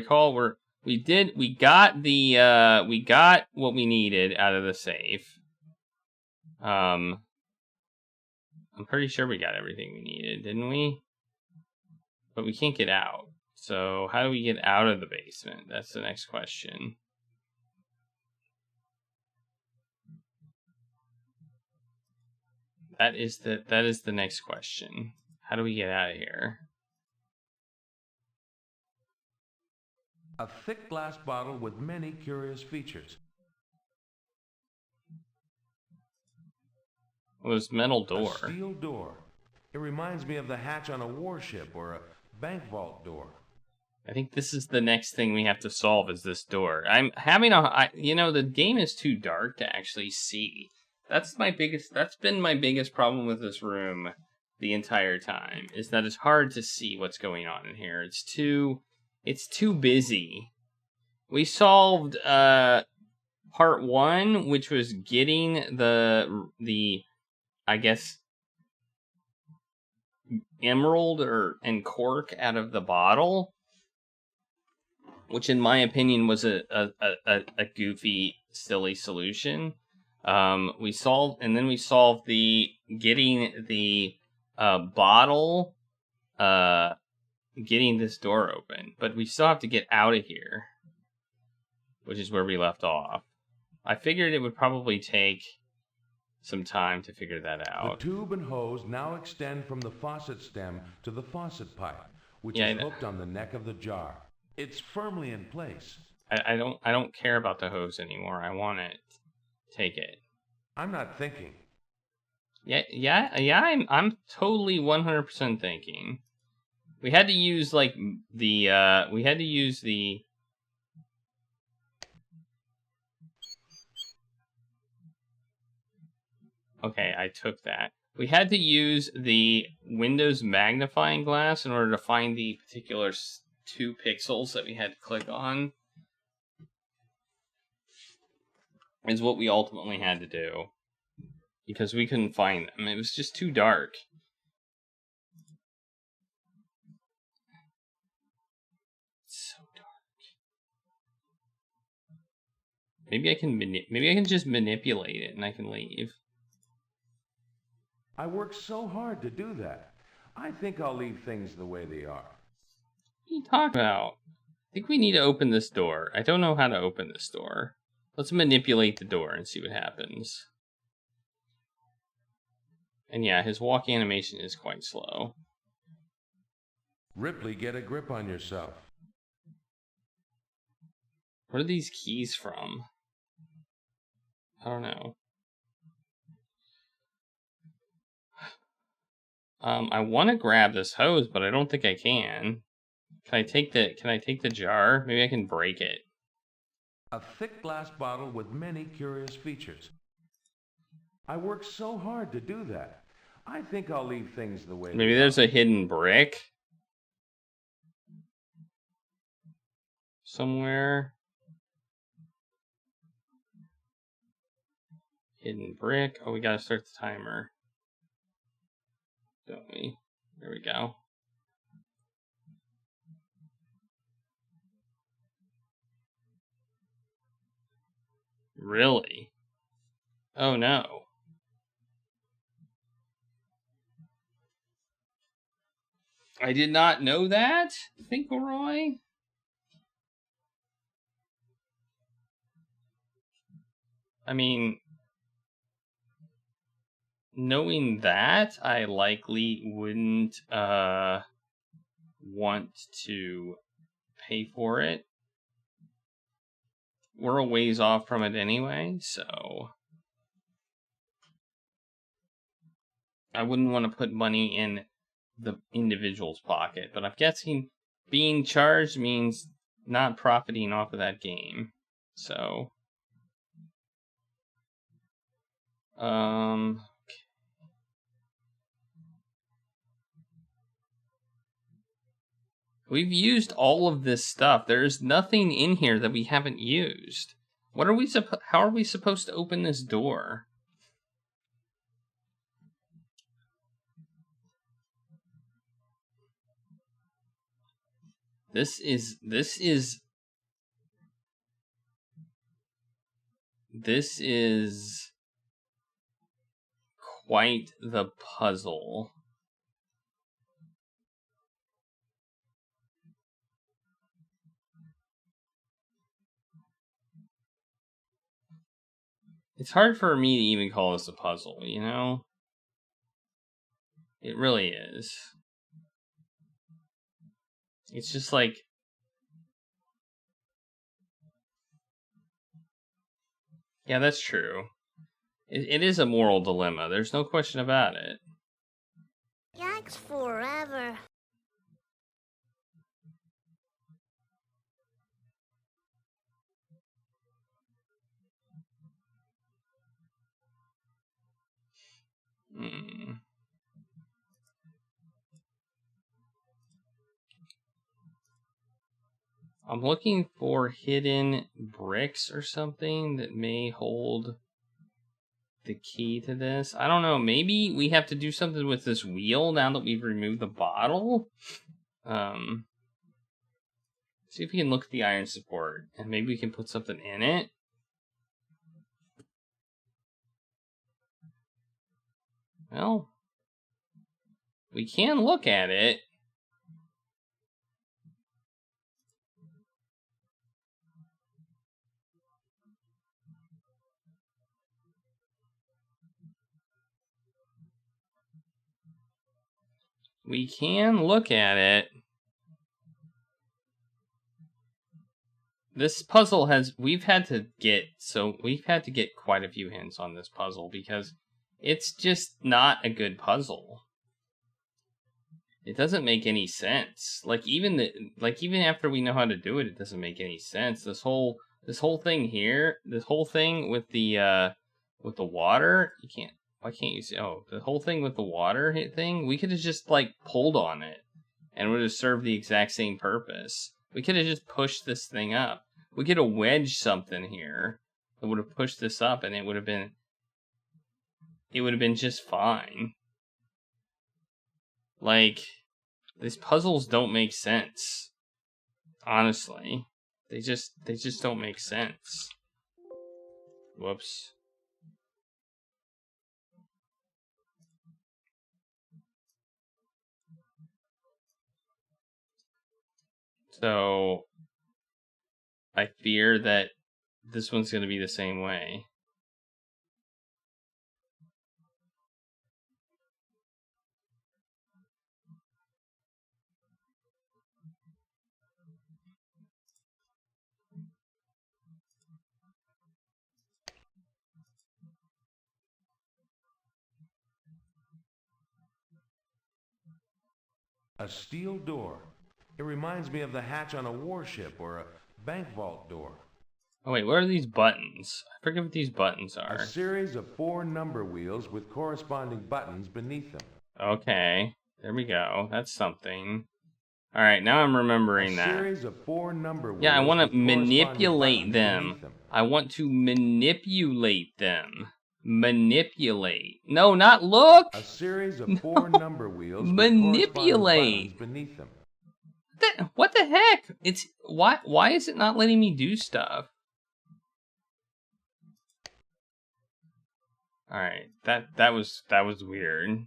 recall, we got what we needed out of the safe. I'm pretty sure we got everything we needed, didn't we? But we can't get out. So how do we get out of the basement? That's the next question. That is the next question. How do we get out of here? A thick glass bottle with many curious features. Well, there's a metal door. A steel door. It reminds me of the hatch on a warship or a bank vault door. I think this is the next thing we have to solve is this door. I'm having the game is too dark to actually see. That's been my biggest problem with this room the entire time, is that it's hard to see what's going on in here. It's too busy. We solved part 1, which was getting the I guess emerald and cork out of the bottle, which in my opinion was a goofy, silly solution. We solved the getting the bottle, getting this door open, but we still have to get out of here, which is where we left off. I figured it would probably take some time to figure that out. The tube and hose now extend from the faucet stem to the faucet pipe, which is hooked on the neck of the jar. It's firmly in place. I don't care about the hose anymore. I want it. Take it. I'm not thinking. Yeah. I'm totally 100% thinking. We had to use the Okay, I took that. We had to use the Windows magnifying glass in order to find the particular 2 pixels that we had to click on. Is what we ultimately had to do. Because we couldn't find them. It was just too dark. It's so dark. Maybe I can just manipulate it and I can leave. I worked so hard to do that. I think I'll leave things the way they are. What are you talking about? I think we need to open this door. I don't know how to open this door. Let's manipulate the door and see what happens. And yeah, his walk animation is quite slow. Ripley, get a grip on yourself. What are these keys from? I don't know. I want to grab this hose, but I don't think I can. Can I take the jar? Maybe I can break it. A thick glass bottle with many curious features. I worked so hard to do that. I think I'll leave things the way they are. Maybe there's a hidden brick somewhere. Hidden brick. Oh, we gotta start the timer. Don't we? There we go. Really? Oh no. I did not know that, Finkelroy. I mean, knowing that, I likely wouldn't want to pay for it. We're a ways off from it anyway, so I wouldn't want to put money in the individual's pocket. But I'm guessing being charged means not profiting off of that game. So, we've used all of this stuff. There's nothing in here that we haven't used. What are we how are we supposed to open this door? This is quite the puzzle. It's hard for me to even call this a puzzle, you know? It really is. It's just like... Yeah, that's true. It is a moral dilemma. There's no question about it. Yikes forever. I'm looking for hidden bricks or something that may hold the key to this. I don't know. Maybe we have to do something with this wheel now that we've removed the bottle. See if we can look at the iron support and maybe we can put something in it. Well, we can look at it. We can look at it. This puzzle we've had to get quite a few hints on this puzzle because it's just not a good puzzle. It doesn't make any sense. Even after we know how to do it, it doesn't make any sense. This whole thing here, this whole thing with the water, why can't you see? Oh, the whole thing with the water thing, we could have just pulled on it and it would have served the exact same purpose. We could have just pushed this thing up. We could have wedged something here that would have pushed this up and it would have been just fine. These puzzles don't make sense. Honestly. They just don't make sense. Whoops. So, I fear that this one's going to be the same way. A steel door. It reminds me of the hatch on a warship or a bank vault door. Oh wait, what are these buttons? I forget what these buttons are. A series of 4 number wheels with corresponding buttons beneath them. Okay, there we go. That's something. Alright, now I'm remembering that. A series of 4 number wheels. Yeah, I want to with corresponding manipulate buttons them. beneath them. I want to manipulate them. Manipulate. No, not look! A series of 4 number wheels manipulate. with corresponding buttons beneath them. What the heck? It's why is it not letting me do stuff? Alright, that was weird.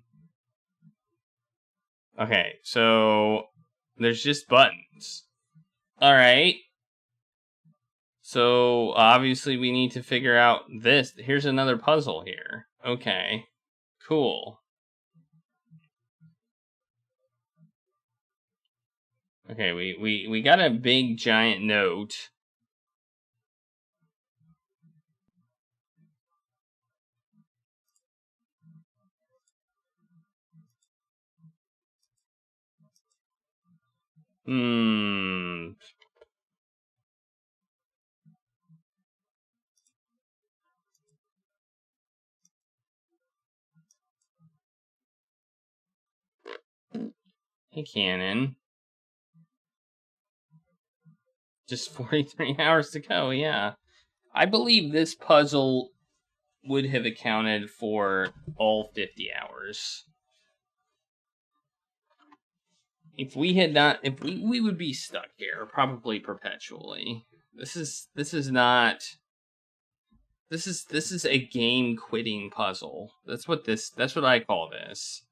Okay, so there's just buttons. Alright. So obviously we need to figure out this. Here's another puzzle here. Okay. Cool. Okay, we got a big giant note. Hey, Cannon. Just 43 hours to go, yeah. I believe this puzzle would have accounted for all 50 hours. if we had not, if we would be stuck here probably perpetually. This is not. This is a game quitting puzzle. That's what I call this.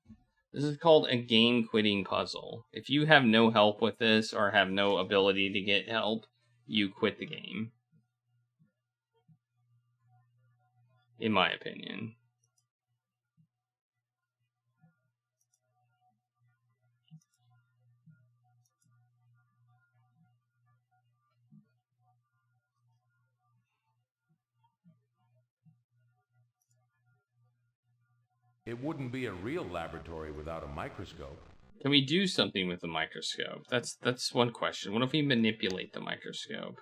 This is called a game quitting puzzle. If you have no help with this or have no ability to get help, you quit the game. In my opinion. It wouldn't be a real laboratory without a microscope. Can we do something with the microscope? That's one question. What if we manipulate the microscope?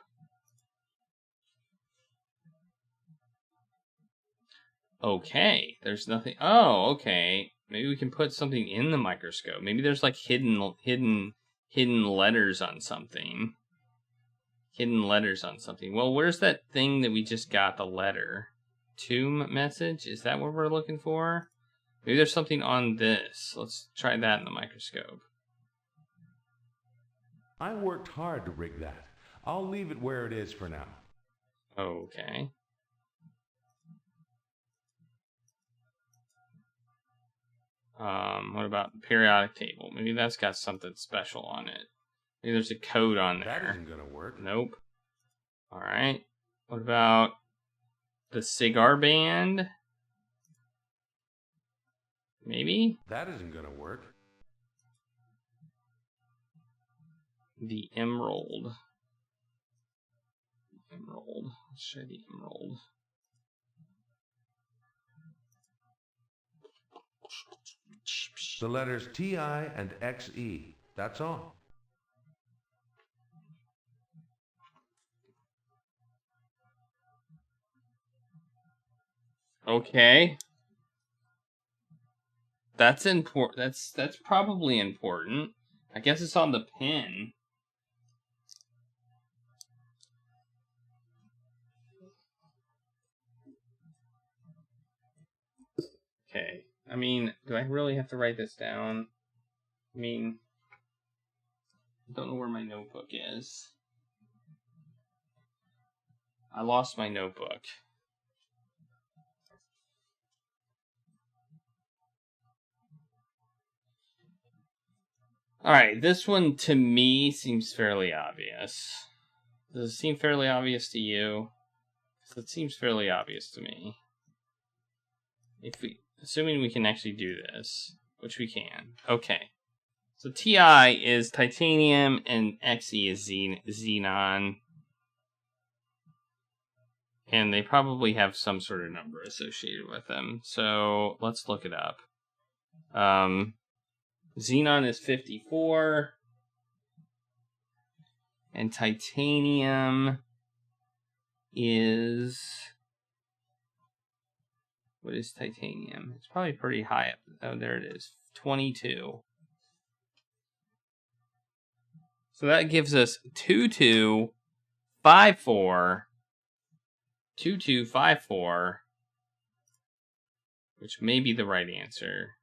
Okay, there's nothing. Oh, okay. Maybe we can put something in the microscope. Maybe there's like hidden letters on something. Hidden letters on something. Well, where's that thing that we just got? The letter. Tomb message? Is that what we're looking for? Maybe there's something on this. Let's try that in the microscope. I worked hard to rig that. I'll leave it where it is for now. Okay. What about the periodic table? Maybe that's got something special on it. Maybe there's a code on there. That isn't gonna work. Nope. Alright. What about the cigar band? Maybe? That isn't gonna work. The emerald. Emerald. Let's try the emerald. The letters TI and XE. That's all. Okay. That's important. That's probably important. I guess it's on the pin. Okay. I mean, do I really have to write this down? I mean, I don't know where my notebook is. I lost my notebook. Alright, this one to me seems fairly obvious. Does it seem fairly obvious to you? It seems fairly obvious to me. Assuming we can actually do this, which we can. Okay. So TI is titanium and XE is xenon. And they probably have some sort of number associated with them. So let's look it up. Xenon is 54. And titanium is... What is titanium? It's probably pretty high up. Oh, there it is. 22. So that gives us 2254. 2254. Which may be the right answer.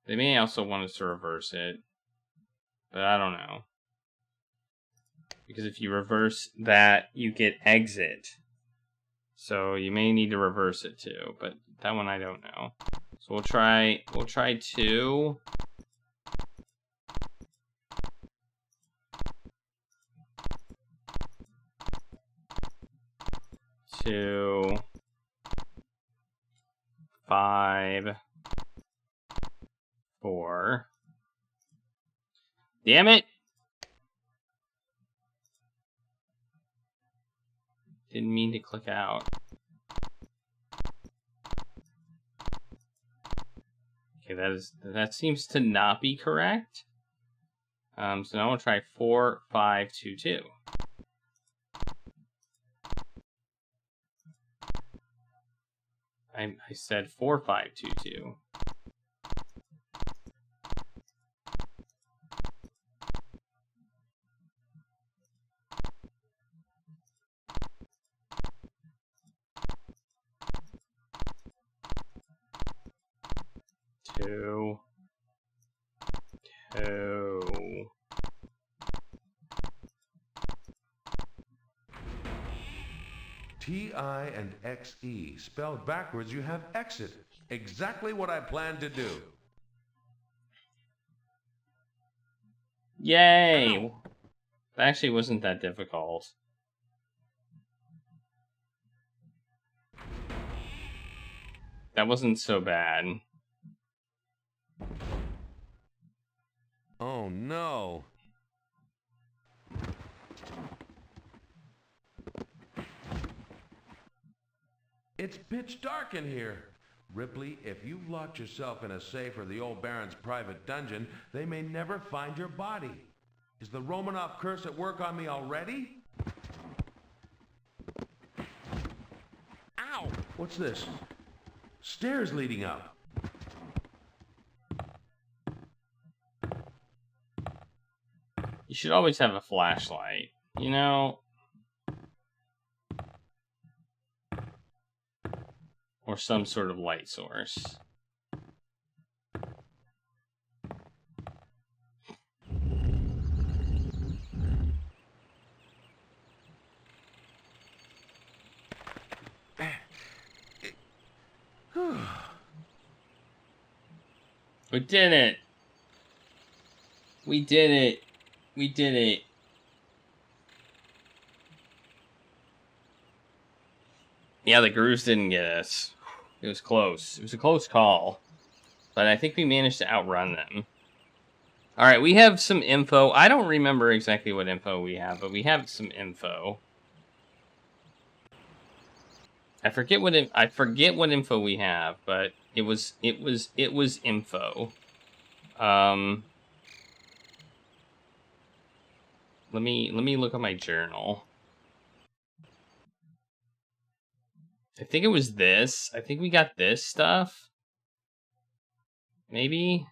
They may also want us to reverse it. But I don't know. Because if you reverse that, you get exit. So you may need to reverse it too, but that one I don't know. So we'll try 2. 2, 5, 4. Damn it! Didn't mean to click out. Okay, that seems to not be correct. So now we'll try 4, 5, 2, 2. I said 4, 5, 2, 2. Two. EI and XE. Spelled backwards, you have exit. Exactly what I planned to do. Yay! That actually wasn't that difficult. That wasn't so bad. Oh no. It's pitch dark in here. Ripley, if you've locked yourself in a safe or the old Baron's private dungeon, they may never find your body. Is the Romanov curse at work on me already? Ow! What's this? Stairs leading up. You should always have a flashlight, you know? Or some sort of light source. We did it! We did it! We did it! Yeah, the grooves didn't get us. It was close. It was a close call. But I think we managed to outrun them. Alright, we have some info. I don't remember exactly what info we have, but we have some info. I forget what info we have, but it was info. Let me look at my journal. I think it was this. I think we got this stuff. Maybe.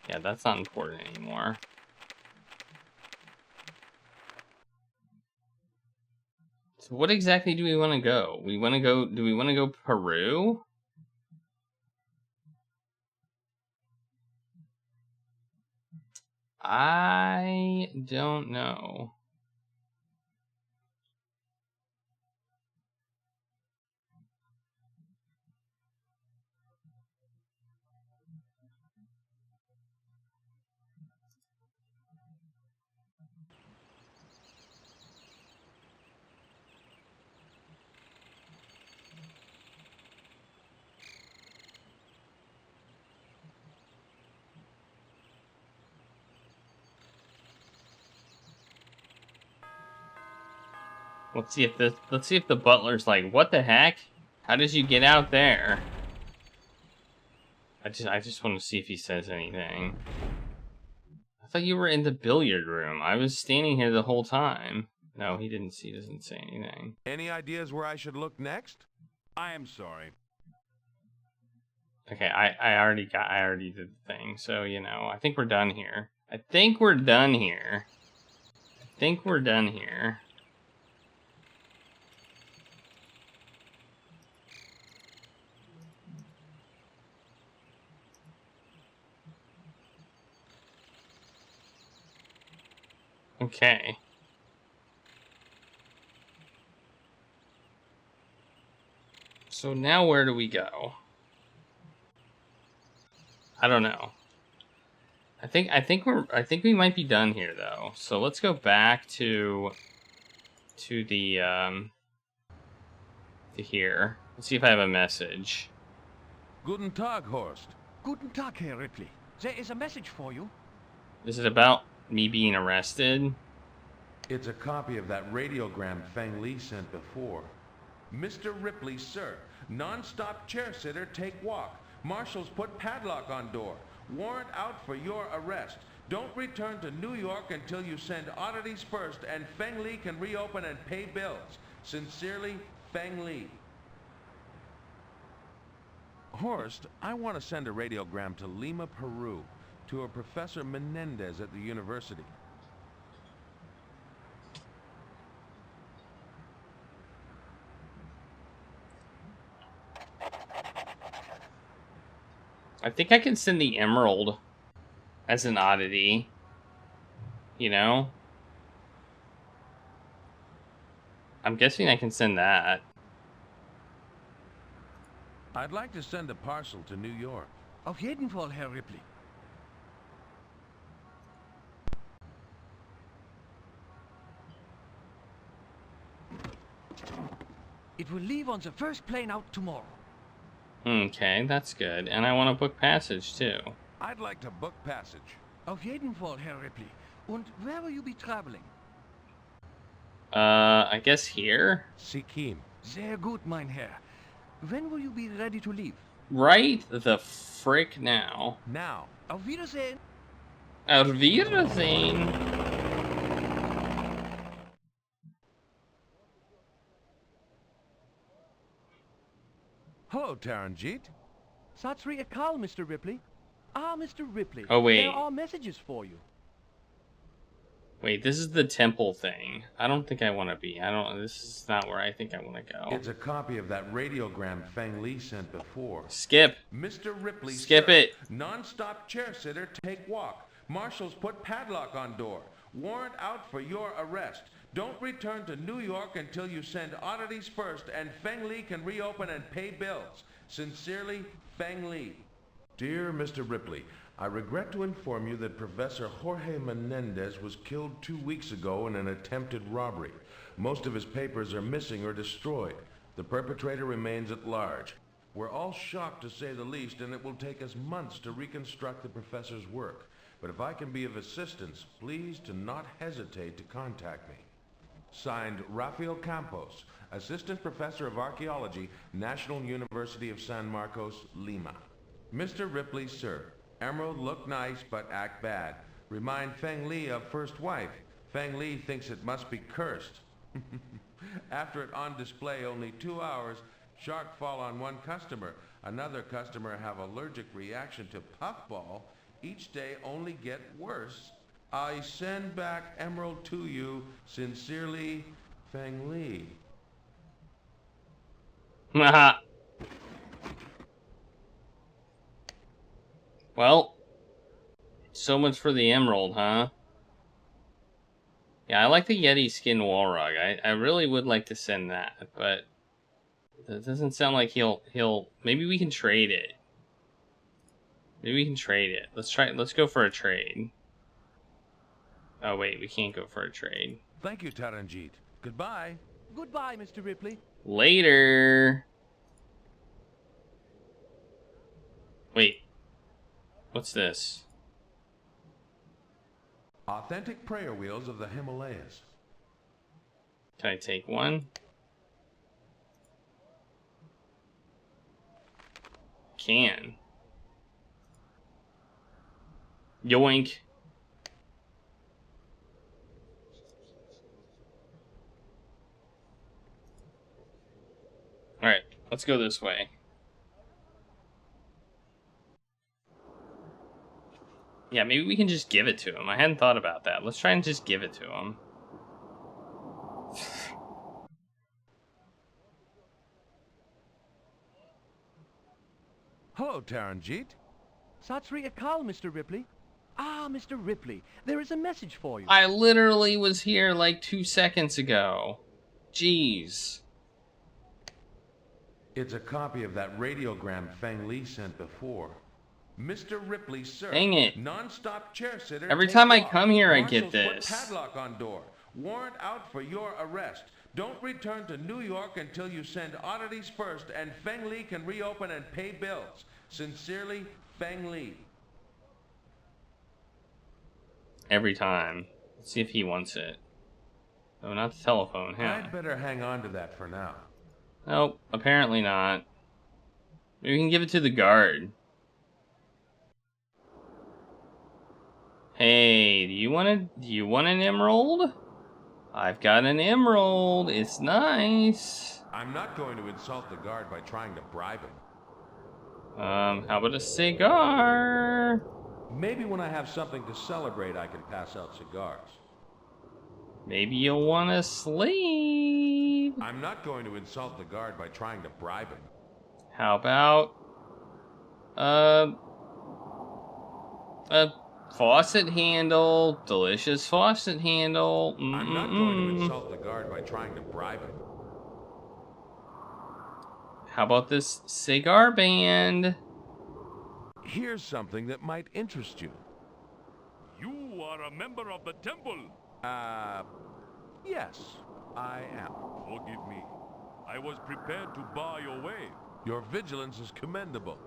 Yeah, that's not important anymore. So what exactly do we want to go? Do we want to go Peru? I don't know. Let's see if the butler's like, what the heck? How did you get out there? I just want to see if he says anything. I thought you were in the billiard room. I was standing here the whole time. No, he doesn't say anything. Any ideas where I should look next? I am sorry. Okay, I already did the thing, so you know, I think we're done here. I think we're done here. Okay. So now where do we go? I don't know. I think we might be done here though. So let's go back to the to here. Let's see if I have a message. Guten Tag, Horst. Guten Tag, Herr Ripley. There is a message for you. Is it about me being arrested? It's a copy of that radiogram Feng Li sent before. Mr. Ripley, sir. Non-stop chair-sitter, take walk. Marshals put padlock on door. Warrant out for your arrest. Don't return to New York until you send oddities first and Feng Li can reopen and pay bills. Sincerely, Feng Li. Horst, I want to send a radiogram to Lima, Peru, to a Professor Menendez at the university. I think I can send the emerald as an oddity. You know? I'm guessing I can send that. I'd like to send a parcel to New York. Auf jeden Fall, Herr Ripley. It will leave on the first plane out tomorrow. Okay, that's good. And I want to book passage, too. I'd like to book passage. Auf jeden Fall, Herr Ripley. Und where will you be traveling? I guess here? Sikkim. Sehr gut, mein Herr. When will you be ready to leave? Right the frick now. Now. Auf Wiedersehen. Auf Wiedersehen. Hello, Taranjeet. Sat Sri Akal, Mr. Ripley. Ah, Mr. Ripley. Oh, wait. There are messages for you. Wait, this is the temple thing. I don't think I want to be. This is not where I think I want to go. It's a copy of that radiogram Feng Li sent before. Skip. Mr. Ripley, Skip sir. it. Non-stop chair sitter, take walk. Marshals put padlock on door. Warrant out for your arrest. Don't return to New York until you send oddities first and Feng Li can reopen and pay bills. Sincerely, Feng Li. Dear Mr. Ripley, I regret to inform you that Professor Jorge Menendez was killed 2 weeks ago in an attempted robbery. Most of his papers are missing or destroyed. The perpetrator remains at large. We're all shocked to say the least, and it will take us months to reconstruct the professor's work. But if I can be of assistance, please do not hesitate to contact me. Signed, Rafael Campos, Assistant Professor of Archaeology, National University of San Marcos, Lima. Mr. Ripley, sir. Emerald look nice, but act bad. Remind Feng Li of first wife. Feng Li thinks it must be cursed. After it on display only 2 hours, shark fall on one customer. Another customer have allergic reaction to puffball. Each day only get worse. I send back Emerald to you. Sincerely, Feng Li. Haha. Well, so much for the emerald, huh? Yeah, I like the Yeti skin wall rug. I really would like to send that, but it doesn't sound like he'll. Maybe we can trade it. Maybe we can trade it. Let's go for a trade. Oh wait, we can't go for a trade. Thank you, Taranjeet. Goodbye. Goodbye, Mr. Ripley. Later. Wait. What's this? Authentic prayer wheels of the Himalayas. Can I take one? Can. Yoink. Alright, let's go this way. Yeah, maybe we can just give it to him. I hadn't thought about that. Let's try and just give it to him. Hello, Taranjeet. Sat Sri Akal, Mr. Ripley. Ah, Mr. Ripley, there is a message for you. I literally was here like 2 seconds ago. Jeez. It's a copy of that radiogram Feng Li sent before. Mr. Ripley, sir. Dang it. Non-stop chair sitter. Every take time I walk. come here, I get Marshals put this. Padlock on door. Warrant out for your arrest. Don't return to New York until you send oddities first and Feng Li can reopen and pay bills. Sincerely, Feng Li. Every time. Let's see if he wants it. Oh, not the telephone. Yeah. I'd better hang on to that for now. Nope, apparently not. Maybe we can give it to the guard. Hey, do you want an emerald? I've got an emerald. It's nice. I'm not going to insult the guard by trying to bribe him. How about a cigar? Maybe when I have something to celebrate, I can pass out cigars. Maybe you'll want a sleeve. I'm not going to insult the guard by trying to bribe him. How about A faucet handle. Delicious faucet handle. I'm not going to insult the guard by trying to bribe him. How about this cigar band? Here's something that might interest you. You are a member of the temple. Yes, I am. Forgive me. I was prepared to bar your way. Your vigilance is commendable.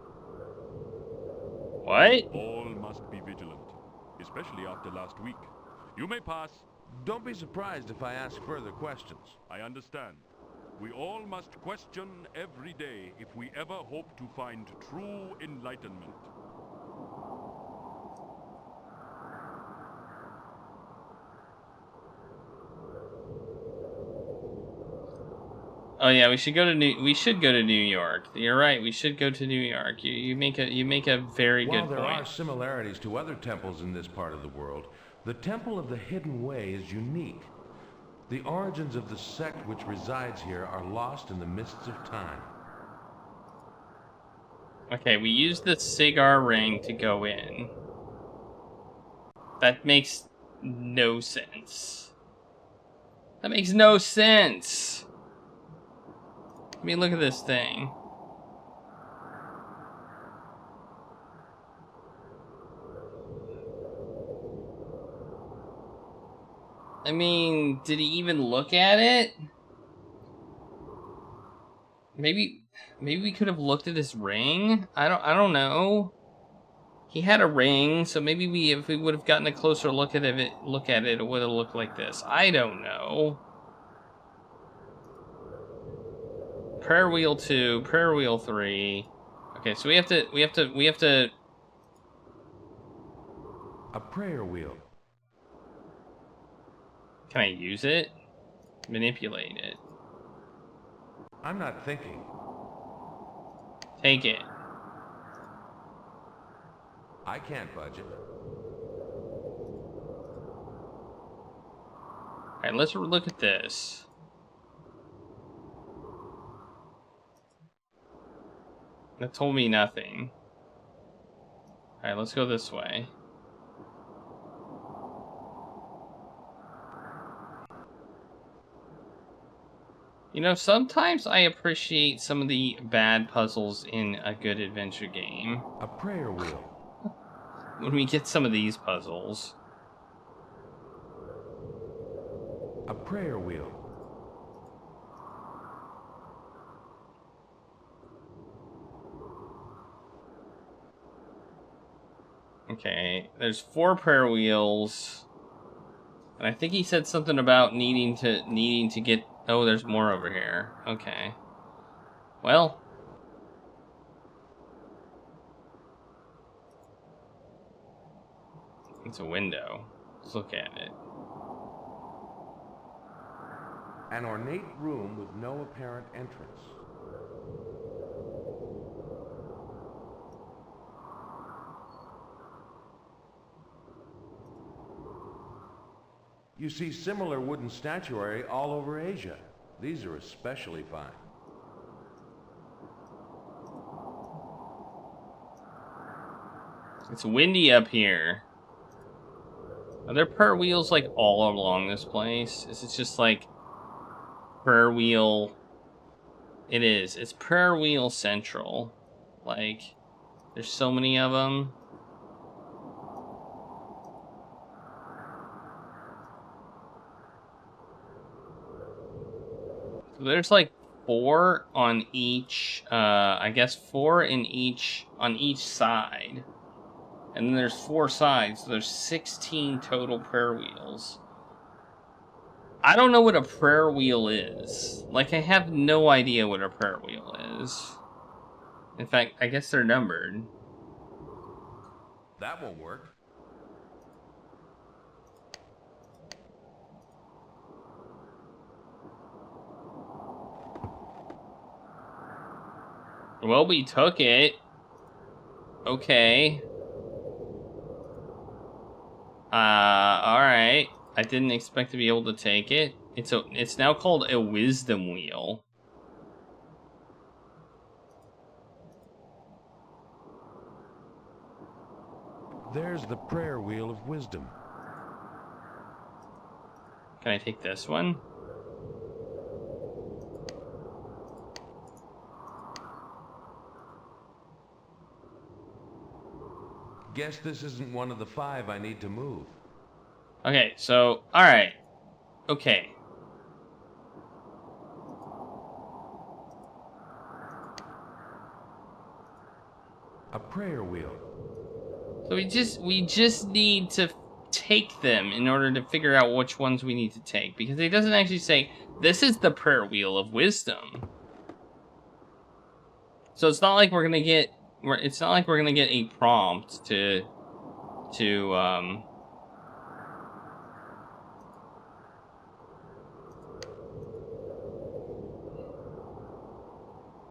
What? All must be vigilant, especially after last week. You may pass. Don't be surprised if I ask further questions. I understand. We all must question every day if we ever hope to find true enlightenment. Oh yeah, we should go to New York. You're right. We should go to New York. You make a very While good there are point. similarities to other temples in this part of the world, the Temple of the Hidden Way is unique. The origins of the sect which resides here are lost in the mists of time. Okay, we used the cigar ring to go in. That makes no sense. That makes no sense. I mean, look at this thing. I mean, did he even look at it? Maybe we could have looked at his ring. I don't know. He had a ring, so maybe if we would have gotten a closer look at it, it would have looked like this. I don't know. Prayer wheel 2, prayer wheel 3. Okay, so we have to. A prayer wheel. Can I use it? Manipulate it. I'm not thinking. Take it. I can't budge it. Alright, let's look at this. That told me nothing. Alright, let's go this way. You know, sometimes I appreciate some of the bad puzzles in a good adventure game. A prayer wheel. When we get some of these puzzles. A prayer wheel. Okay, there's 4 prayer wheels. And I think he said something about needing to get... Oh, there's more over here. Okay. Well. It's a window. Let's look at it. An ornate room with no apparent entrance. You see similar wooden statuary all over Asia. These are especially fine. It's windy up here. Are there prayer wheels like all along this place? Is it just like prayer wheel? It is. It's prayer wheel central. Like, there's so many of them. There's like 4 on each, I guess 4 in each, on each side. And then there's 4 sides, so there's 16 total prayer wheels. I don't know what a prayer wheel is. Like, I have no idea what a prayer wheel is. In fact, I guess they're numbered. That won't work. Well, we took it. Okay. Alright. I didn't expect to be able to take it. It's now called a wisdom wheel. There's the prayer wheel of wisdom. Can I take this one? Guess this isn't one of the 5 I need to move. Okay, so, alright. Okay. A prayer wheel. So we just need to take them in order to figure out which ones we need to take, because it doesn't actually say this is the prayer wheel of wisdom. So it's not like we're gonna get a prompt to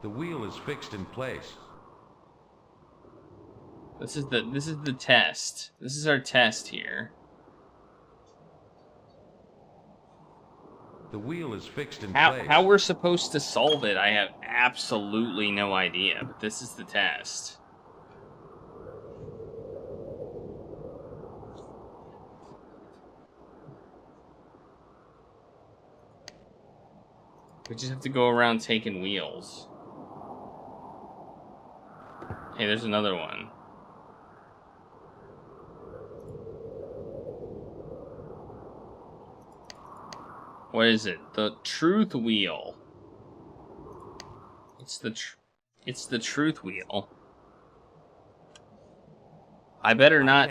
The wheel is fixed in place. This is the test. This is our test here. The wheel is fixed in place. How we're supposed to solve it, I have absolutely no idea, but this is the test. We just have to go around taking wheels. Hey, there's another one. What is it? The truth wheel. It's the truth wheel. I better not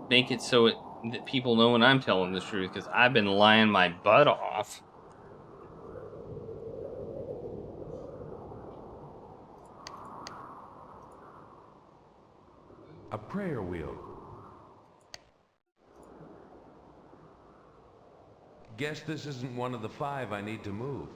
make it so that people know when I'm telling the truth, because I've been lying my butt off. A prayer wheel. Guess this isn't one of the 5 I need to move.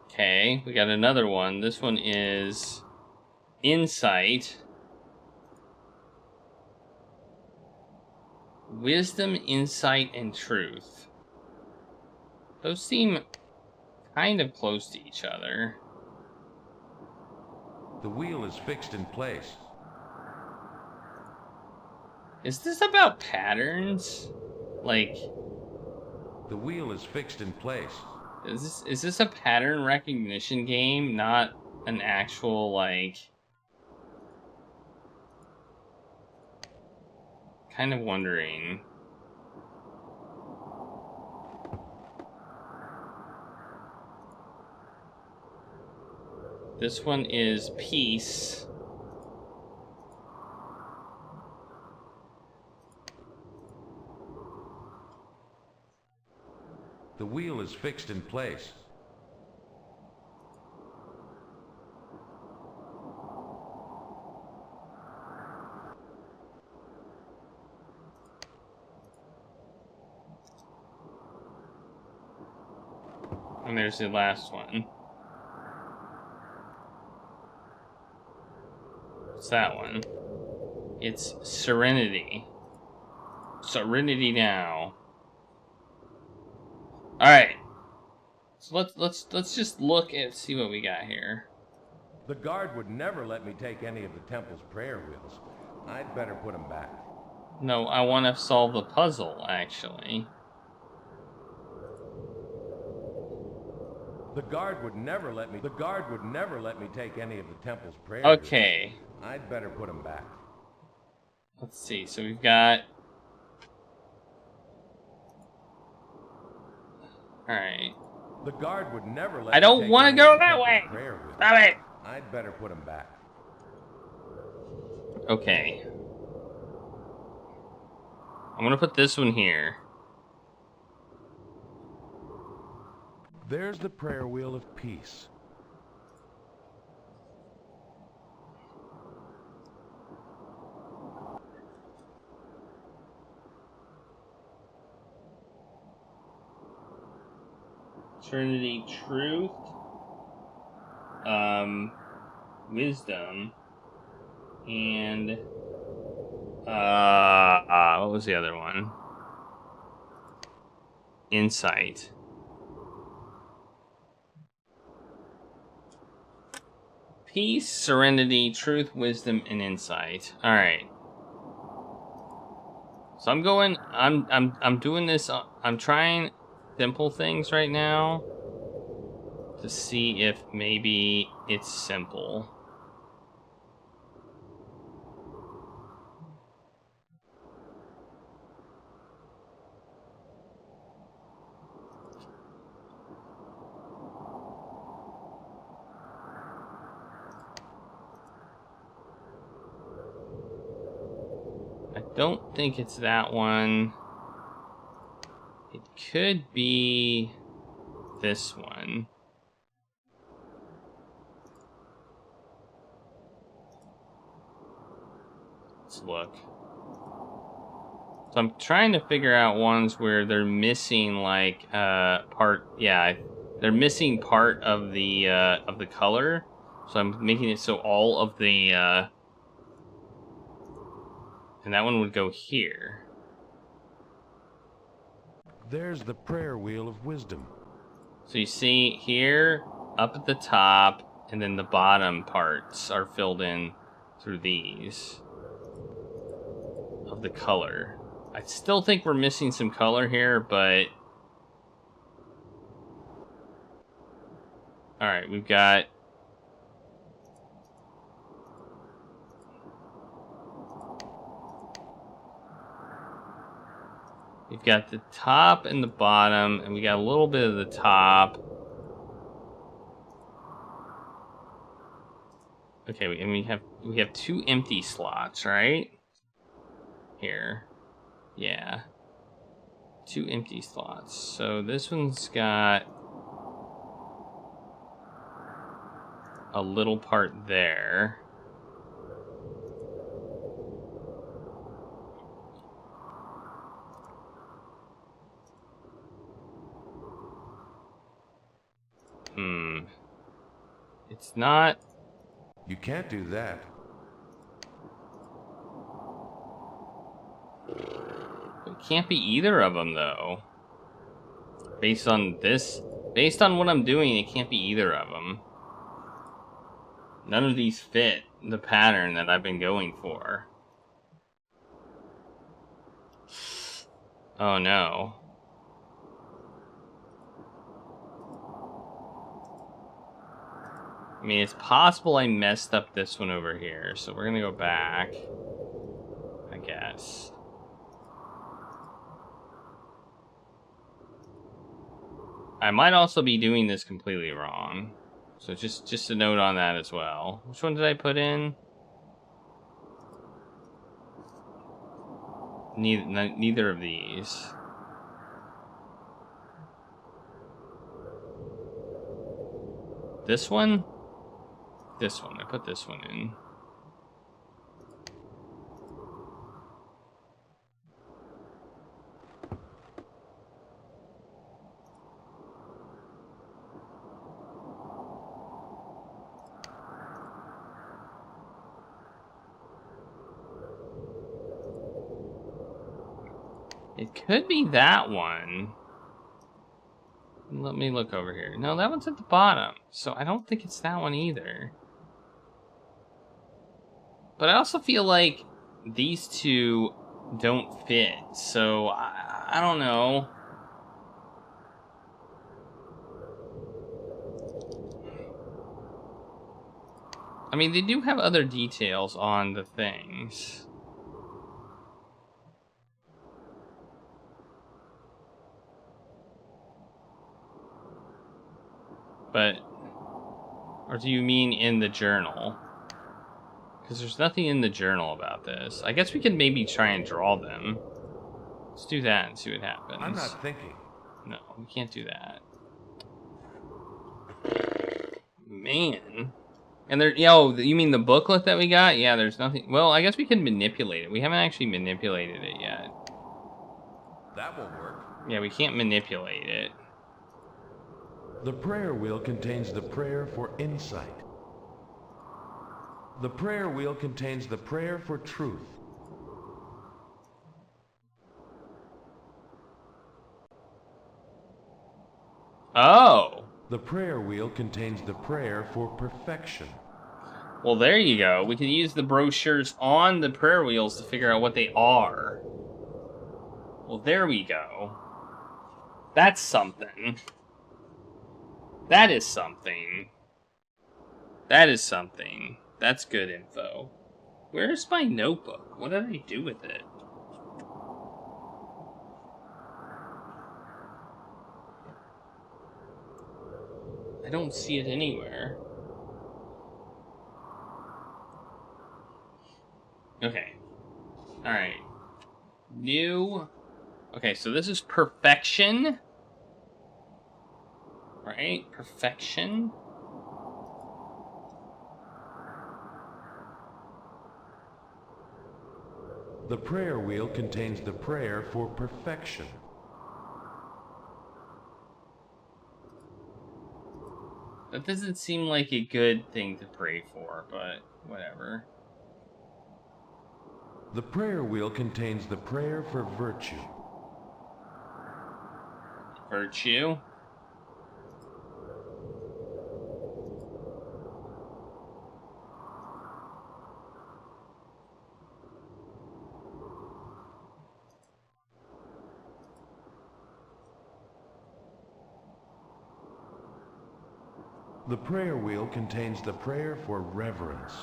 Okay, we got another one. This one is insight. Wisdom, insight, and truth. Those seem kind of close to each other. The wheel is fixed in place. Is this about patterns? Like, The wheel is fixed in place. is this a pattern recognition game, not an actual, like, kind of wondering. This one is peace. The wheel is fixed in place. And there's the last one. What's that one? It's Serenity. Serenity now. All right. So let's just look and see what we got here. The guard would never let me take any of the temple's prayer wheels. I'd better put them back. No, I want to solve the puzzle, actually. The guard would never let me take any of the temple's prayer Okay. wheels. I'd better put them back. Let's see. So we've got. All right. The guard would never let I don't want to go that way. Stop it. I'd better put them back. Okay. I'm gonna put this one here. There's the prayer wheel of peace. Trinity, truth, wisdom, and What was the other one? Insight. Peace, serenity, truth, wisdom, and insight. All right. So I'm doing this. I'm trying simple things right now to see if maybe it's simple. I don't think it's that one. It could be this one. Let's look. So I'm trying to figure out ones where they're missing like part. Yeah, they're missing part of the color. So I'm making it so all of the and that one would go here. There's the prayer wheel of wisdom. So you see here, up at the top, and then the bottom parts are filled in through these of the color. I still think we're missing some color here, but all right, we've got the top and the bottom, and we got a little bit of the top. Okay, and we have two empty slots, right? Here. Yeah. Two empty slots. So this one's got a little part there. It's not. You can't do that. It can't be either of them, though. Based on what I'm doing, it can't be either of them. None of these fit the pattern that I've been going for. Oh no. I mean, it's possible I messed up this one over here, so we're gonna go back, I guess. I might also be doing this completely wrong. So just a note on that as well. Which one did I put in? Neither of these. This one? This one. I put this one in. It could be that one. Let me look over here. No, that one's at the bottom. So I don't think it's that one either. But I also feel like these two don't fit. So I don't know. I mean, they do have other details on the things. But, or do you mean in the journal? Because there's nothing in the journal about this. I guess we could maybe try and draw them. Let's do that and see what happens. I'm not thinking. No, we can't do that. Man. And there, you mean the booklet that we got? Yeah, there's nothing. Well, I guess we can manipulate it. We haven't actually manipulated it yet. That won't work. Yeah, we can't manipulate it. The prayer wheel contains the prayer for insight. The prayer wheel contains the prayer for truth. Oh. The prayer wheel contains the prayer for perfection. Well, there you go. We can use the brochures on the prayer wheels to figure out what they are. Well, there we go. That's something. That is something. That is something. That's good info. Where's my notebook? What did I do with it? I don't see it anywhere. Okay. Alright. New. Okay, so this is perfection. Right? Perfection. The prayer wheel contains the prayer for perfection. That doesn't seem like a good thing to pray for, but whatever. The prayer wheel contains the prayer for virtue. Virtue. The prayer wheel contains the prayer for reverence.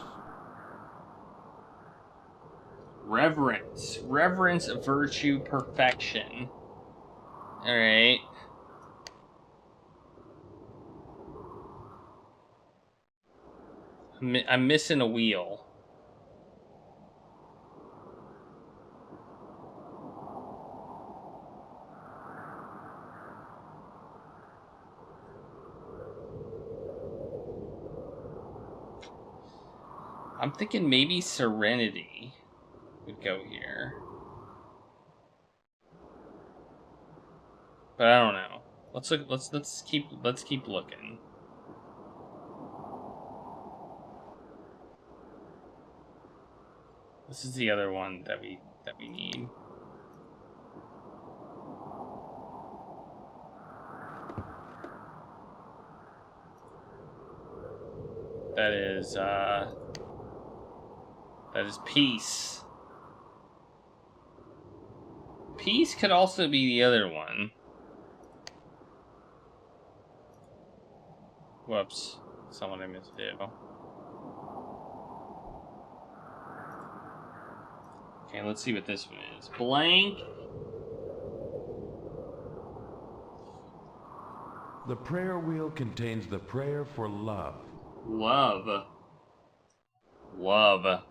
Reverence. Reverence, virtue, perfection. Alright. I'm missing a wheel. I'm thinking maybe Serenity would go here. But I don't know. Let's look. Let's keep looking. This is the other one that we need. That is peace. Peace could also be the other one. Whoops. Someone I missed it. Okay, let's see what this one is. Blank. The prayer wheel contains the prayer for love. Love. Love.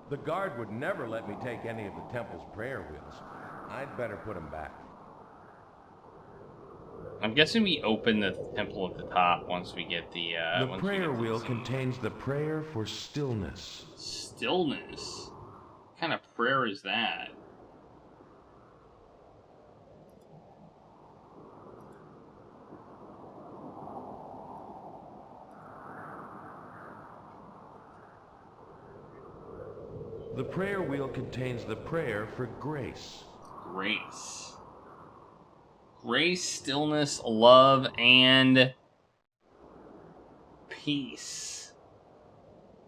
The guard would never let me take any of the temple's prayer wheels. I'd better put them back. I'm guessing we open the temple at the top once we get the. The prayer wheel contains the prayer for stillness. Stillness? What kind of prayer is that? The prayer wheel contains the prayer for grace. Grace. Grace, stillness, love, and peace.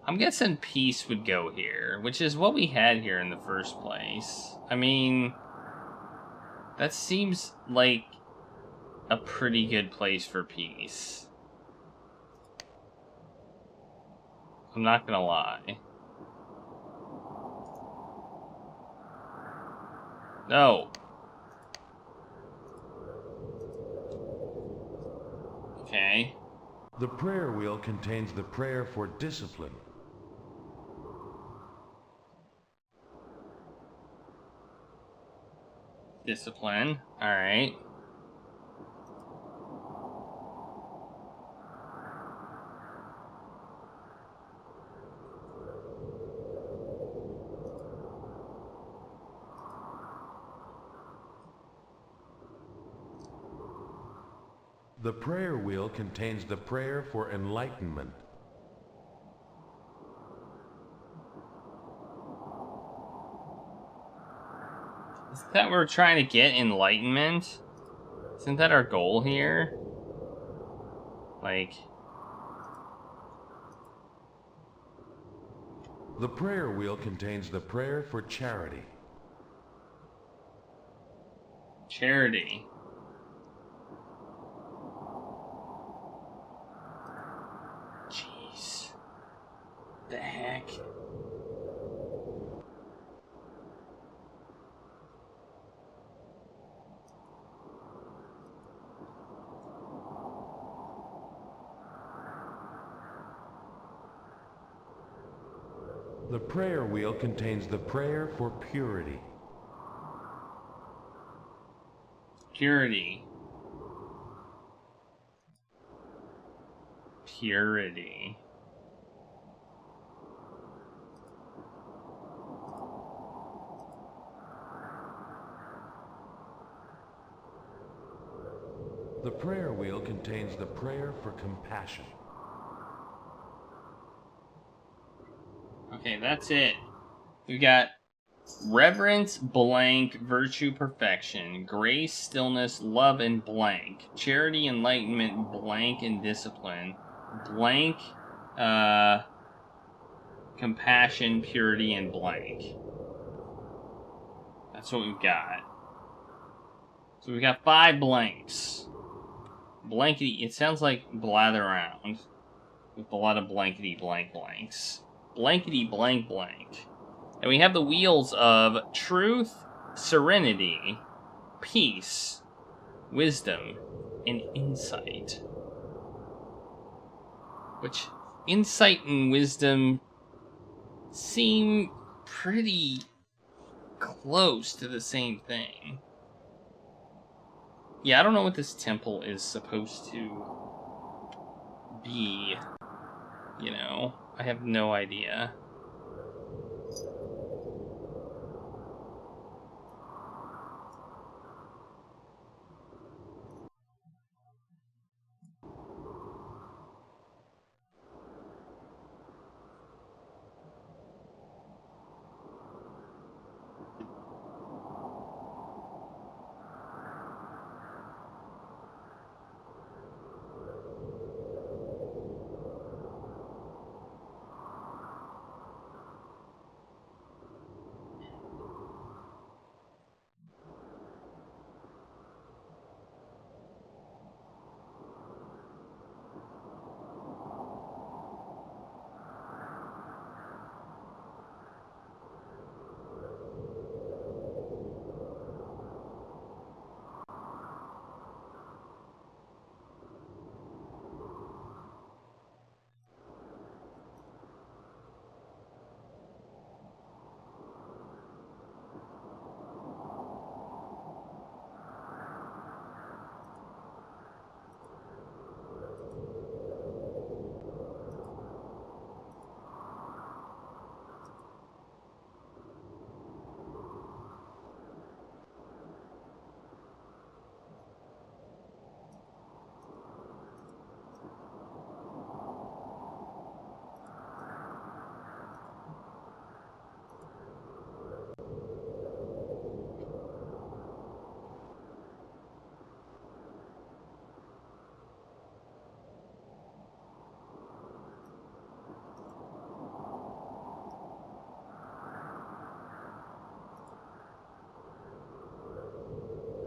I'm guessing peace would go here, which is what we had here in the first place. I mean, that seems like a pretty good place for peace. I'm not gonna lie. No. Okay. The prayer wheel contains the prayer for discipline. Discipline. Alright. The prayer wheel contains the prayer for enlightenment. Isn't that we're trying to get enlightenment? Isn't that our goal here? Like... The prayer wheel contains the prayer for charity. Charity. Jeez. The heck? The prayer wheel contains the prayer for purity. Purity. Purity. The prayer wheel contains the prayer for compassion. Okay, that's it. We got reverence, blank, virtue, perfection, grace, stillness, love, and blank, charity, enlightenment, blank, and discipline, blank, compassion, purity, and blank. That's what we've got. So we've got 5 blanks. Blankety, it sounds like blather around with a lot of blankety blank blanks. Blankety blank blank. And we have the wheels of truth, serenity, peace, wisdom, and insight. Which, insight and wisdom seem pretty close to the same thing. Yeah, I don't know what this temple is supposed to be. You know, I have no idea.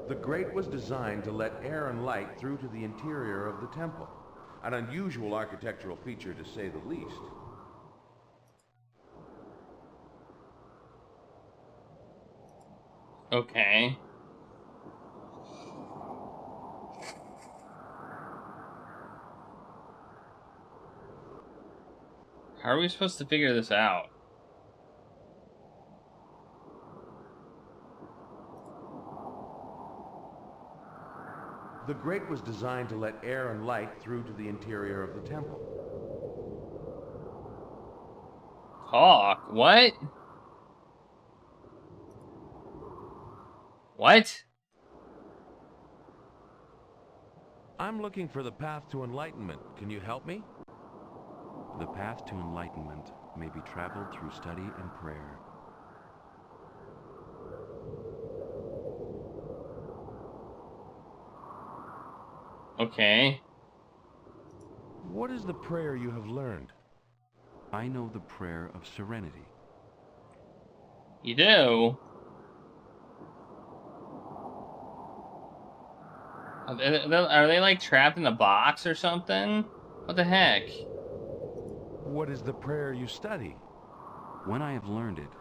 The grate was designed to let air and light through to the interior of the temple. An unusual architectural feature, to say the least. Okay. How are we supposed to figure this out? The grate was designed to let air and light through to the interior of the temple. Talk? What? What? I'm looking for the path to enlightenment. Can you help me? The path to enlightenment may be traveled through study and prayer. Okay. What is the prayer you have learned? I know the Prayer of Serenity. You do? Are they like trapped in a box or something? What the heck? What is the prayer you study? When I have learned it,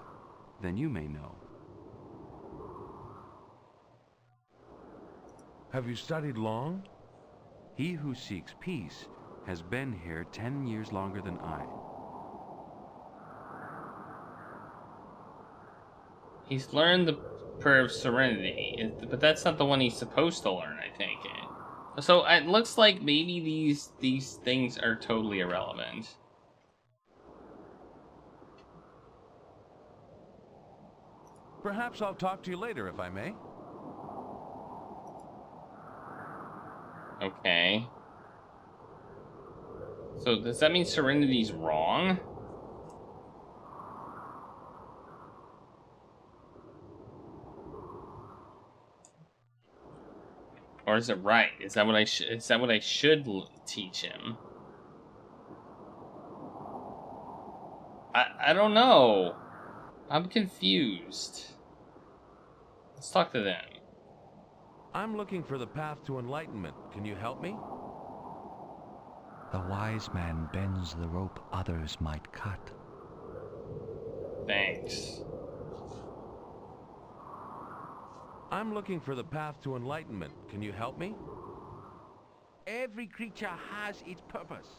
then you may know. Have you studied long? He who seeks peace has been here 10 years longer than I. He's learned the Prayer of Serenity, but that's not the one he's supposed to learn, I think. So it looks like maybe these things are totally irrelevant. Perhaps I'll talk to you later, if I may. Okay. So does that mean Serenity's wrong? Or is it right? Is that what I should teach him? I don't know. I'm confused. Let's talk to them. I'm looking for the path to enlightenment. Can you help me? The wise man bends the rope others might cut. Thanks. I'm looking for the path to enlightenment. Can you help me? Every creature has its purpose.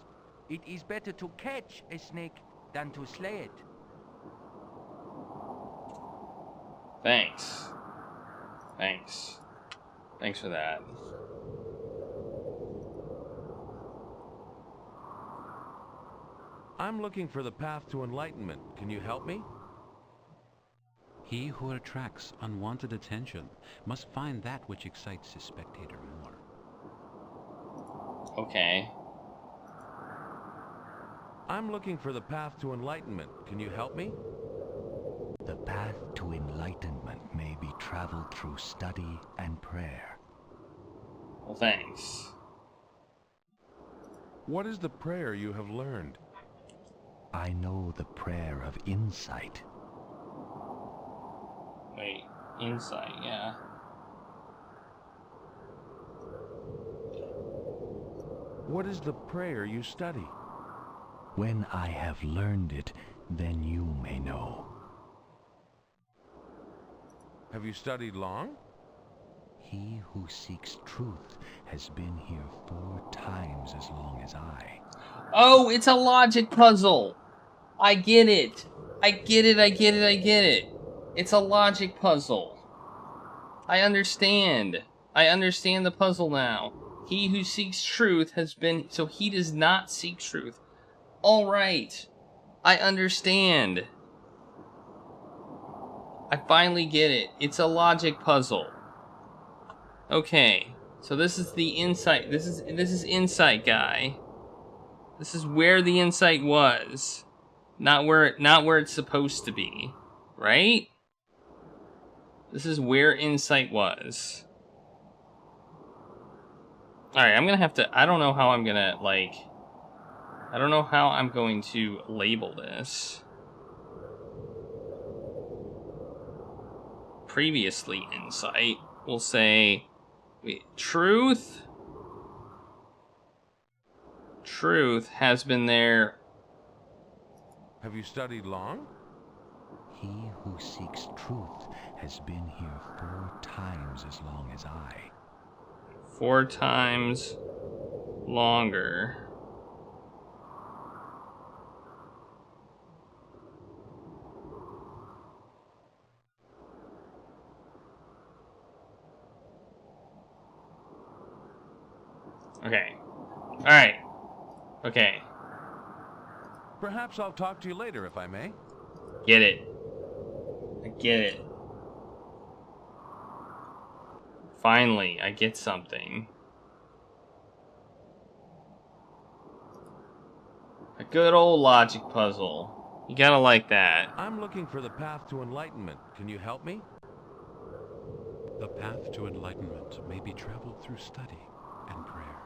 It is better to catch a snake than to slay it. Thanks. Thanks. Thanks for that. I'm looking for the path to enlightenment. Can you help me? He who attracts unwanted attention must find that which excites his spectator more. Okay. I'm looking for the path to enlightenment. Can you help me? The path to enlightenment may be traveled through study and prayer. Well, thanks. What is the prayer you have learned? I know the prayer of insight. Wait, insight, yeah. What is the prayer you study? When I have learned it, then you may know. Have you studied long? He who seeks truth has been here 4 times as long as I. Oh, it's a logic puzzle. I get it. I get it, I get it, I get it. It's a logic puzzle. I understand. I understand the puzzle now. He who seeks truth has been... So he does not seek truth. Alright. I understand. I finally get it. It's a logic puzzle. Okay. So this is the insight. This is insight, guy. This is where the insight was. Not where it's supposed to be. Right? This is where insight was. Alright, I'm gonna have to... I don't know how I'm gonna, like... I don't know how I'm going to label this. Previously insight. We'll say... Wait, truth? Truth has been there... Have you studied long? He who seeks truth has been here 4 times as long as I. 4 times longer. Okay. Alright. Okay. Perhaps I'll talk to you later, if I may. Get it. I get it. Finally, I get something. A good old logic puzzle. You gotta like that. I'm looking for the path to enlightenment. Can you help me? The path to enlightenment may be traveled through study and prayer.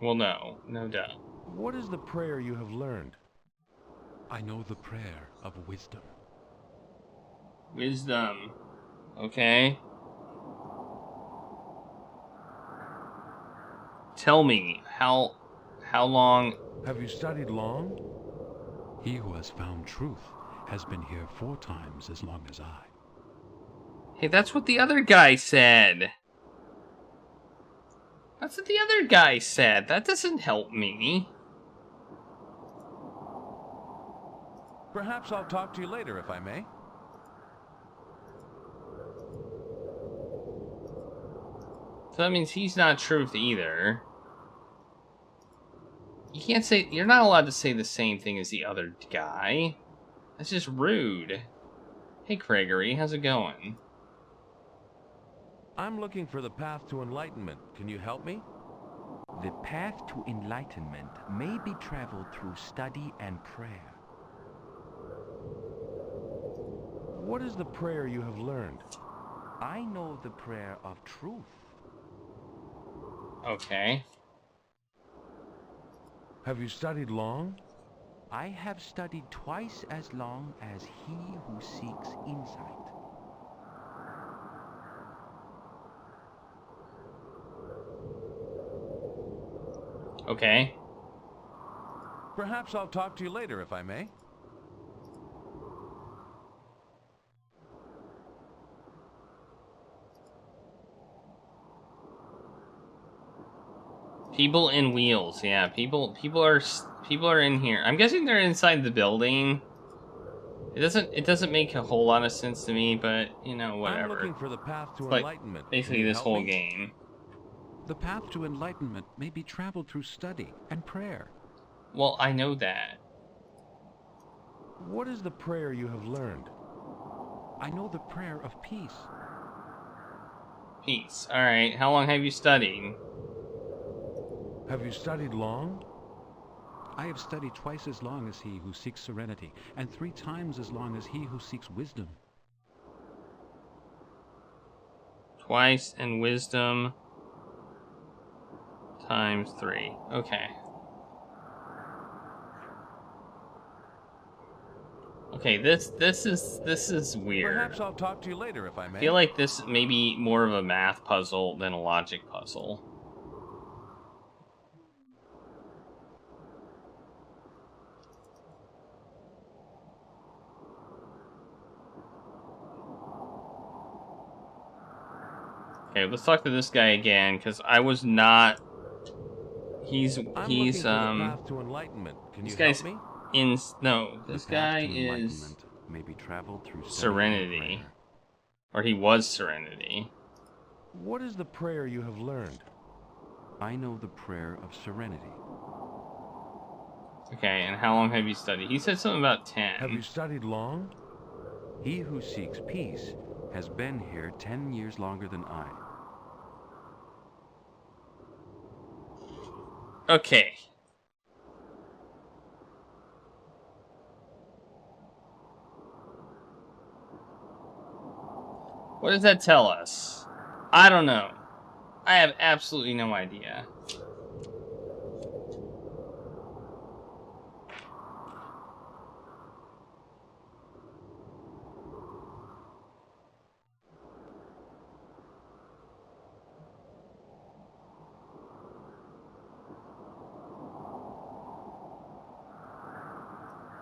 Well, no doubt. What is the prayer you have learned? I know the prayer of wisdom. Wisdom. Okay. Tell me, how long... Have you studied long? He who has found truth has been here 4 times as long as I. Hey, that's what the other guy said. That's what the other guy said. That doesn't help me. Perhaps I'll talk to you later, if I may. So that means he's not truth either. You can't say... You're not allowed to say the same thing as the other guy. That's just rude. Hey, Gregory, how's it going? I'm looking for the path to enlightenment. Can you help me? The path to enlightenment may be traveled through study and prayer. What is the prayer you have learned? I know the prayer of truth. Okay. Have you studied long? I have studied twice as long as he who seeks insight. Okay. Perhaps I'll talk to you later, if I may. People in wheels. Yeah, people are in here. I'm guessing they're inside the building. It doesn't make a whole lot of sense to me, but you know, whatever. I'm looking for the path to It's like enlightenment. basically Can you this help whole me? game. The path to enlightenment may be traveled through study and prayer. Well, I know that. What is the prayer you have learned? I know the prayer of peace. Peace. All right. How long have you studied? Have you studied long? I have studied twice as long as he who seeks serenity, and 3 times as long as he who seeks wisdom. Twice, and wisdom times 3. Okay. Okay, this is weird. Perhaps I'll talk to you later, if I I may. feel like this may be more of a math puzzle than a logic puzzle. Okay, let's talk to this guy again, because I was not... He's I'm looking for the path to enlightenment. Can this you guy's help me? in... No, this The path guy to is enlightenment may be traveled through study and Serenity. prayer. Or he was Serenity. What is the prayer you have learned? I know the prayer of serenity. Okay, and how long have you studied? He said something about 10. Have you studied long? He who seeks peace has been here 10 years longer than I. Okay. What does that tell us? I don't know. I have absolutely no idea.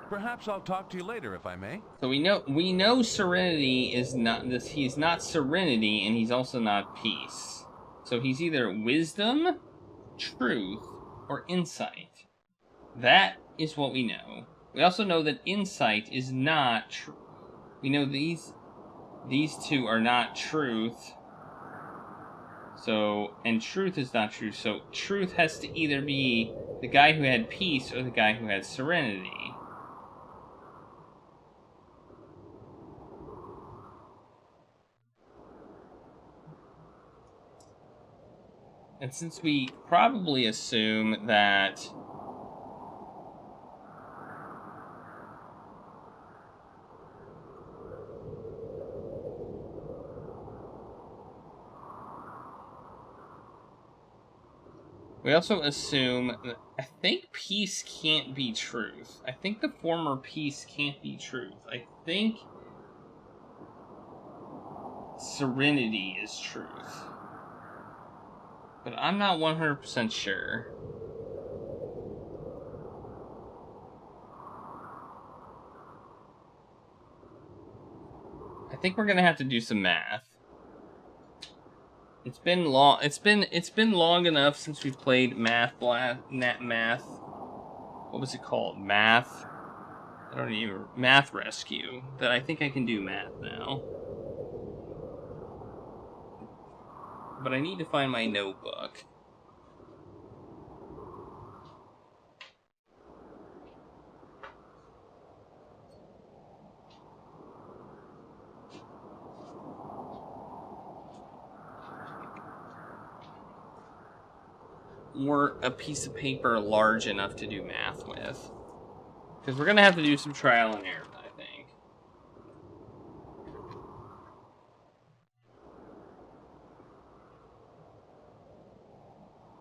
Perhaps I'll talk to you later, if I may. So we know Serenity is not this. He's not Serenity, and he's also not Peace. So he's either Wisdom, Truth, or Insight. That is what we know. We also know that Insight is not true. We know these two are not Truth. So, and Truth is not true. So Truth has to either be the guy who had Peace or the guy who had Serenity. And since we probably assume that We also assume that I think peace can't be truth. I think the former peace can't be truth. I think serenity is truth. But I'm not 100% sure. I think we're gonna have to do some math. It's been long. It's been long enough since we've played math. What was it called? Math. I don't even Math Rescue. That I think I can do math now. But I need to find my notebook. Or a piece of paper large enough to do math with. Because we're going to have to do some trial and error, I think.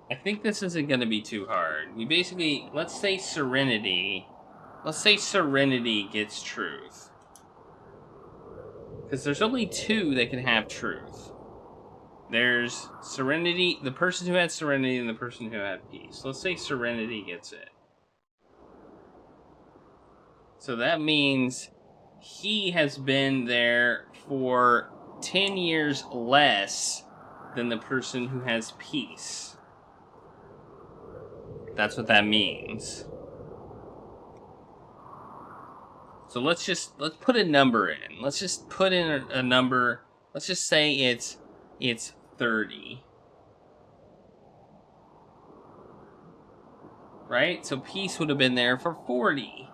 I think this isn't going to be too hard. We basically, let's say Serenity gets truth. Because there's only two that can have truth. There's Serenity, the person who had Serenity, and the person who had peace. Let's say Serenity gets it. So that means he has been there for 10 years less than the person who has peace. That's what that means. So let's put a number in. Let's just put in a number. Let's just say it's 30. Right? So peace would have been there for 40.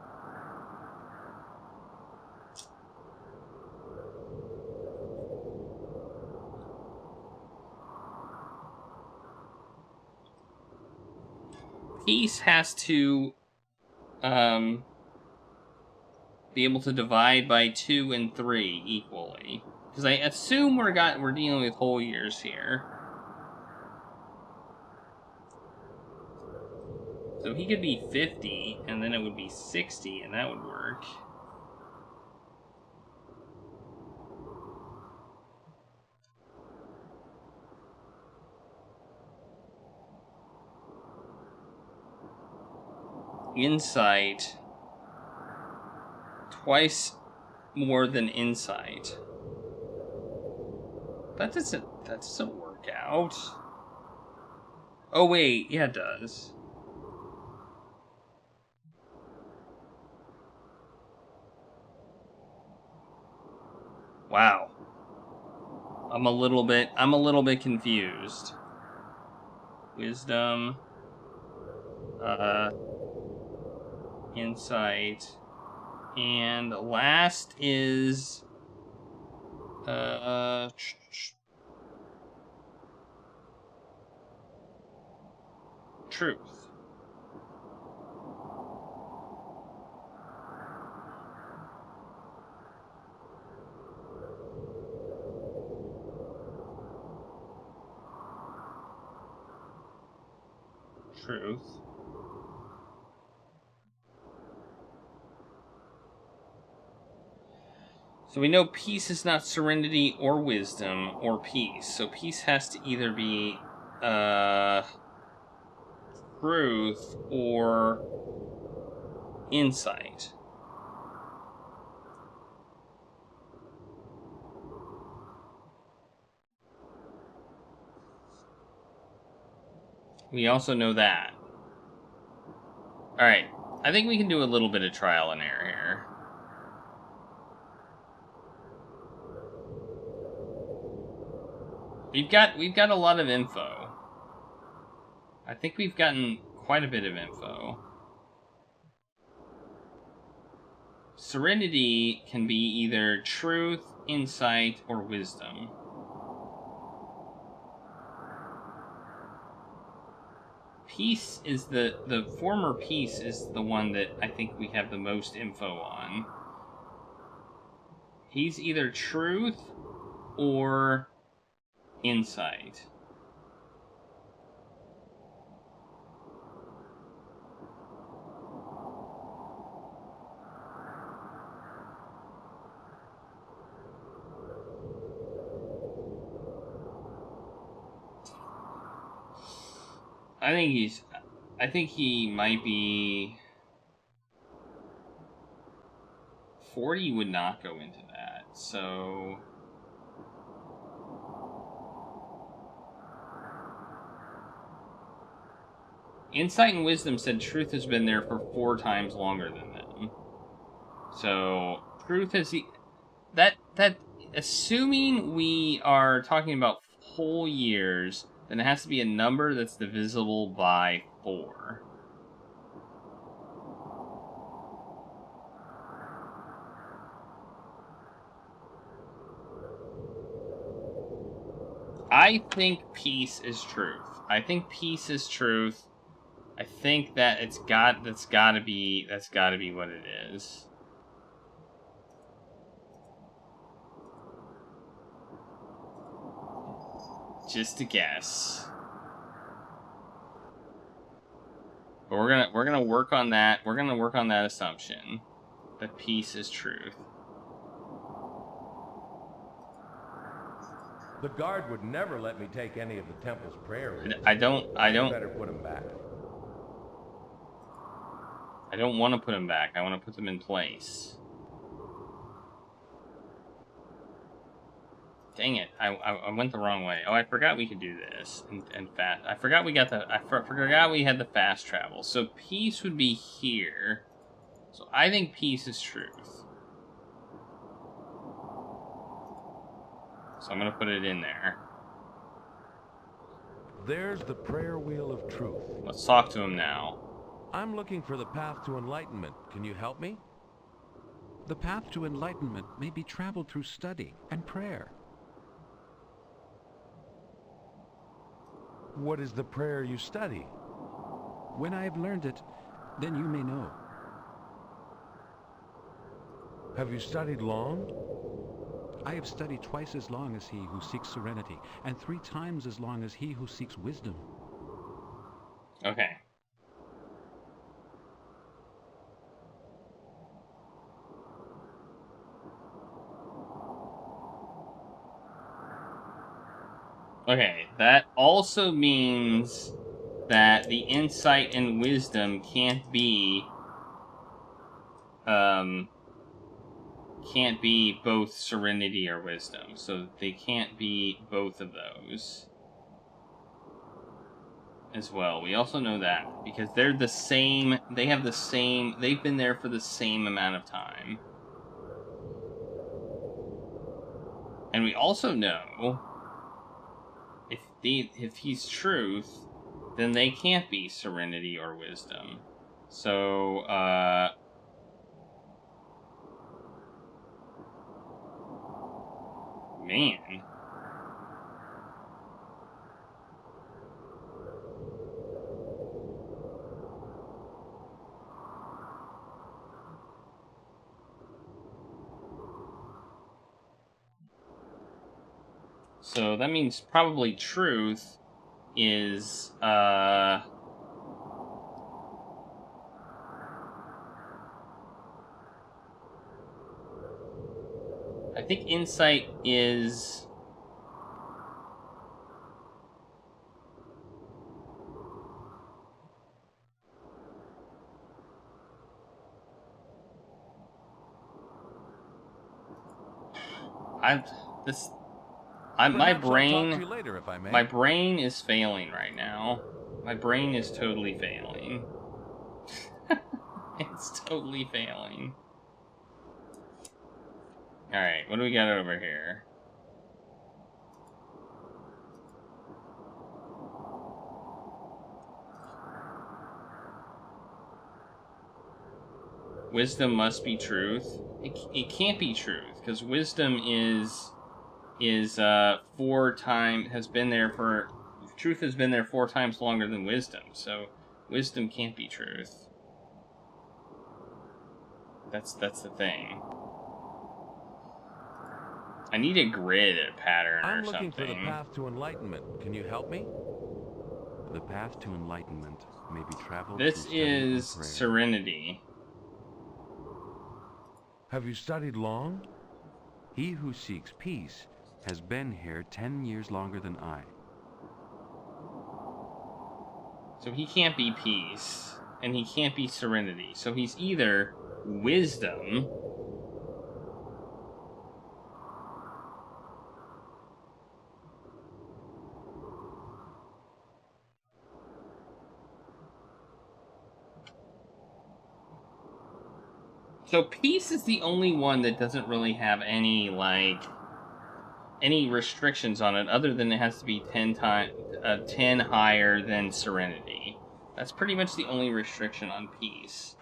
Peace has to be able to divide by 2 and 3 equally. Because I assume we're dealing with whole years here. So he could be 50, and then it would be 60, and that would work. Insight. Twice more than insight. That doesn't work out. Oh wait, yeah it does. Wow. I'm a little bit confused. Wisdom. Insight. And last is truth. Truth. So we know peace is not serenity or wisdom or peace. So peace has to either be truth or insight. We also know that. Alright, I think we can do a little bit of trial and error here. We've got a lot of info. I think we've gotten quite a bit of info. Serenity can be either truth, insight, or wisdom. Peace is the former peace is the one that I think we have the most info on. He's either truth or insight. I think he might be... 40 would not go into that, so... Insight and Wisdom said truth has been there for 4 times longer than them. So, truth has... That assuming we are talking about whole years, then it has to be a number that's divisible by 4. I think peace is truth. I think peace is truth. I think that that's gotta be what it is. Just a guess. But we're gonna work on that. We're gonna work on that assumption that peace is truth. The guard would never let me take any of the temple's prayer readings. I don't. You better put them back. I don't want to put them back. I want to put them in place. Dang it! I went the wrong way. Oh, I forgot we could do this and fast. I forgot we got the. I forgot we had the fast travel. So peace would be here. So I think peace is truth. So I'm gonna put it in there. There's the prayer wheel of truth. Let's talk to him now. I'm looking for the path to enlightenment. Can you help me? The path to enlightenment may be traveled through study and prayer. What is the prayer you study? When I have learned it, then you may know. Have you studied long? I have studied twice as long as he who seeks serenity, and 3 times as long as he who seeks wisdom. Okay. Okay, that also means that the insight and wisdom can't be both serenity or wisdom. So they can't be both of those as well. We also know that because they're the same, they've been there for the same amount of time. And we also know if he's truth, then they can't be serenity or wisdom. So, man. So that means probably truth is, I think insight is... my brain is failing right now. My brain is totally failing. It's totally failing. Alright, what do we got over here? Wisdom must be truth. It can't be truth, because wisdom is 4 times, has been there for, truth has been there 4 times longer than wisdom, so wisdom can't be truth. That's the thing. I need a grid pattern or something. I'm looking for the path to enlightenment. Can you help me? The path to enlightenment may be traveled. This is serenity. Have you studied long? He who seeks peace has been here 10 years longer than I. So he can't be peace, and he can't be serenity. So he's either wisdom, so peace is the only one that doesn't really have any, like, any restrictions on it other than it has to be 10 higher than serenity. That's pretty much the only restriction on peace.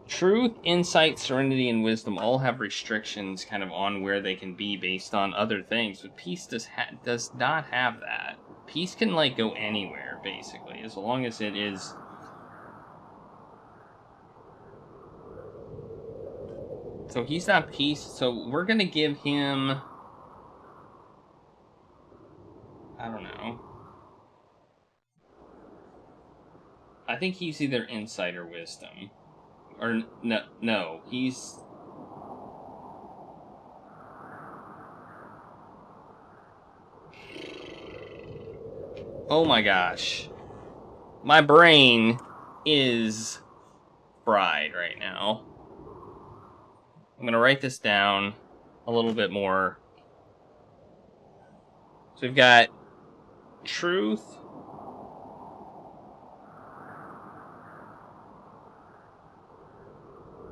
Truth, insight, serenity, and wisdom all have restrictions kind of on where they can be based on other things, but peace does not have that. Peace can, like, go anywhere, basically, as long as it is... So he's not peace, so we're gonna give him... I don't know. I think he's either insight or wisdom. Or, no, he's... Oh my gosh. My brain is fried right now. I'm going to write this down a little bit more. So we've got truth,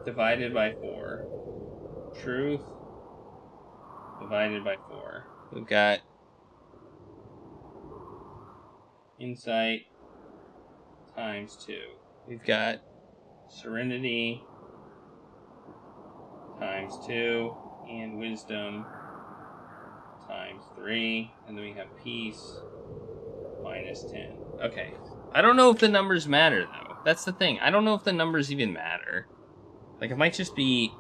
divided by 4. Truth divided by 4. We've got insight times 2. We've got serenity times 2, and wisdom times 3, and then we have peace minus 10. Okay. I don't know if the numbers matter, though. That's the thing. I don't know if the numbers even matter. Like, it might just be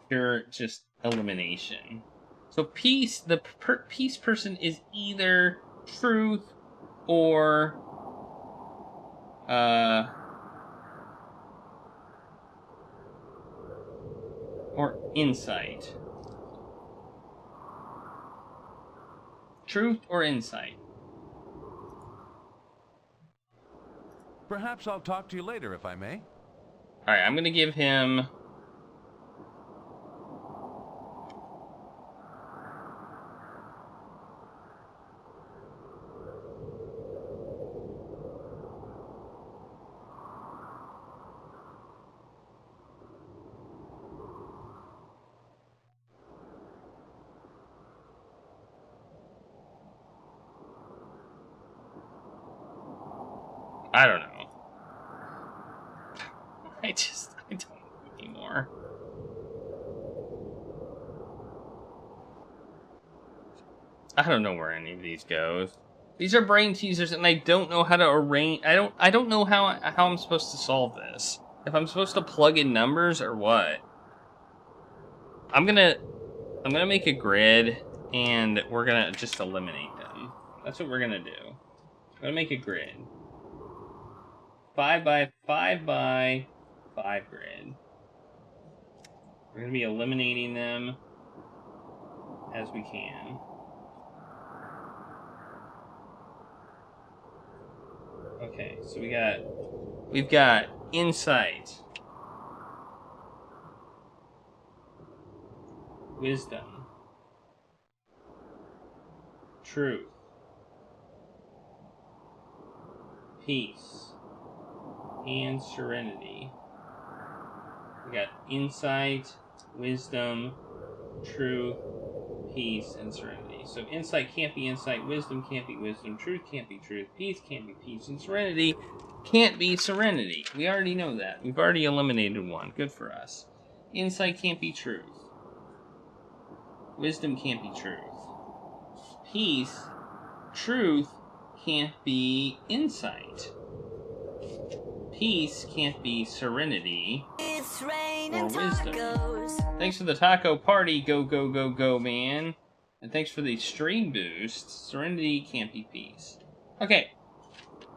pure just elimination. So peace, the peace person is either truth or insight. Truth or insight. Perhaps I'll talk to you later, if I may. Alright, I'm gonna give him... I don't know. I don't know anymore. I don't know where any of these goes. These are brain teasers, and I don't know how to arrange. I don't know how I'm supposed to solve this. If I'm supposed to plug in numbers or what. I'm gonna make a grid, and we're gonna just eliminate them. That's what we're gonna do. I'm gonna make a grid. 5 by 5 grid. We're going to be eliminating them as we can. Okay, so we've got insight, wisdom, truth, peace, and serenity. We got insight, wisdom, truth, peace, and serenity. So insight can't be insight, wisdom can't be wisdom, truth can't be truth, peace can't be peace, and serenity can't be serenity. We already know that. We've already eliminated one. Good for us. Insight can't be truth. Wisdom can't be truth. Truth can't be insight. Peace can't be serenity or wisdom. Thanks for the taco party, go, go, go, go, man. And thanks for the stream boost. Serenity can't be peace. Okay,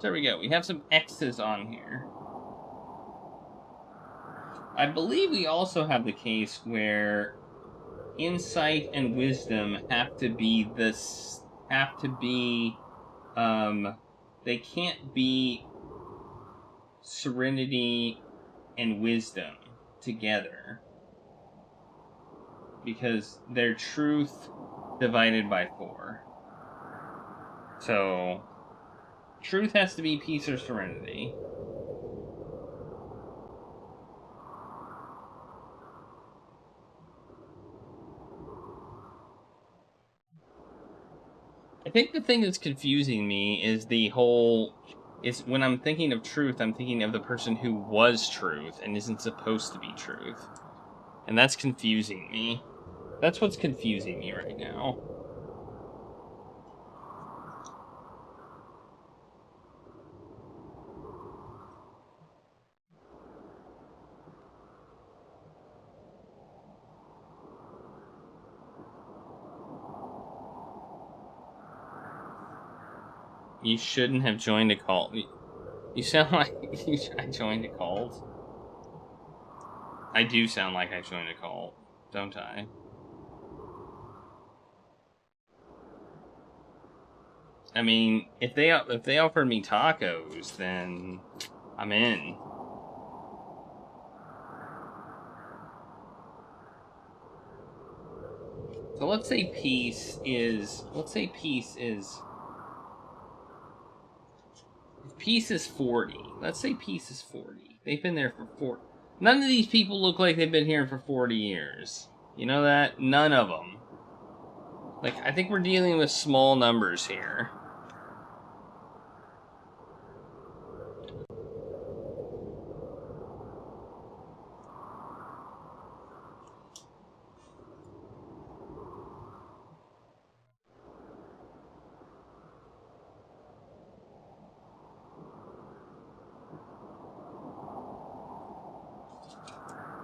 there we go. We have some X's on here. I believe we also have the case where insight and wisdom have to be they can't be serenity, and wisdom together. Because they're truth divided by 4. So, truth has to be peace or serenity. I think the thing that's confusing me is when I'm thinking of truth, I'm thinking of the person who was truth and isn't supposed to be truth. And that's confusing me. That's what's confusing me right now. You shouldn't have joined a cult. You sound like I joined a cult. I do sound like I joined a cult, don't I? I mean, if they offered me tacos, then I'm in. So let's say peace is. Peace is 40. Let's say peace is 40. They've been there for 40. None of these people look like they've been here for 40 years. You know that? None of them. Like, I think we're dealing with small numbers here.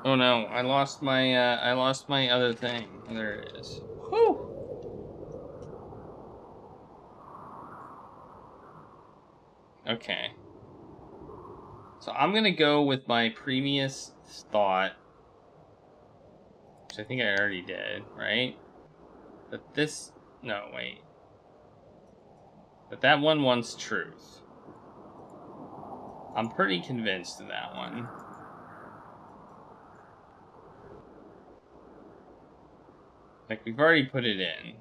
Oh no, I lost my other thing. There it is. Whew! Okay. So I'm gonna go with my previous thought, which I think I already did, right? That this... No, wait. That one wants truth. I'm pretty convinced of that one. Like, we've already put it in.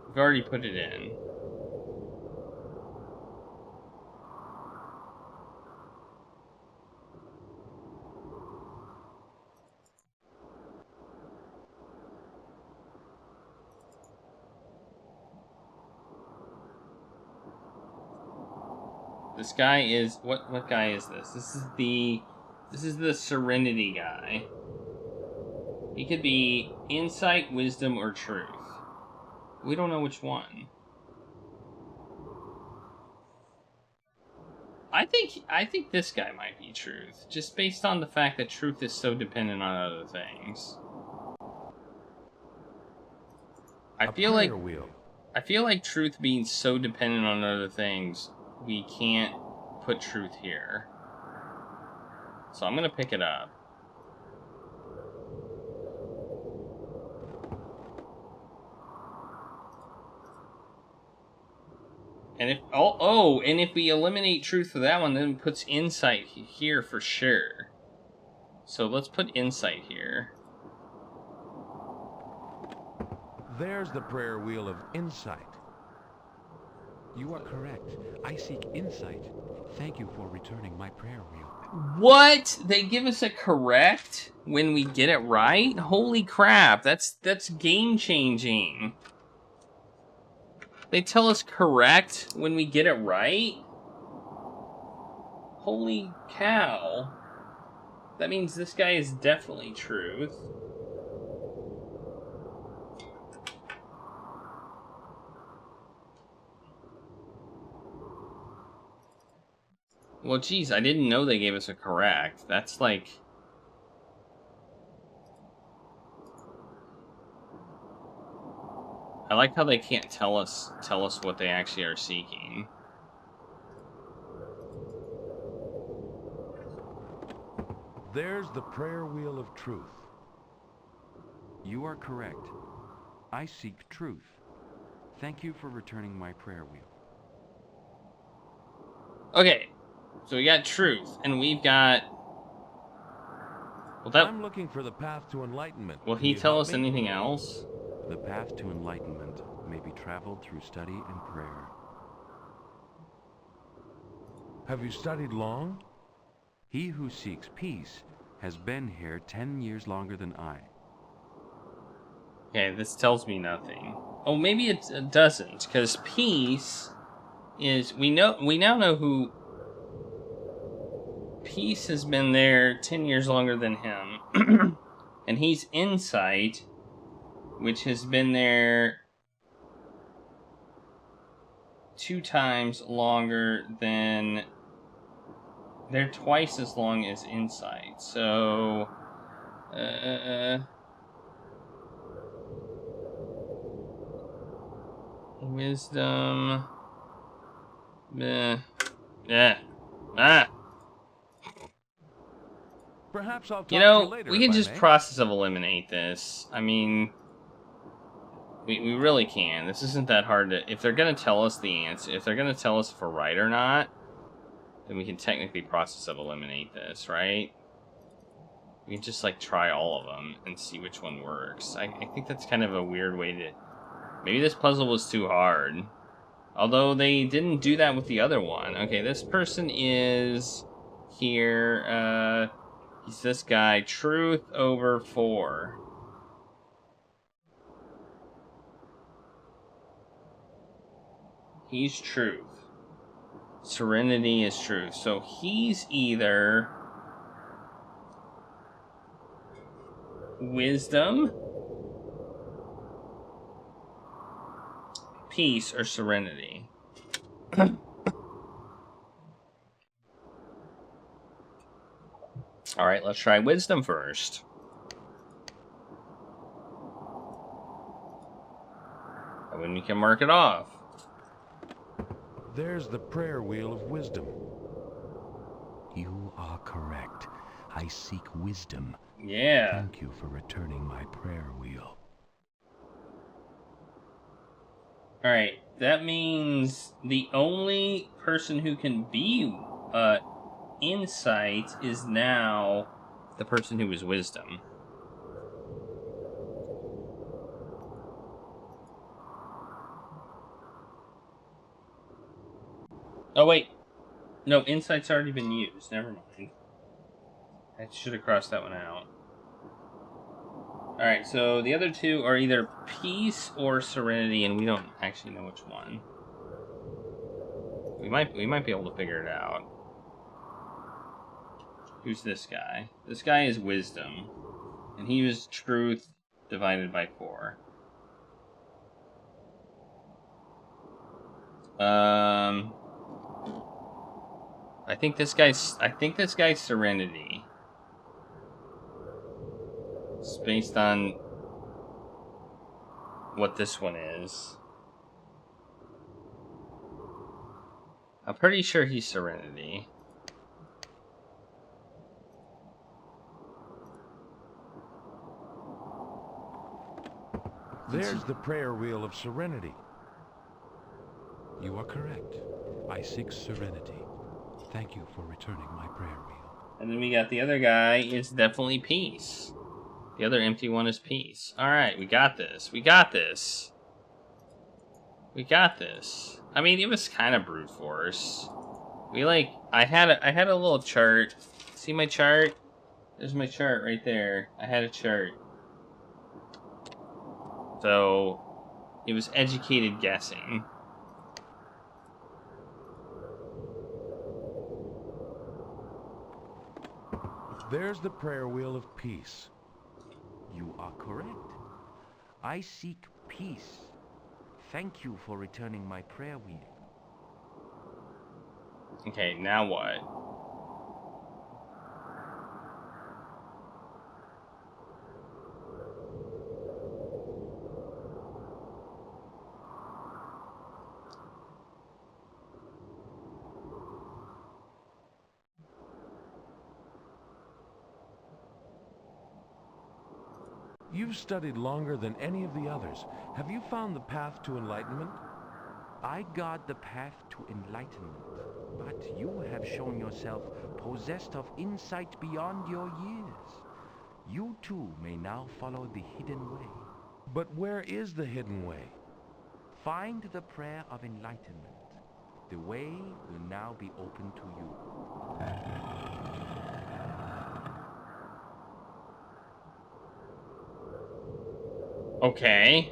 We've already put it in. This guy is... What guy is this? This is the Serenity guy. He could be insight, wisdom, or truth. We don't know which one. I think this guy might be truth, just based on the fact that truth is so dependent on other things. I feel like truth being so dependent on other things, we can't put truth here. So I'm gonna pick it up. And if we eliminate truth for that one, then it puts insight here for sure. So let's put insight here. There's the prayer wheel of insight. You are correct. I seek insight. Thank you for returning my prayer wheel. What? They give us a correct when we get it right? Holy crap, that's game changing. They tell us correct when we get it right? Holy cow. That means this guy is definitely truth. Well, geez, I didn't know they gave us a correct. That's like... I like how they can't tell us what they actually are seeking. There's the prayer wheel of truth. You are correct. I seek truth. Thank you for returning my prayer wheel. Okay, so we got truth, and we've got... Well, I'm looking for the path to enlightenment. Will Can he you tell help us me? anything else? The path to enlightenment may be traveled through study and prayer. Have you studied long? He who seeks peace has been here 10 years longer than I. Okay, this tells me nothing. Oh, maybe it doesn't, because peace is... We now know who... Peace has been there 10 years longer than him. And he's Insight, which has been there 2 times longer than... They're twice as long as Insight. So... Wisdom... Yeah. Ah! Perhaps I'll talk You to know, you later. we can if I just may. process of eliminate this. I mean, we really can. This isn't that hard to... If they're going to tell us the answer, if they're going to tell us if we're right or not, then we can technically process of eliminate this, right? We can just, like, try all of them and see which one works. I think that's kind of a weird way to... Maybe this puzzle was too hard. Although they didn't do that with the other one. Okay, this person is here. He's this guy. Truth over 4. He's truth. Serenity is truth. So he's either wisdom, peace, or serenity. Alright, let's try wisdom first. And then we can mark it off. There's the prayer wheel of wisdom. You are correct. I seek wisdom. Yeah. Thank you for returning my prayer wheel. Alright, that means the only person who can be Insight is now the person who is wisdom. Oh, wait. No, Insight's already been used. Never mind. I should have crossed that one out. Alright, so the other two are either peace or serenity, and we don't actually know which one. We might be able to figure it out. Who's this guy? This guy is wisdom. And he was truth divided by 4. I think this guy's serenity. It's based on what this one is. I'm pretty sure he's serenity. There's the prayer wheel of serenity. You are correct. I seek serenity. Thank you for returning my prayer wheel. And then we got the other guy is definitely peace. The other empty one is peace. Alright, we got this. We got this. We got this. I mean, it was kind of brute force. I had a little chart. See my chart? There's my chart right there. I had a chart. So, it was educated guessing. There's the prayer wheel of peace. You are correct. I seek peace. Thank you for returning my prayer wheel. Okay, now what? You've studied longer than any of the others. Have you found the path to enlightenment? I guard the path to enlightenment, but you have shown yourself possessed of insight beyond your years. You too may now follow the hidden way. But where is the hidden way? Find the prayer of enlightenment. The way will now be open to you. Okay.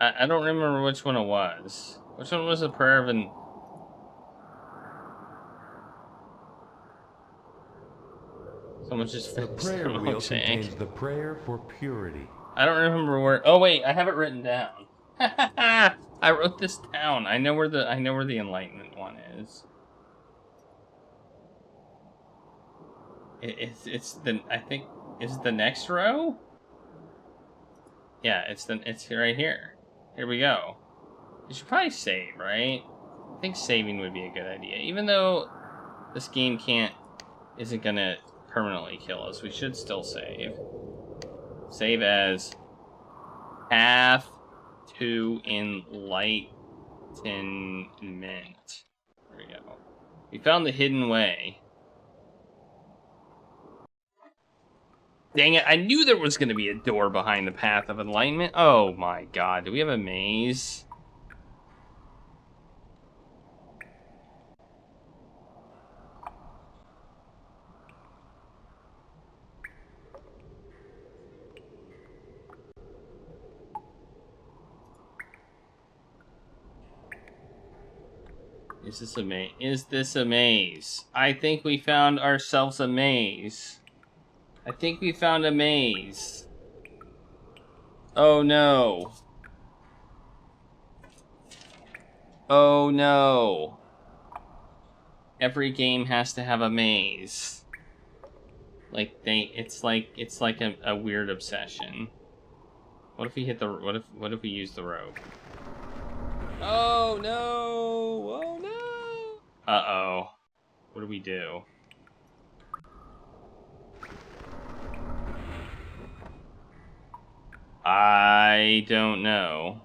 I don't remember which one it was. Which one was the prayer of an... Someone just The finished prayer the wheel mosaic. contains the prayer for purity. I don't remember where... Oh wait, I have it written down. I wrote this down. I know where the Enlightenment one is. It's the... I think... Is it the next row? Yeah, it's right here. Here we go. You should probably save, right? I think saving would be a good idea. Even though this game isn't gonna permanently kill us, we should still save. Save as Path to Enlightenment. There we go. We found the hidden way. Dang it, I knew there was going to be a door behind the Path of Enlightenment. Oh my god, do we have a maze? Is this a maze? Is this a maze? I think we found ourselves a maze. I think we found a maze. Oh no. Oh no. Every game has to have a maze. Like it's like a weird obsession. What if we hit the what if we use the rope? Oh no. Oh no. Uh-oh. What do we do? I don't know.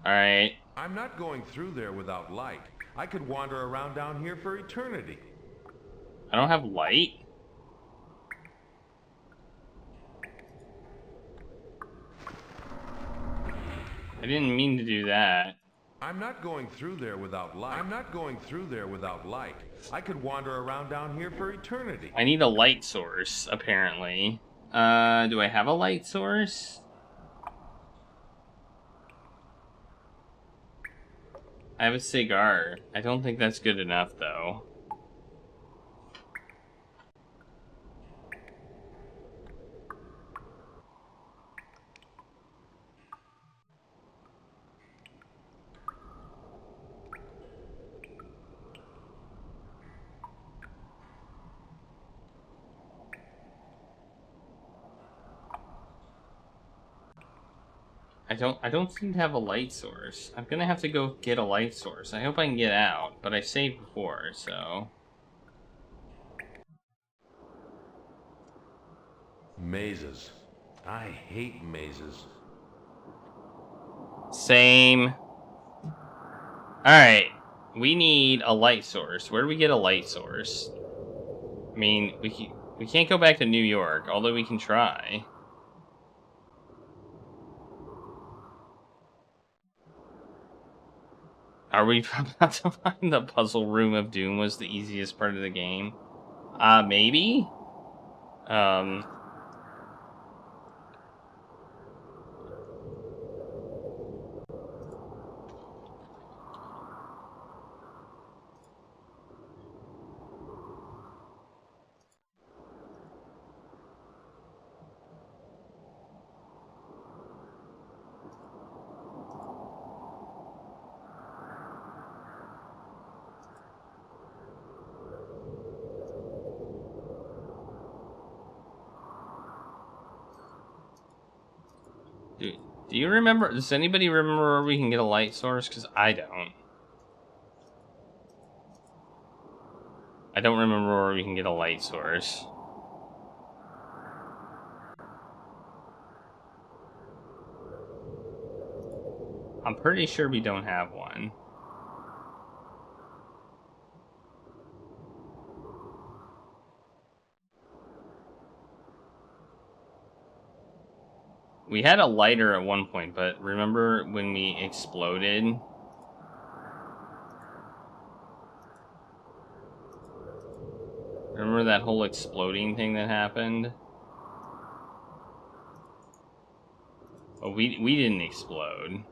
Alright. I'm not going through there without light. I could wander around down here for eternity. I don't have light? I didn't mean to do that. I'm not going through there without light. I'm not going through there without light. I could wander around down here for eternity. I need a light source, apparently. Do I have a light source? I have a cigar. I don't think that's good enough, though. I don't seem to have a light source. I'm gonna have to go get a light source. I hope I can get out, but I saved before, so... Mazes. I hate mazes. Same. Alright. We need a light source. Where do we get a light source? I mean, we can't go back to New York, although we can try. Are we about to find the puzzle room of doom was the easiest part of the game? Maybe? Do you remember? Does anybody remember where we can get a light source? Because I don't. I don't remember where we can get a light source. I'm pretty sure we don't have one. We had a lighter at one point, but remember when we exploded? Remember that whole exploding thing that happened? Oh, we didn't explode.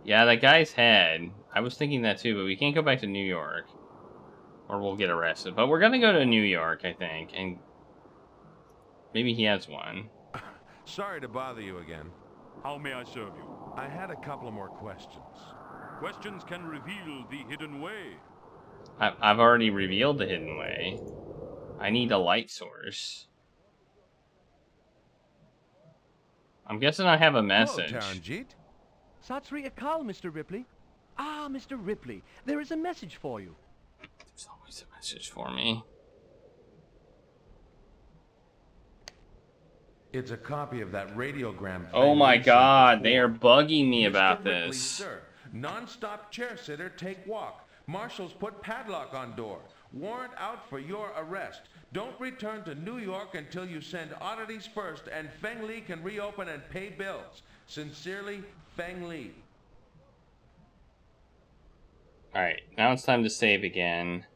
Yeah, that guy's head. I was thinking that too, but we can't go back to New York. Or we'll get arrested. But we're gonna go to New York, I think, and maybe he has one. Sorry to bother you again. How may I serve you? I had a couple of more questions. Questions can reveal the hidden way. I've already revealed the hidden way. I need a light source. I'm guessing I have a message. Hello, Taranjeet. Sat Sri Akal, Mr. Ripley. Ah, Mr. Ripley, there is a message for you. There's always a message for me. It's a copy of that radiogram. Oh my god, they are bugging me Mr. about Ripley, this. Sir, non-stop chair sitter, take walk. Marshals put padlock on door. Warrant out for your arrest. Don't return to New York until you send oddities first and Feng Li can reopen and pay bills. Sincerely, Feng Li. Alright, now it's time to save again.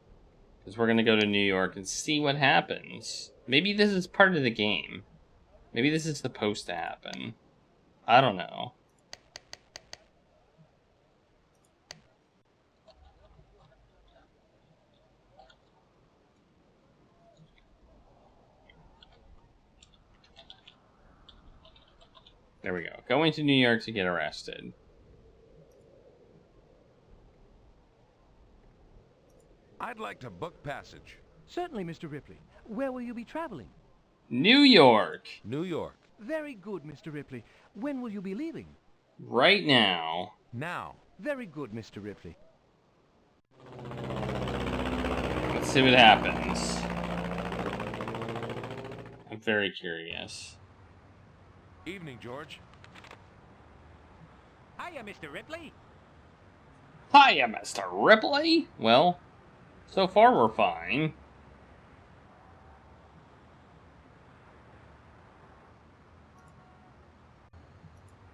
Because we're gonna go to New York and see what happens. Maybe this is part of the game. Maybe this is supposed to happen. I don't know. There we go. Going to New York to get arrested. I'd like to book passage. Certainly, Mr. Ripley. Where will you be traveling? New York! New York. Very good, Mr. Ripley. When will you be leaving? Right now. Now. Very good, Mr. Ripley. Let's see what happens. I'm very curious. Evening, George. Hiya, Mr. Ripley. Hiya, Mr. Ripley! Well, so far we're fine.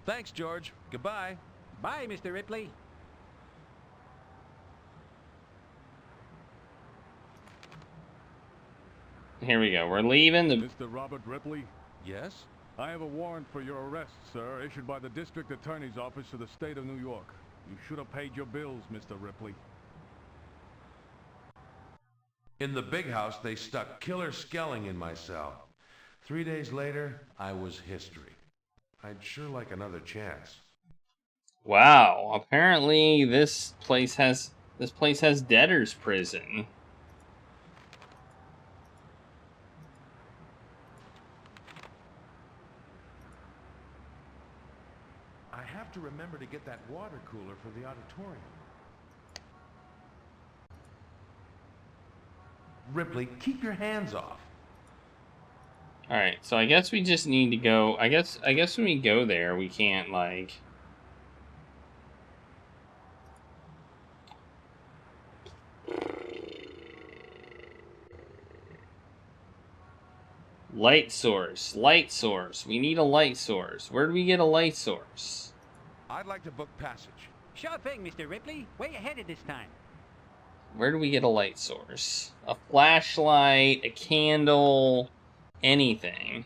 Thanks, George. Goodbye. Bye, Mr. Ripley. Here we go. We're leaving the... Mr. Robert Ripley, Yes? I have a warrant for your arrest, sir, issued by the District Attorney's Office of the State of New York. You should have paid your bills, Mr. Ripley. In the big house, they stuck killer skelling in my cell. 3 days later, I was history. I'd sure like another chance. Wow, apparently this place has debtor's prison. I have to remember to get that water cooler for the auditorium. Ripley, keep your hands off. Alright, so I guess we just need to go... I guess when we go there, we can't, like... Light source. Light source. We need a light source. Where do we get a light source? I'd like to book passage. Sure thing, Mr. Ripley. Where you headed this time? Where do we get a light source? A flashlight, a candle, anything.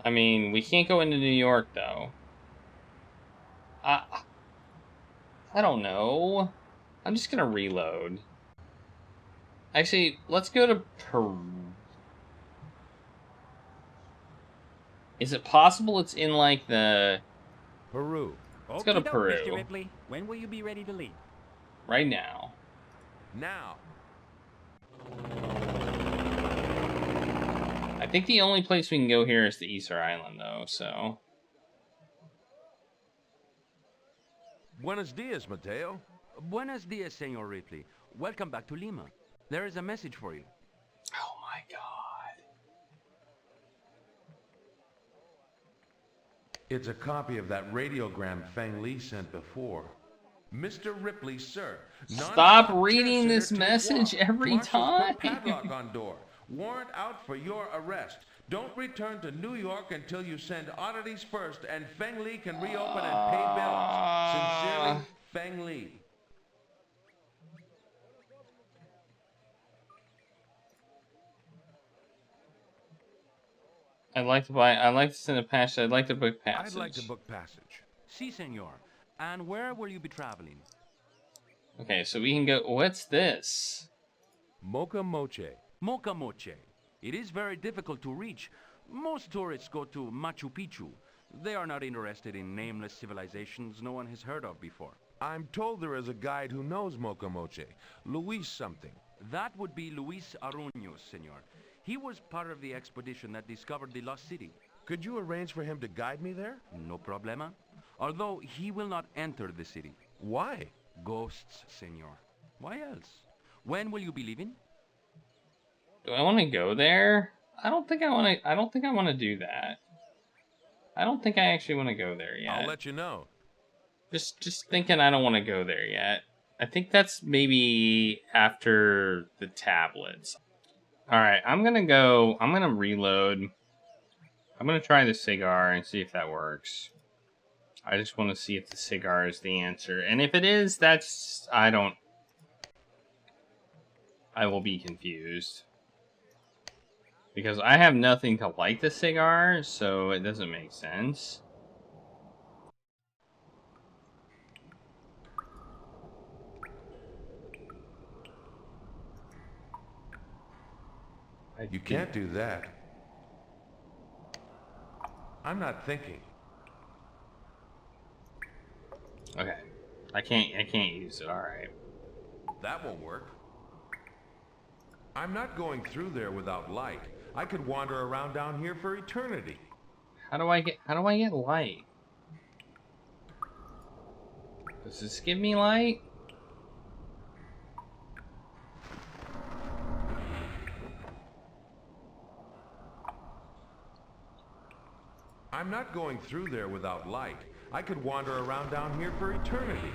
I mean, we can't go into New York, though. I don't know. I'm just gonna reload. Actually, let's go to Peru. Is it possible it's in, like, the... Peru. Let's go to Peru. Mr. Ripley. When will you be ready to leave? Right now. Now. I think the only place we can go here is the Easter Island, though, so... Buenos dias, Mateo. Buenos dias, Senor Ripley. Welcome back to Lima. There is a message for you. Oh my god. It's a copy of that radiogram Feng Li sent before. Mr. Ripley, sir. Stop reading this message every Marshals time. put padlock on door. Warrant out for your arrest. Don't return to New York until you send oddities first, and Feng Li can reopen and pay bills. Sincerely, Feng Li. I'd like to send a passage. I'd like to book passage. I'd like to book passage. Si, senor. And where will you be traveling? Okay, so we can go... What's this? Mocha Moche. Mocha Moche. It is very difficult to reach. Most tourists go to Machu Picchu. They are not interested in nameless civilizations no one has heard of before. I'm told there is a guide who knows Mocha Moche. Luis something. That would be Luis Aruños, senor. He was part of the expedition that discovered the lost city. Could you arrange for him to guide me there? No problema. Although he will not enter the city. Why? Ghosts, senor. Why else? When will you be leaving? Do I want to go there? I don't think I want to do that. I don't think I actually want to go there yet. I'll let you know. Just thinking I don't want to go there yet. I think that's maybe after the tablets. Alright, I'm gonna reload. I'm gonna try the cigar and see if that works. I just want to see if the cigar is the answer. And if it is, I will be confused. Because I have nothing to light the cigar, so it doesn't make sense. You can't do that. I'm not thinking. Okay. I can't use it, alright. That won't work. I'm not going through there without light. I could wander around down here for eternity. How do I get light? Does this give me light? I'm not going through there without light. I could wander around down here for eternity.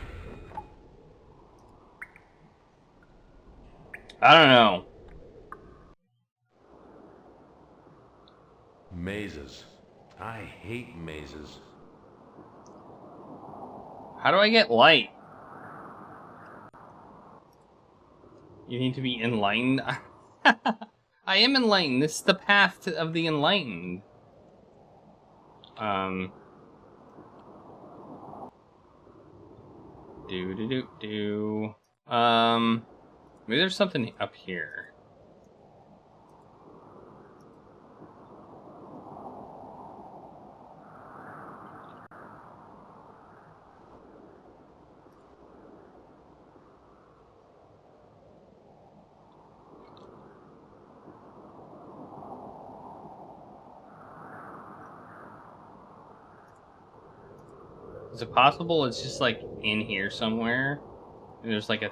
I don't know. Mazes. I hate mazes. How do I get light? You need to be enlightened. I am enlightened. This is the path of the enlightened. Maybe there's something up here. Is it possible it's just like in here somewhere? And there's like a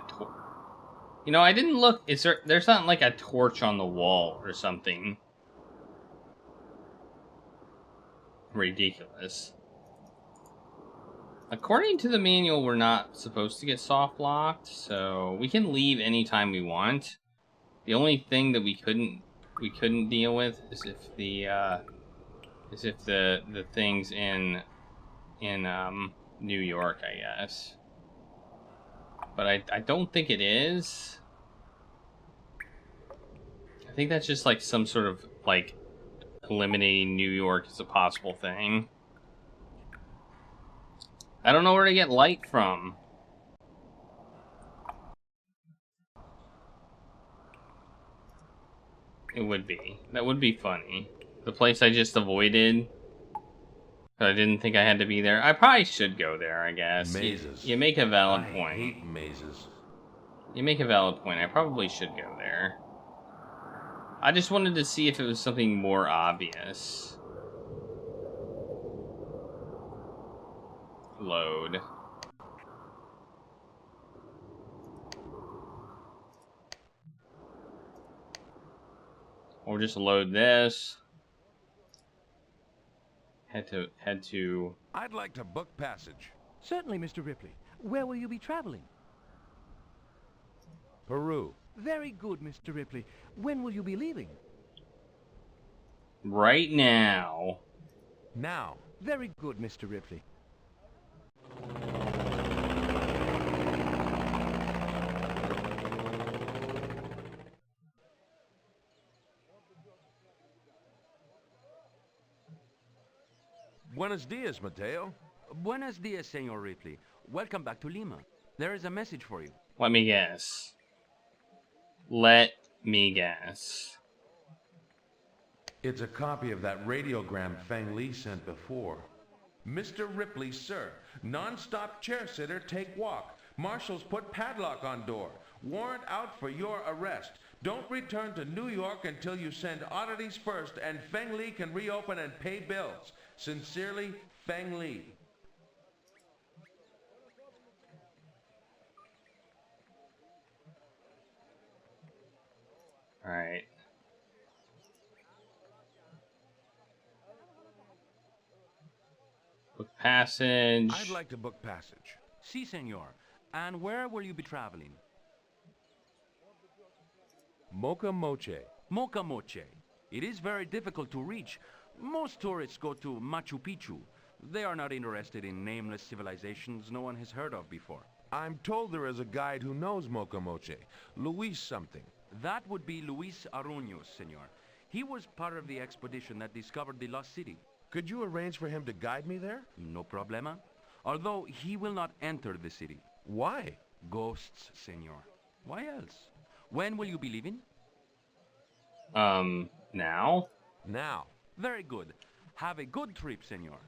you know, I didn't look. There's not like a torch on the wall or something ridiculous. According to the manual, we're not supposed to get soft locked, so we can leave anytime we want. The only thing that we couldn't deal with is if the things in New York, I guess. But I don't think it is. I think that's just like some sort of like eliminating New York as a possible thing. I don't know where to get light from. It would be. That would be funny. The place I just avoided. I didn't think I had to be there. I probably should go there, I guess. Mazes. You make a valid I point. hate mazes. You make a valid point. I probably should go there. I just wanted to see if it was something more obvious. Load. Or just load this. Head to... I'd like to book passage. Certainly, Mr. Ripley. Where will you be traveling? Peru. Very good, Mr. Ripley. When will you be leaving? Right now. Now. Very good, Mr. Ripley. Buenos dias, Mateo. Buenos dias, Senor Ripley. Welcome back to Lima. There is a message for you. Let me guess. Let me guess. It's a copy of that radiogram Feng Li sent before. Mr. Ripley, sir. Non-stop chair-sitter, take walk. Marshals put padlock on door. Warrant out for your arrest. Don't return to New York until you send oddities first and Feng Li can reopen and pay bills. Sincerely, Feng Li. Alright. Book passage. I'd like to book passage. Si, senor. And where will you be traveling? Mocha Moche. Mocha Moche. It is very difficult to reach. Most tourists go to Machu Picchu. They are not interested in nameless civilizations no one has heard of before. I'm told there is a guide who knows Mocha Moche. Luis something. That would be Luis Aruños, senor. He was part of the expedition that discovered the lost city. Could you arrange for him to guide me there? No problema. Although he will not enter the city. Why? Ghosts, senor. Why else? When will you be leaving? Now? Now. Very good. Have a good trip, senor.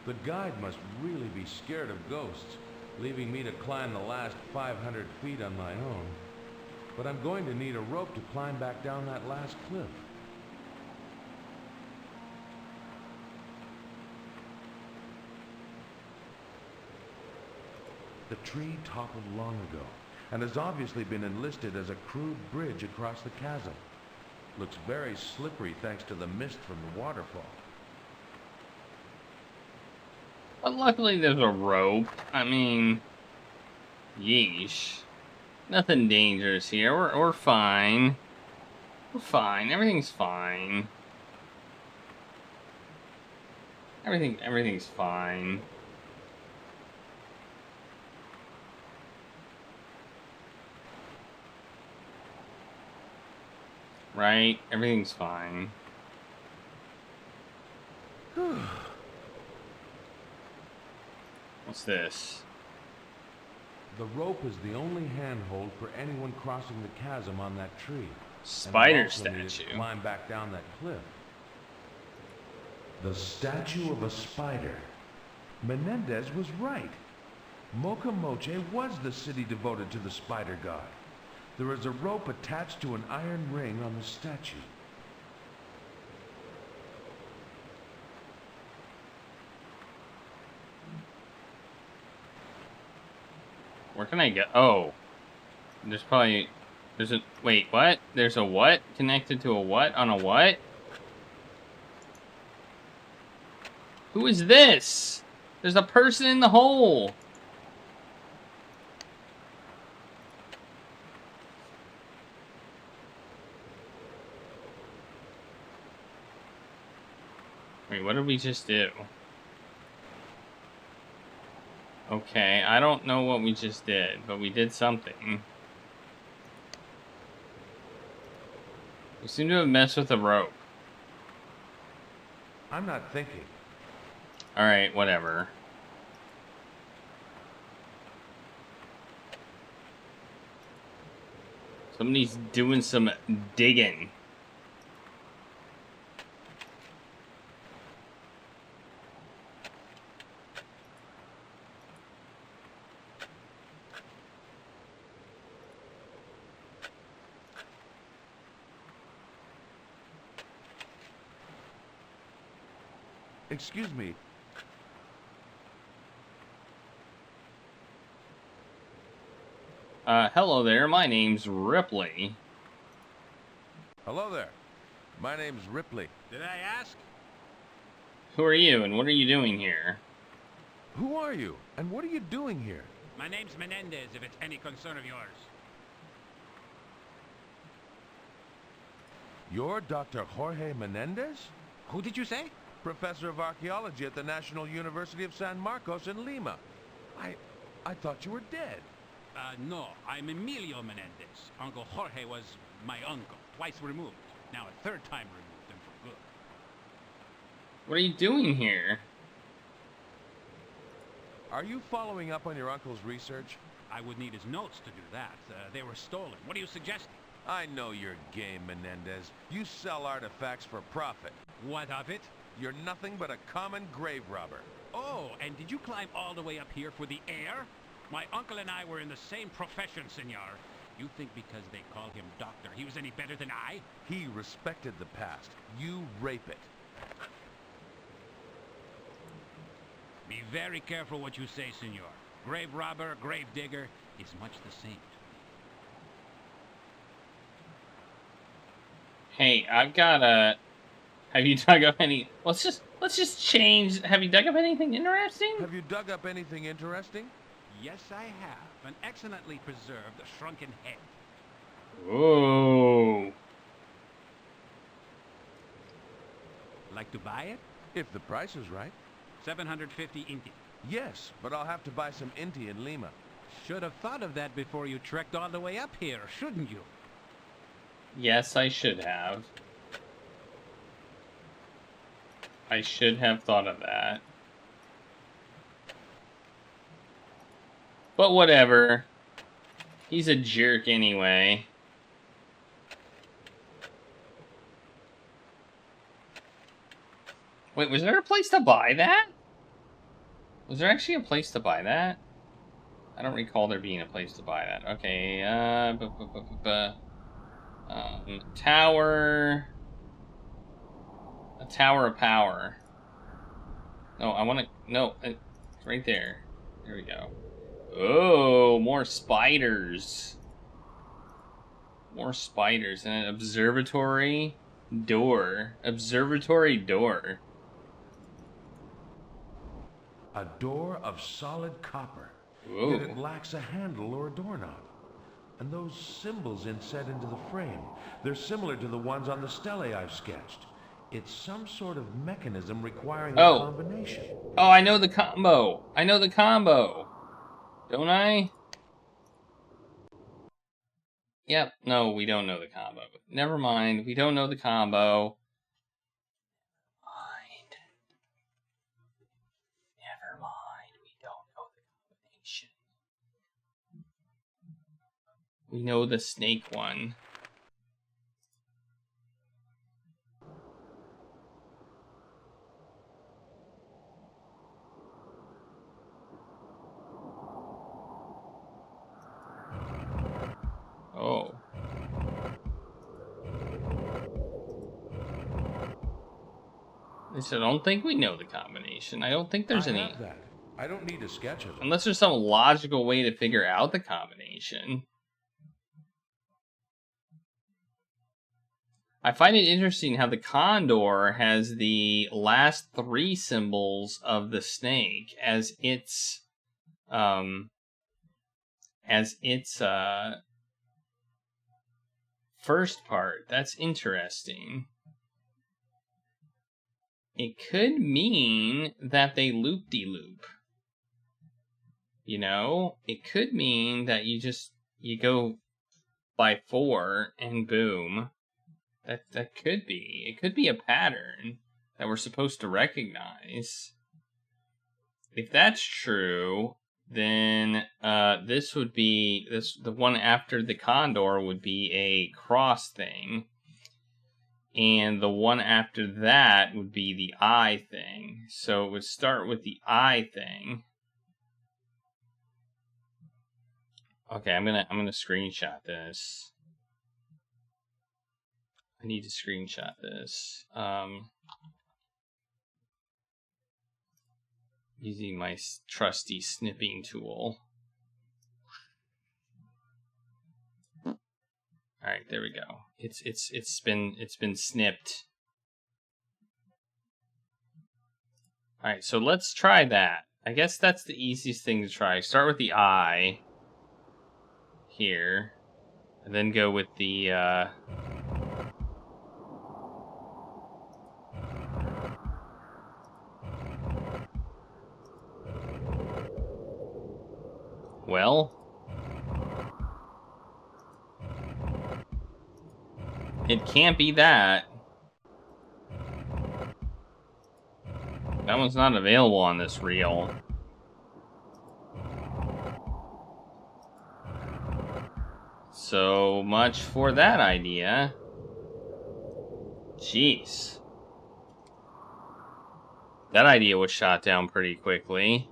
The guide must really be scared of ghosts, leaving me to climb the last 500 feet on my own. But I'm going to need a rope to climb back down that last cliff. The tree toppled long ago, and has obviously been enlisted as a crude bridge across the chasm. Looks very slippery thanks to the mist from the waterfall. But luckily there's a rope. I mean, yeesh. Nothing dangerous here. We're fine. We're fine. Everything's fine. Everything's fine. Right? Everything's fine. What's this? The rope is the only handhold for anyone crossing the chasm on that tree. Spider And also needed to statue. climb back down that cliff. The statue of a spider. Menendez was right. Mocha Moche was the city devoted to the spider god. There is a rope attached to an iron ring on the statue. Where can I go? Oh. There's a... Wait, what? There's a what? Connected to a what? On a what? Who is this? There's a person in the hole. Wait, what did we just do? Okay, I don't know what we just did, but we did something. We seem to have messed with the rope. I'm not thinking. Alright, whatever. Somebody's doing some digging. Excuse me. Hello there, my name's Ripley. Hello there. My name's Ripley. Did I ask? Who are you, and what are you doing here? Who are you? And what are you doing here? My name's Menendez, if it's any concern of yours. You're Dr. Jorge Menendez? Who did you say? Professor of Archaeology at the National University of San Marcos in Lima. I thought you were dead. No, I'm Emilio Menendez. Uncle Jorge was my uncle, twice removed. Now a third time removed, and for good. What are you doing here? Are you following up on your uncle's research? I would need his notes to do that. They were stolen. What are you suggesting? I know your game, Menendez. You sell artifacts for profit. What of it? You're nothing but a common grave robber. Oh, and did you climb all the way up here for the air? My uncle and I were in the same profession, senor. You think because they call him doctor, he was any better than I? He respected the past. You rape it. Be very careful what you say, senor. Grave robber, grave digger is much the same to me. Hey, I've got a... Have you dug up any... Let's just change... Have you dug up anything interesting? Have you dug up anything interesting? Yes, I have. An excellently preserved shrunken head. Ooh. Like to buy it? If the price is right. 750 inti. Yes, but I'll have to buy some inti in Lima. Should have thought of that before you trekked all the way up here, shouldn't you? Yes, I should have. I should have thought of that. But whatever. He's a jerk anyway. Wait, was there a place to buy that? Was there actually a place to buy that? I don't recall there being a place to buy that. Okay, tower... A tower of power. No, I want to... No, it's right there. There we go. Oh, more spiders. More spiders. And an observatory door. Observatory door. A door of solid copper. Whoa. Yet it lacks a handle or a doorknob. And those symbols inset into the frame, they're similar to the ones on the stele I've sketched. It's some sort of mechanism requiring a combination. Oh, I know the combo. I know the combo. Don't I? Yep. No, we don't know the combo. Never mind. We don't know the combo. Never mind. We don't know the combination. We know the snake one. Oh. I don't think we know the combination. I don't think there's any... I have that. I don't need a sketch of it. Unless there's some logical way to figure out the combination. I find it interesting how the condor has the last three symbols of the snake as its first part. That's interesting. It could mean that they loop-de-loop. You know? It could mean that you go by 4 and boom. That could be. It could be a pattern that we're supposed to recognize. If that's true, Then this would be the one after the condor would be a cross thing. And the one after that would be the eye thing. So it would start with the eye thing. Okay, I'm gonna screenshot this. I need to screenshot this. Using my trusty snipping tool. All right, there we go. It's been snipped. All right, so let's try that. I guess that's the easiest thing to try. Start with the eye here, and then go with the well, it can't be that. That one's not available on this reel. So much for that idea. Jeez. That idea was shot down pretty quickly.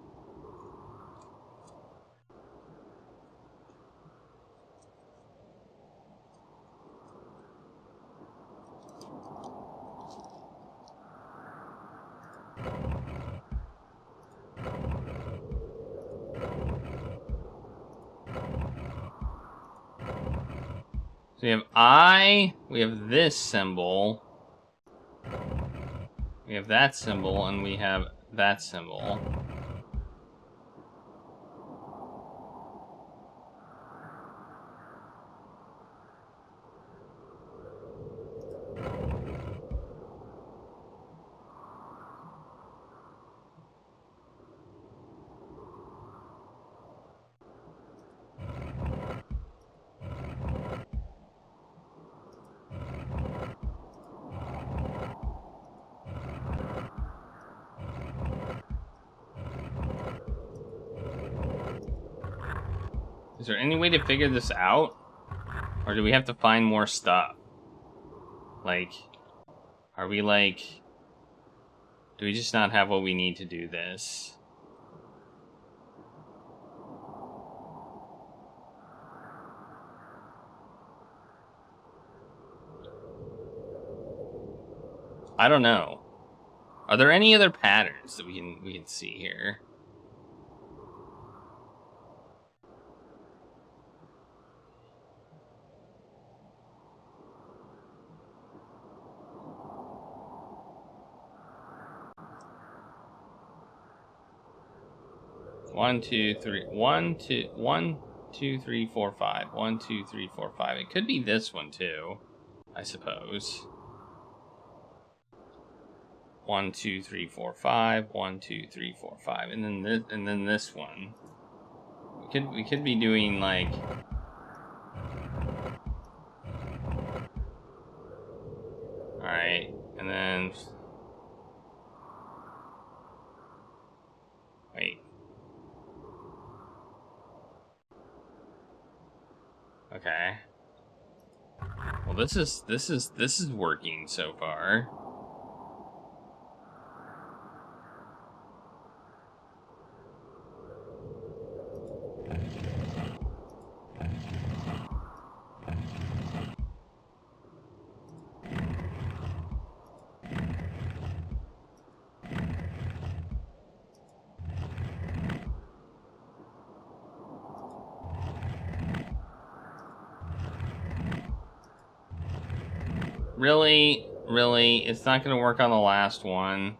So we have I, we have this symbol, we have that symbol, and we have that symbol. Is there any way to figure this out? Or do we have to find more stuff? Like, are we like... Do we just not have what we need to do this? I don't know. Are there any other patterns that we can see here? One, two, three, 1, 2, 1, 2, 3, 4, 5. 1, 2, 3, 4, 5. It could be this one too, I suppose. 1, 2, 3, 4, 5. 1, 2, 3, 4, 5. And then this one. We could be doing like... Alright, and then... Wait. Okay. Well, this is working so far. Really? It's not gonna work on the last one.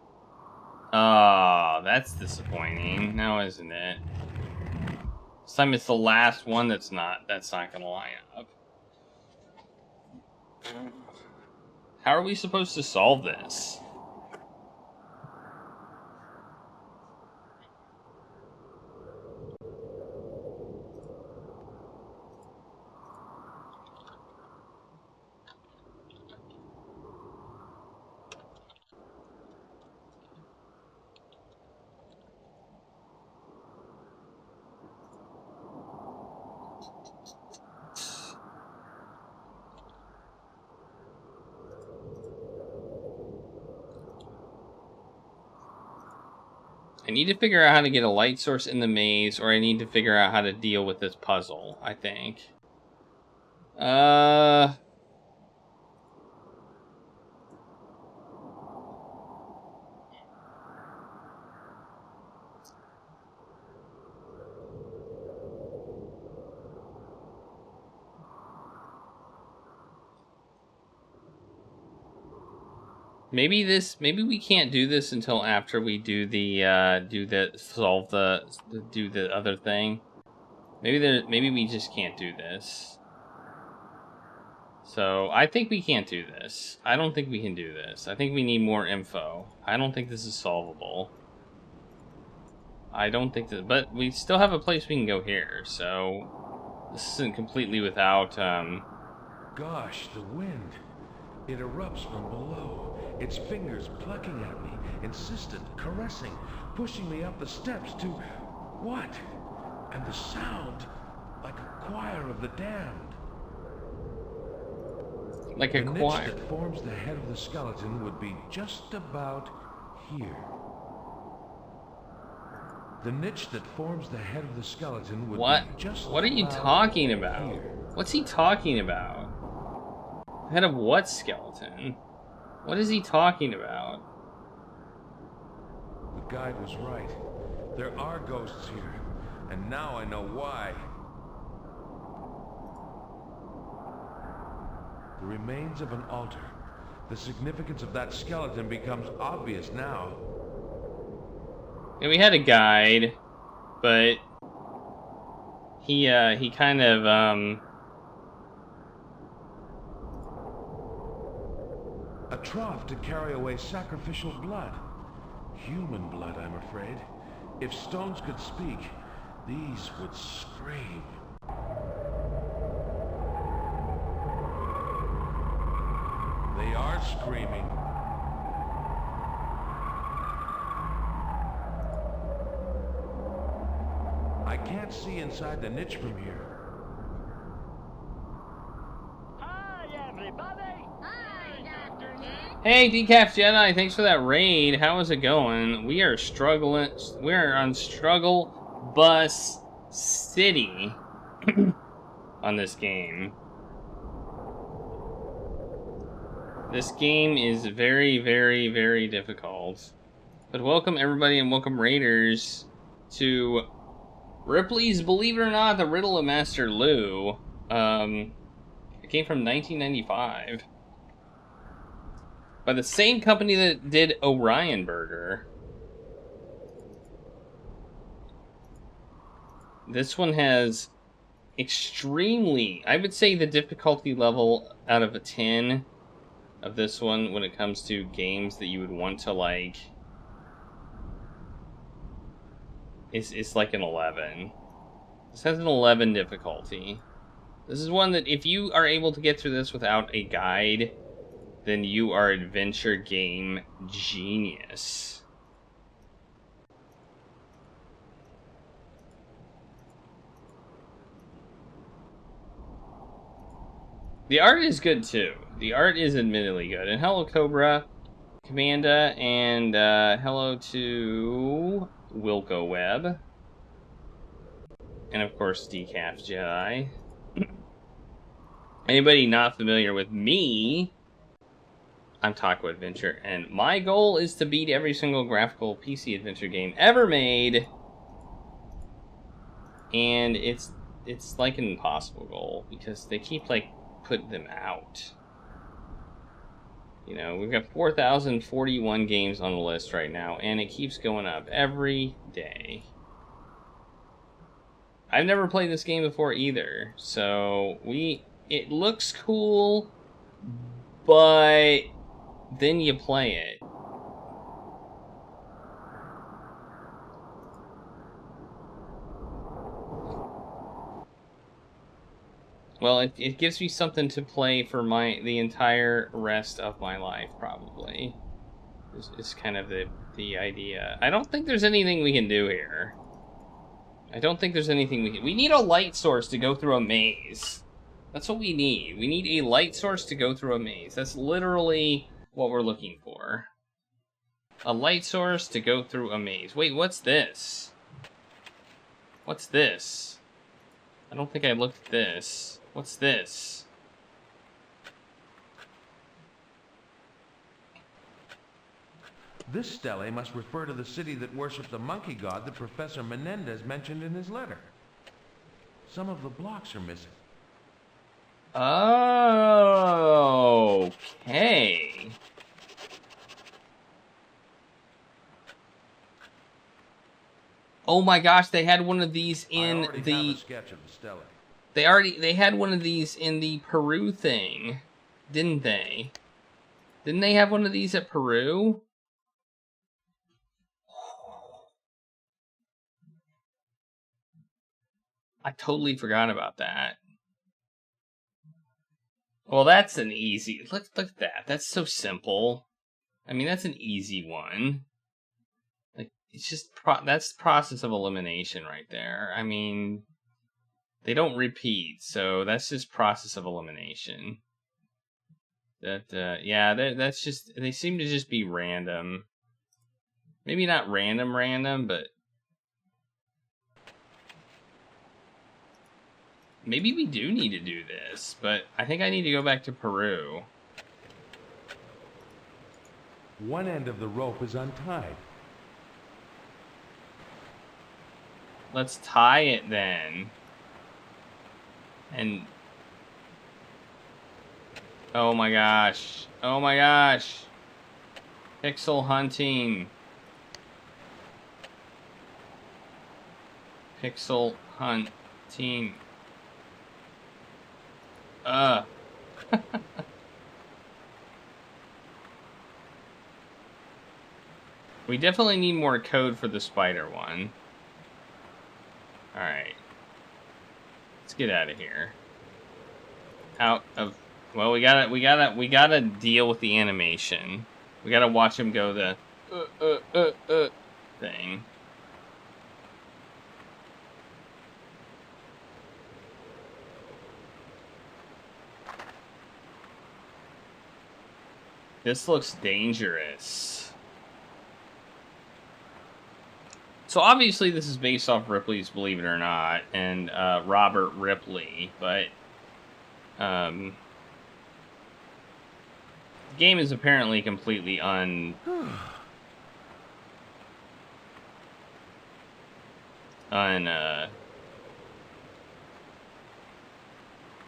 Oh, that's disappointing. Now, isn't it? This time it's the last one that's not gonna line up. How are we supposed to solve this? I need to figure out how to get a light source in the maze, or I need to figure out how to deal with this puzzle, I think. Maybe we can't do this until after we do the other thing. Maybe we just can't do this. So I think we can't do this. I don't think we can do this. I think we need more info. I don't think this is solvable. I don't think that, but we still have a place we can go here, so this isn't completely without, Gosh, the wind. It erupts from below, its fingers plucking at me, insistent, caressing, pushing me up the steps to... what? And the sound, like a choir of the damned. Like a choir. The niche that forms the head of the skeleton would be just about here. The niche that forms the head of the skeleton would be just What are you talking about? Here. What's he talking about? Head of what skeleton? What is he talking about? The guide was right. There are ghosts here, and now I know why. The remains of an altar. The significance of that skeleton becomes obvious now. And we had a guide, but he kind of, A trough to carry away sacrificial blood. Human blood, I'm afraid. If stones could speak, these would scream. They are screaming. I can't see inside the niche from here. Hey, Decaf Jedi, thanks for that raid. How is it going? We are struggling. We are on Struggle Bus City on this game. This game is very, very, very difficult. But welcome everybody and welcome raiders to Ripley's Believe It or Not, the Riddle of Master Lu. It came from 1995. By the same company that did Orion Burger. This one has extremely, I would say the difficulty level out of a 10 of this one when it comes to games that you would want to like, it's like an 11. This has an 11 difficulty. This is one that if you are able to get through this without a guide, then you are adventure game genius. The art is good too. The art is admittedly good. And hello Cobra, Commanda, and hello to Wilco Web. And of course Decaf Jedi. Anybody not familiar with me, I'm Taco Adventure, and my goal is to beat every single graphical PC adventure game ever made. And it's like an impossible goal because they keep like putting them out. You know, we've got 4,041 games on the list right now, and it keeps going up every day. I've never played this game before either, so it looks cool, but then you play it. Well, it gives me something to play for the entire rest of my life, probably. Is kind of the idea. I don't think there's anything we can do here. I don't think there's anything we need a light source to go through a maze. That's what we need. We need a light source to go through a maze. That's literally what we're looking for. A light source to go through a maze. Wait, what's this? What's this? I don't think I looked at this. What's this? This stele must refer to the city that worshipped the monkey god that Professor Menendez mentioned in his letter. Some of the blocks are missing. Oh, okay. Oh my gosh, they had one of these in the sketch of the stele. They had one of these in the Peru thing, didn't they? Didn't they have one of these at Peru? I totally forgot about that. Well, that's an easy... Look at that. That's so simple. I mean, that's an easy one. Like, it's just... that's process of elimination right there. I mean, they don't repeat, so that's just process of elimination. Yeah, that's just... They seem to just be random. Maybe not random, but... Maybe we do need to do this, but I think I need to go back to Peru. One end of the rope is untied. Let's tie it then. And... Oh my gosh. Oh my gosh. Pixel hunting. Pixel hunting. We definitely need more code for the spider one. Alright. Let's get out of here. Out of... Well, we gotta deal with the animation. We gotta watch him go the... thing. This looks dangerous. So obviously this is based off Ripley's Believe It or Not, and Robert Ripley, but the game is apparently completely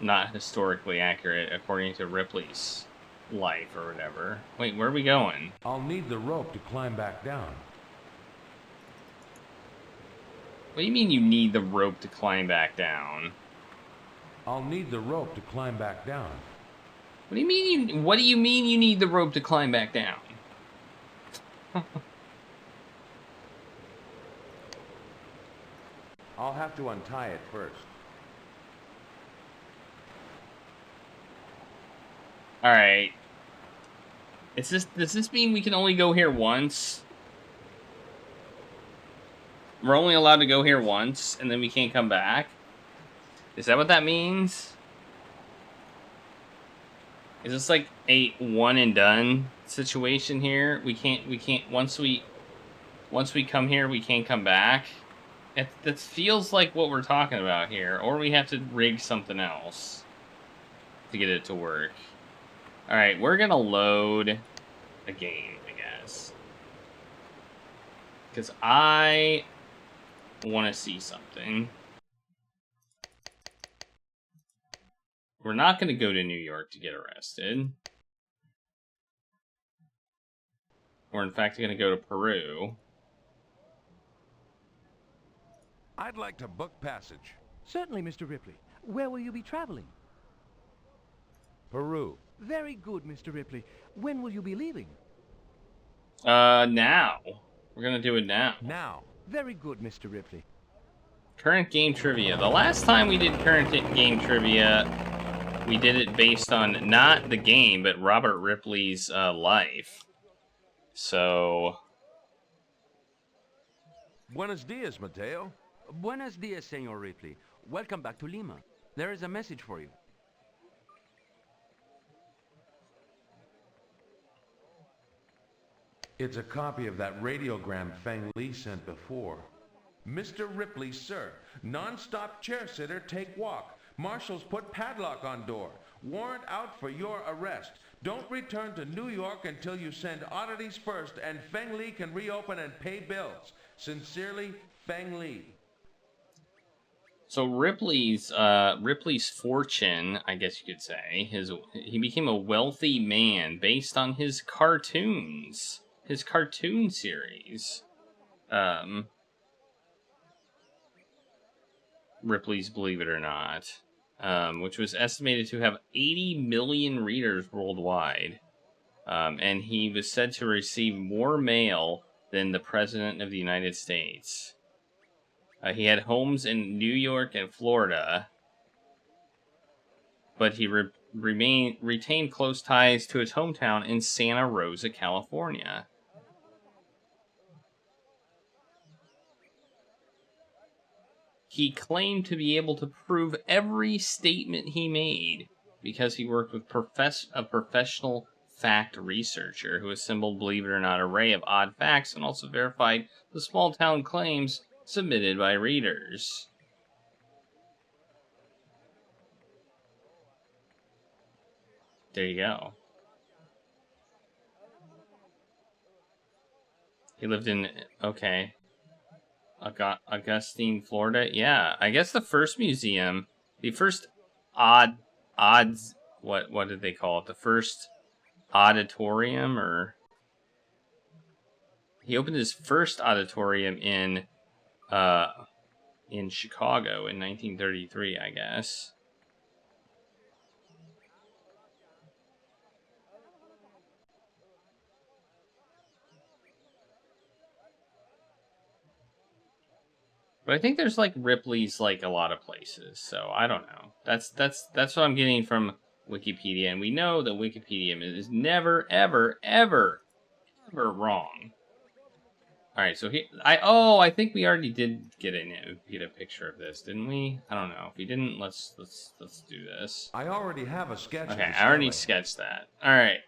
not historically accurate according to Ripley's life or whatever. Wait, where are we going? I'll need the rope to climb back down. What do you mean you need the rope to climb back down? I'll need the rope to climb back down. What do you mean you need the rope to climb back down? I'll have to untie it first. Alright. Does this mean we can only go here once? We're only allowed to go here once, and then we can't come back? Is that what that means? Is this like a one and done situation here? We can't, once we come here, we can't come back? That feels like what we're talking about here. Or we have to rig something else to get it to work. Alright, we're gonna load a game, I guess. Because I want to see something. We're not going to go to New York to get arrested. We're in fact going to go to Peru. I'd like to book passage. Certainly, Mr. Ripley. Where will you be traveling? Peru. Very good, Mr. Ripley. When will you be leaving? Now. We're gonna do it now. Now. Very good, Mr. Ripley. Current game trivia. The last time we did current game trivia, we did it based on not the game, but Robert Ripley's life. So... Buenos dias, Mateo. Buenos dias, Senor Ripley. Welcome back to Lima. There is a message for you. It's a copy of that radiogram Feng Li sent before. Mr. Ripley, sir. Non-stop chair sitter, take walk. Marshals put padlock on door. Warrant out for your arrest. Don't return to New York until you send oddities first and Feng Li can reopen and pay bills. Sincerely, Feng Li. So Ripley's fortune, I guess you could say, he became a wealthy man based on his cartoons, his cartoon series. Ripley's Believe It or Not, which was estimated to have 80 million readers worldwide. And he was said to receive more mail than the President of the United States. He had homes in New York and Florida, but he retained close ties to his hometown in Santa Rosa, California. He claimed to be able to prove every statement he made because he worked with a professional fact researcher who assembled, believe it or not, an array of odd facts and also verified the small town claims submitted by readers. There you go. He lived in, okay, Augustine, Florida. Yeah, I guess the first museum, the first odds, what did they call it? The first auditorium, or he opened his first auditorium in Chicago in 1933, I guess. But I think there's like Ripley's like a lot of places, so I don't know. That's what I'm getting from Wikipedia, and we know that Wikipedia is never, ever, ever, ever wrong. All right, so I think we already did get a picture of this, didn't we? I don't know. If we didn't, let's do this. I already have a sketch. Okay, I already sketched that. All right,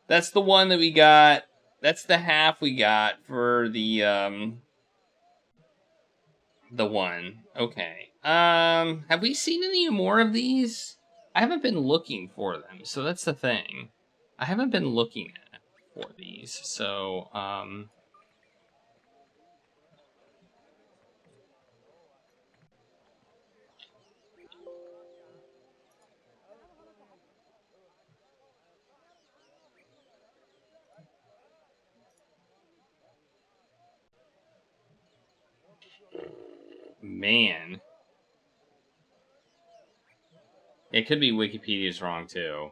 that's the one that we got. That's the half we got for the one. Okay. Have we seen any more of these? I haven't been looking for them, so that's the thing. I haven't been looking for these, so man. It could be Wikipedia's wrong, too.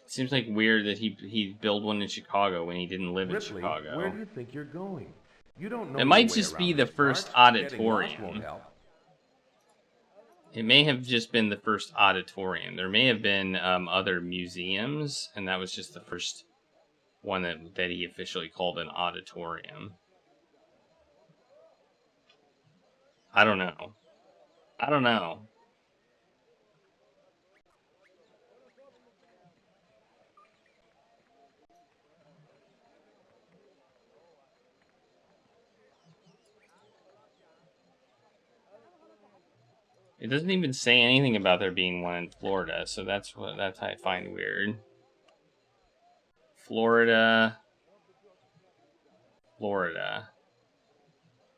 It seems like weird that he built one in Chicago when he didn't live in Chicago. Where do you think you're going? You don't know. It might just be the first auditorium. It may have just been the first auditorium. There may have been other museums, and that was just the first one that he officially called an auditorium. I don't know. I don't know. It doesn't even say anything about there being one in Florida, so that's I find weird. Florida.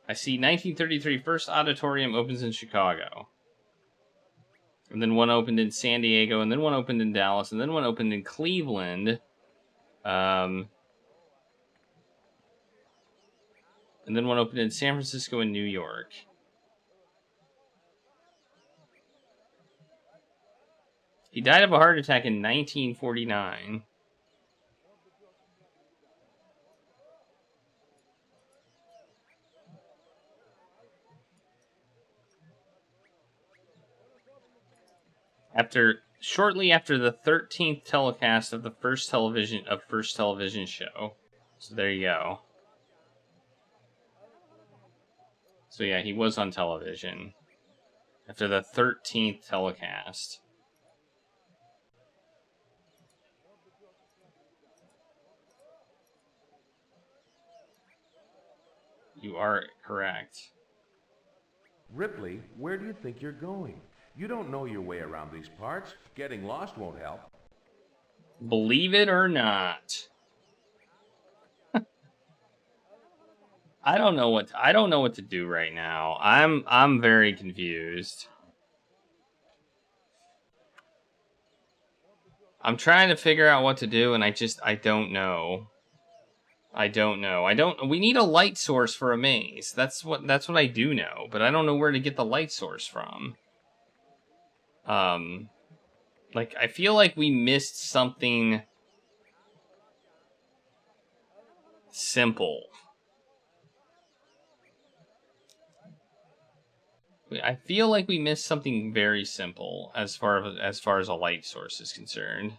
I see 1933 first auditorium opens in Chicago. And then one opened in San Diego, and then one opened in Dallas, and then one opened in Cleveland. And then one opened in San Francisco and New York. He died of a heart attack in 1949. Shortly after the 13th telecast of the first television show. So there you go. So yeah, he was on television after the 13th telecast. You are correct. Ripley, where do you think you're going? You don't know your way around these parts. Getting lost won't help. Believe it or not. I don't know what to do right now. I'm very confused. I'm trying to figure out what to do, and I don't know. We need a light source for a maze. That's what I do know, but I don't know where to get the light source from. Like, I feel like we missed something simple. I feel like we missed something very simple as far as a light source is concerned.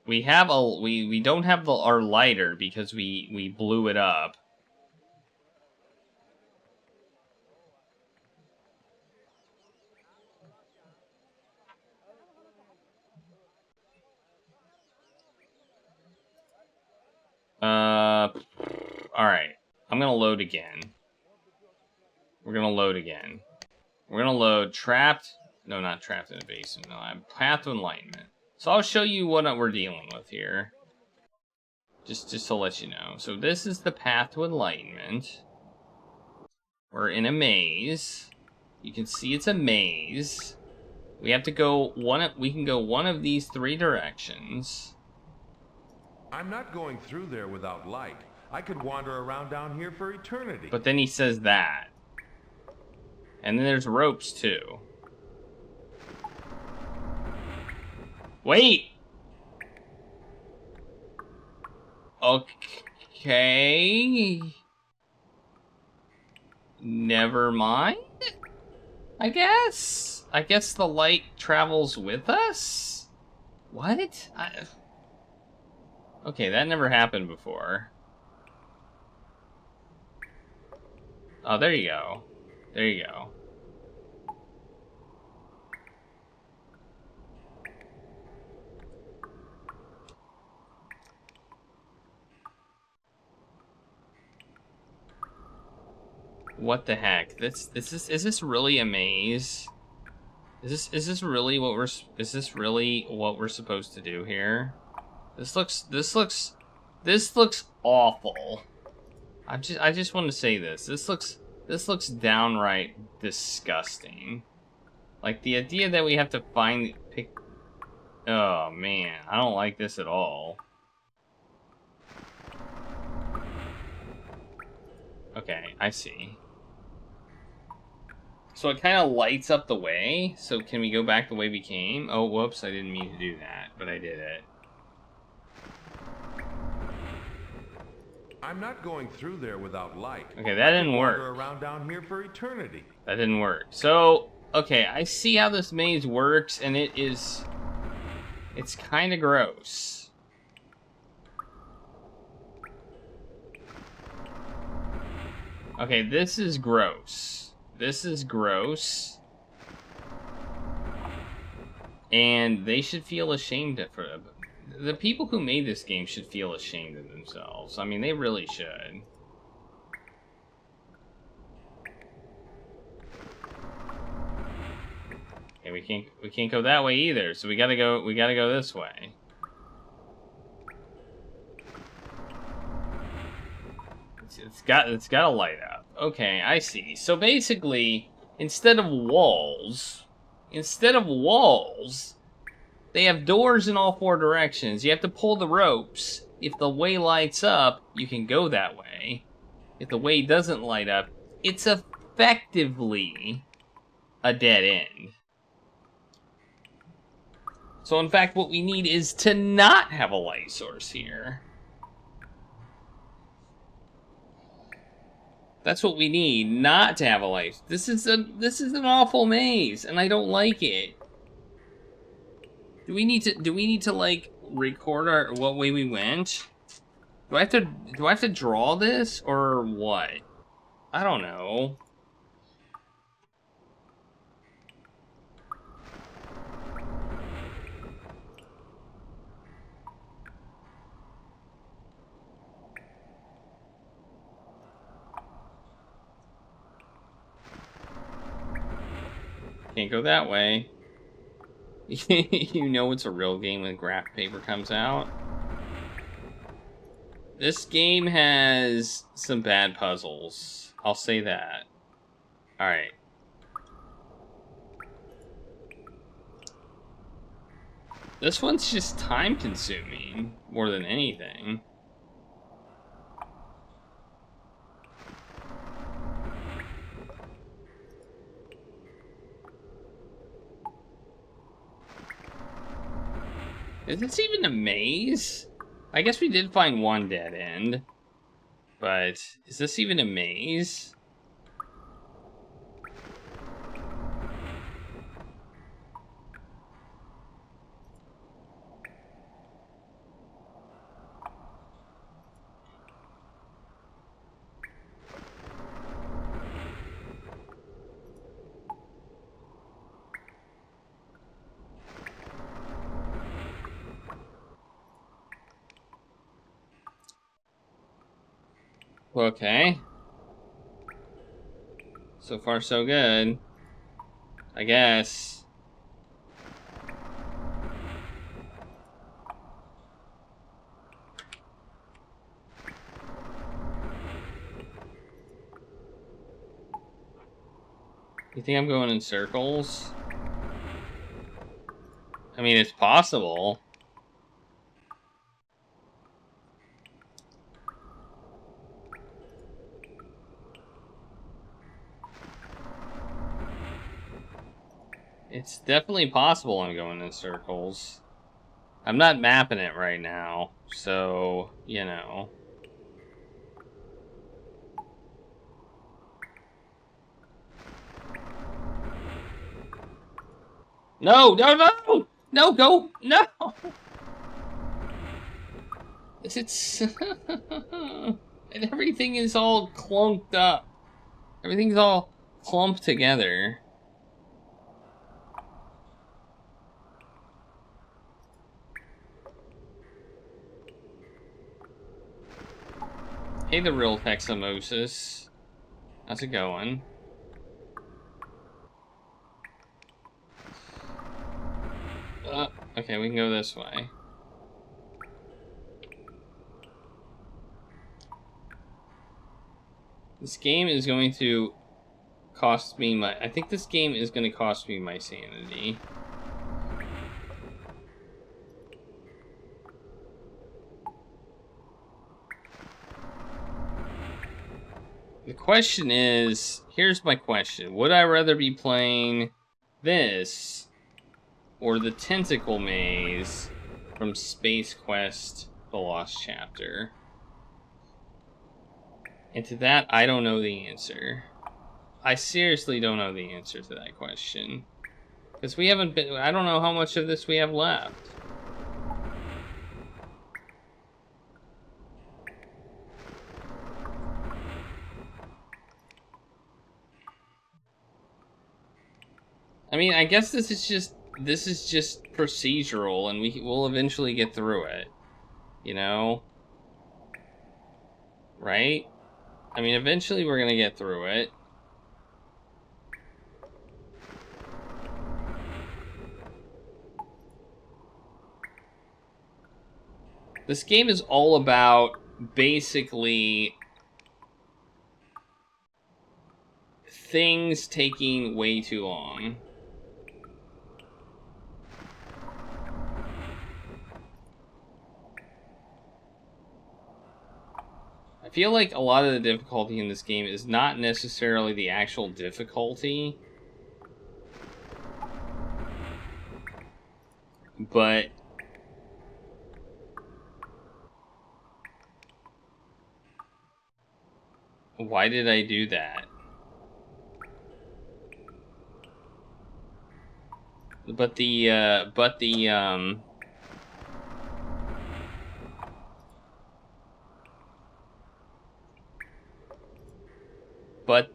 We don't have our lighter because we blew it up. Alright. I'm gonna load again. We're gonna load again. We're gonna load trapped. No, not trapped in a basement. No, I'm Path to Enlightenment. So I'll show you what we're dealing with here. Just to let you know. So this is the Path to Enlightenment. We're in a maze. You can see it's a maze. We have to go we can go one of these 3 directions. I'm not going through there without light. I could wander around down here for eternity. But then he says that. And then there's ropes, too. Wait! Okay... Never mind? I guess the light travels with us? What? Okay, that never happened before. Oh, there you go. There you go. What the heck? Is this really a maze? Is this really what we're supposed to do here? This looks awful. I just want to say this. This looks downright disgusting. Like, the idea that we have to pick. Oh man, I don't like this at all. Okay, I see. So it kind of lights up the way. So can we go back the way we came? Oh, whoops, I didn't mean to do that, but I did it. I'm not going through there without light. Okay, that didn't work. Wander around down here for eternity. That didn't work. So, okay, I see how this maze works, and it's kind of gross. Okay, this is gross. This is gross. And they should feel ashamed for it. The people who made this game should feel ashamed of themselves. I mean, they really should. Okay, we can't go that way either, so we gotta go this way. It's got to light up. Okay, I see. So basically, instead of walls, they have doors in all 4 directions. You have to pull the ropes. If the way lights up, you can go that way. If the way doesn't light up, it's effectively a dead end. So in fact, what we need is to not have a light source here. That's what we need, not to have a light. This is an awful maze, and I don't like it. Do we need to like record what way we went? Do I have to draw this or what? I don't know. can't go that way. You know it's a real game when graph paper comes out. This game has some bad puzzles. I'll say that. Alright. This one's just time-consuming more than anything. Is this even a maze? I guess we did find one dead end. But is this even a maze? Okay. So far, so good. I guess. You think I'm going in circles? I mean, it's possible. It's definitely possible I'm going in circles. I'm not mapping it right now, so, you know. No, no, no! No, go! No! It's... and everything is all clumped up. Everything's all clumped together. Hey, the real Hexamosis. How's it going? Okay, we can go this way. This game is going to cost me my... I think this game is going to cost me my sanity. The question is... Here's my question. Would I rather be playing this or the Tentacle Maze from Space Quest: The Lost Chapter? And to that, I don't know the answer. I seriously don't know the answer to that question. Because we haven't been... I don't know how much of this we have left. I mean, I guess this is just procedural, and we'll eventually get through it. You know? Right? I mean, eventually we're gonna get through it. This game is all about basically things taking way too long. I feel like a lot of the difficulty in this game is not necessarily the actual difficulty, but why did I do that? But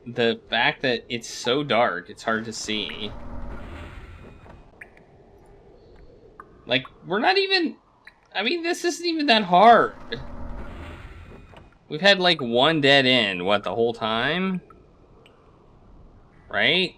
the fact that it's so dark, it's hard to see. Like, we're not even... I mean, this isn't even that hard. We've had, like, one dead end, what, the whole time? Right?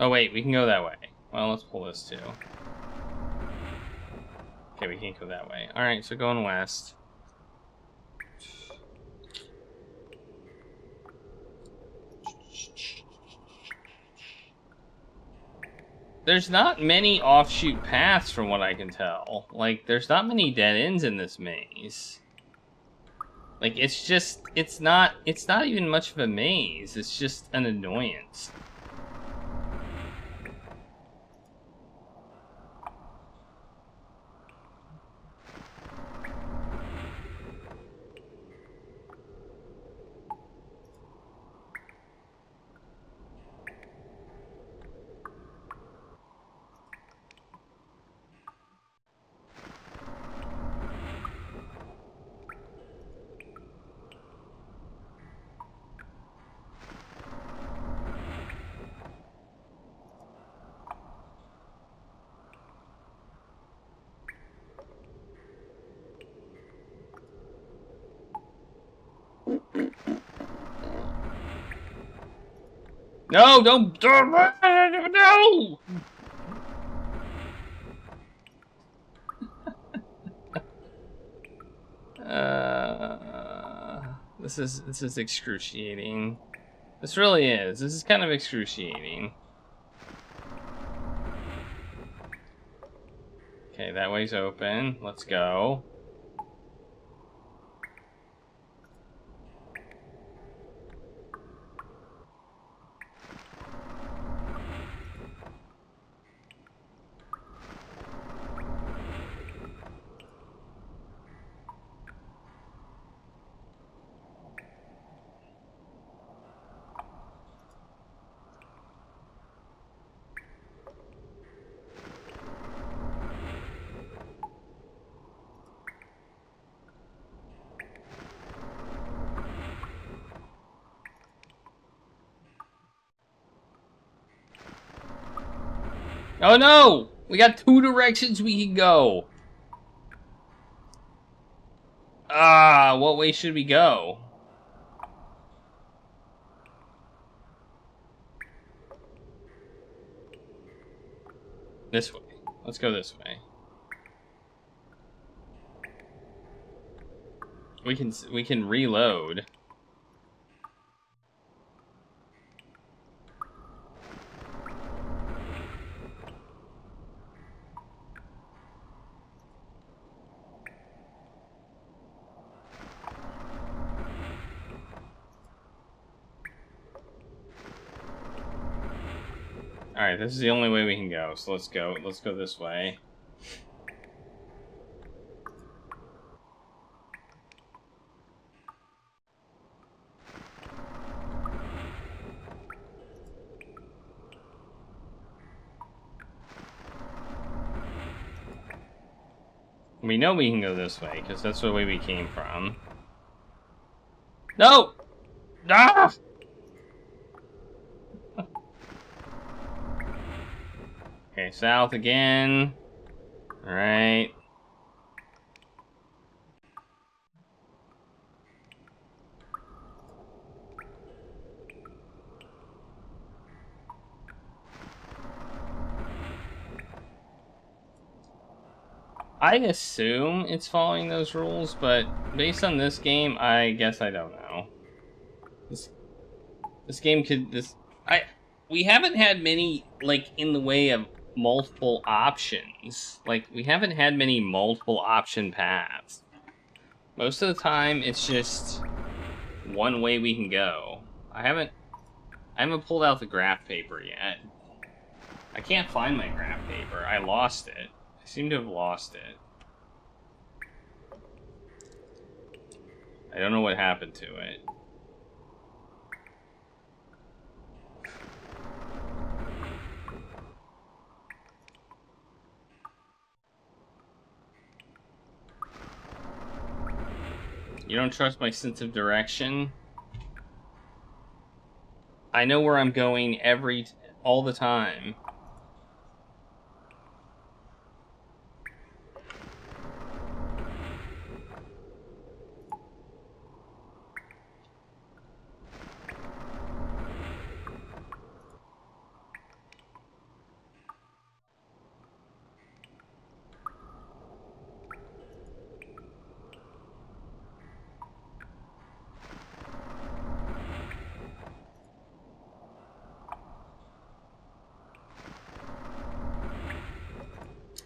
Oh wait, we can go that way. Well, let's pull this too. Okay, we can't go that way. Alright, so going west. There's not many offshoot paths from what I can tell. Like, there's not many dead ends in this maze. Like, it's not even much of a maze. It's just an annoyance. No, don't, no! This is excruciating. This really is. This is kind of excruciating. Okay, that way's open. Let's go. Oh no! We got 2 directions we can go. Ah, what way should we go? This way. Let's go this way. We can reload. Alright, this is the only way we can go, so let's go this way. We know we can go this way, because that's the way we came from. No! Ah! Okay, south again. Alright. I assume it's following those rules, but based on this game, I guess I don't know. This game could we haven't had many, like, in the way of multiple options. Like, we haven't had many multiple option paths. Most of the time, it's just one way we can go. I haven't pulled out the graph paper yet. I can't find my graph paper. I lost it. I seem to have lost it. I don't know what happened to it. You don't trust my sense of direction? I know where I'm going all the time.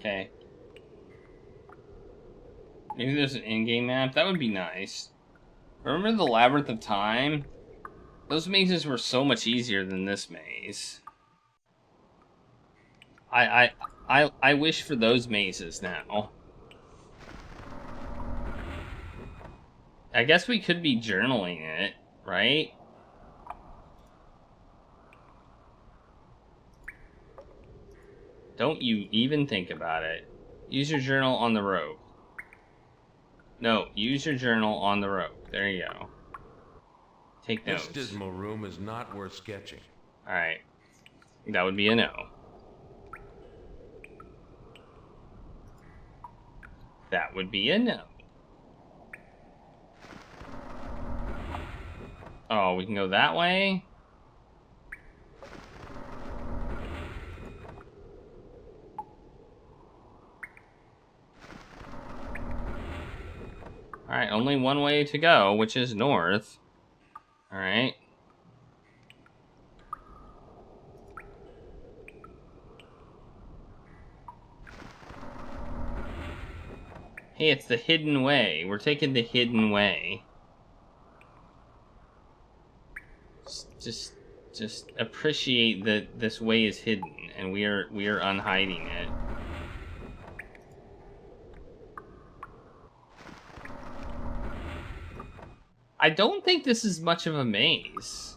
Okay. Maybe there's an in-game map. That would be nice. Remember the Labyrinth of Time? Those mazes were so much easier than this maze. I wish for those mazes now. I guess we could be journaling it, right? Don't you even think about it. Use your journal on the rope. No, use your journal on the rope. There you go. Take notes. This dismal room is not worth sketching. Alright. That would be a no. That would be a no. Oh, we can go that way? Alright, only one way to go, which is north. Alright. Hey, it's the hidden way. We're taking the hidden way. Just appreciate that this way is hidden, and we are unhiding it. I don't think this is much of a maze.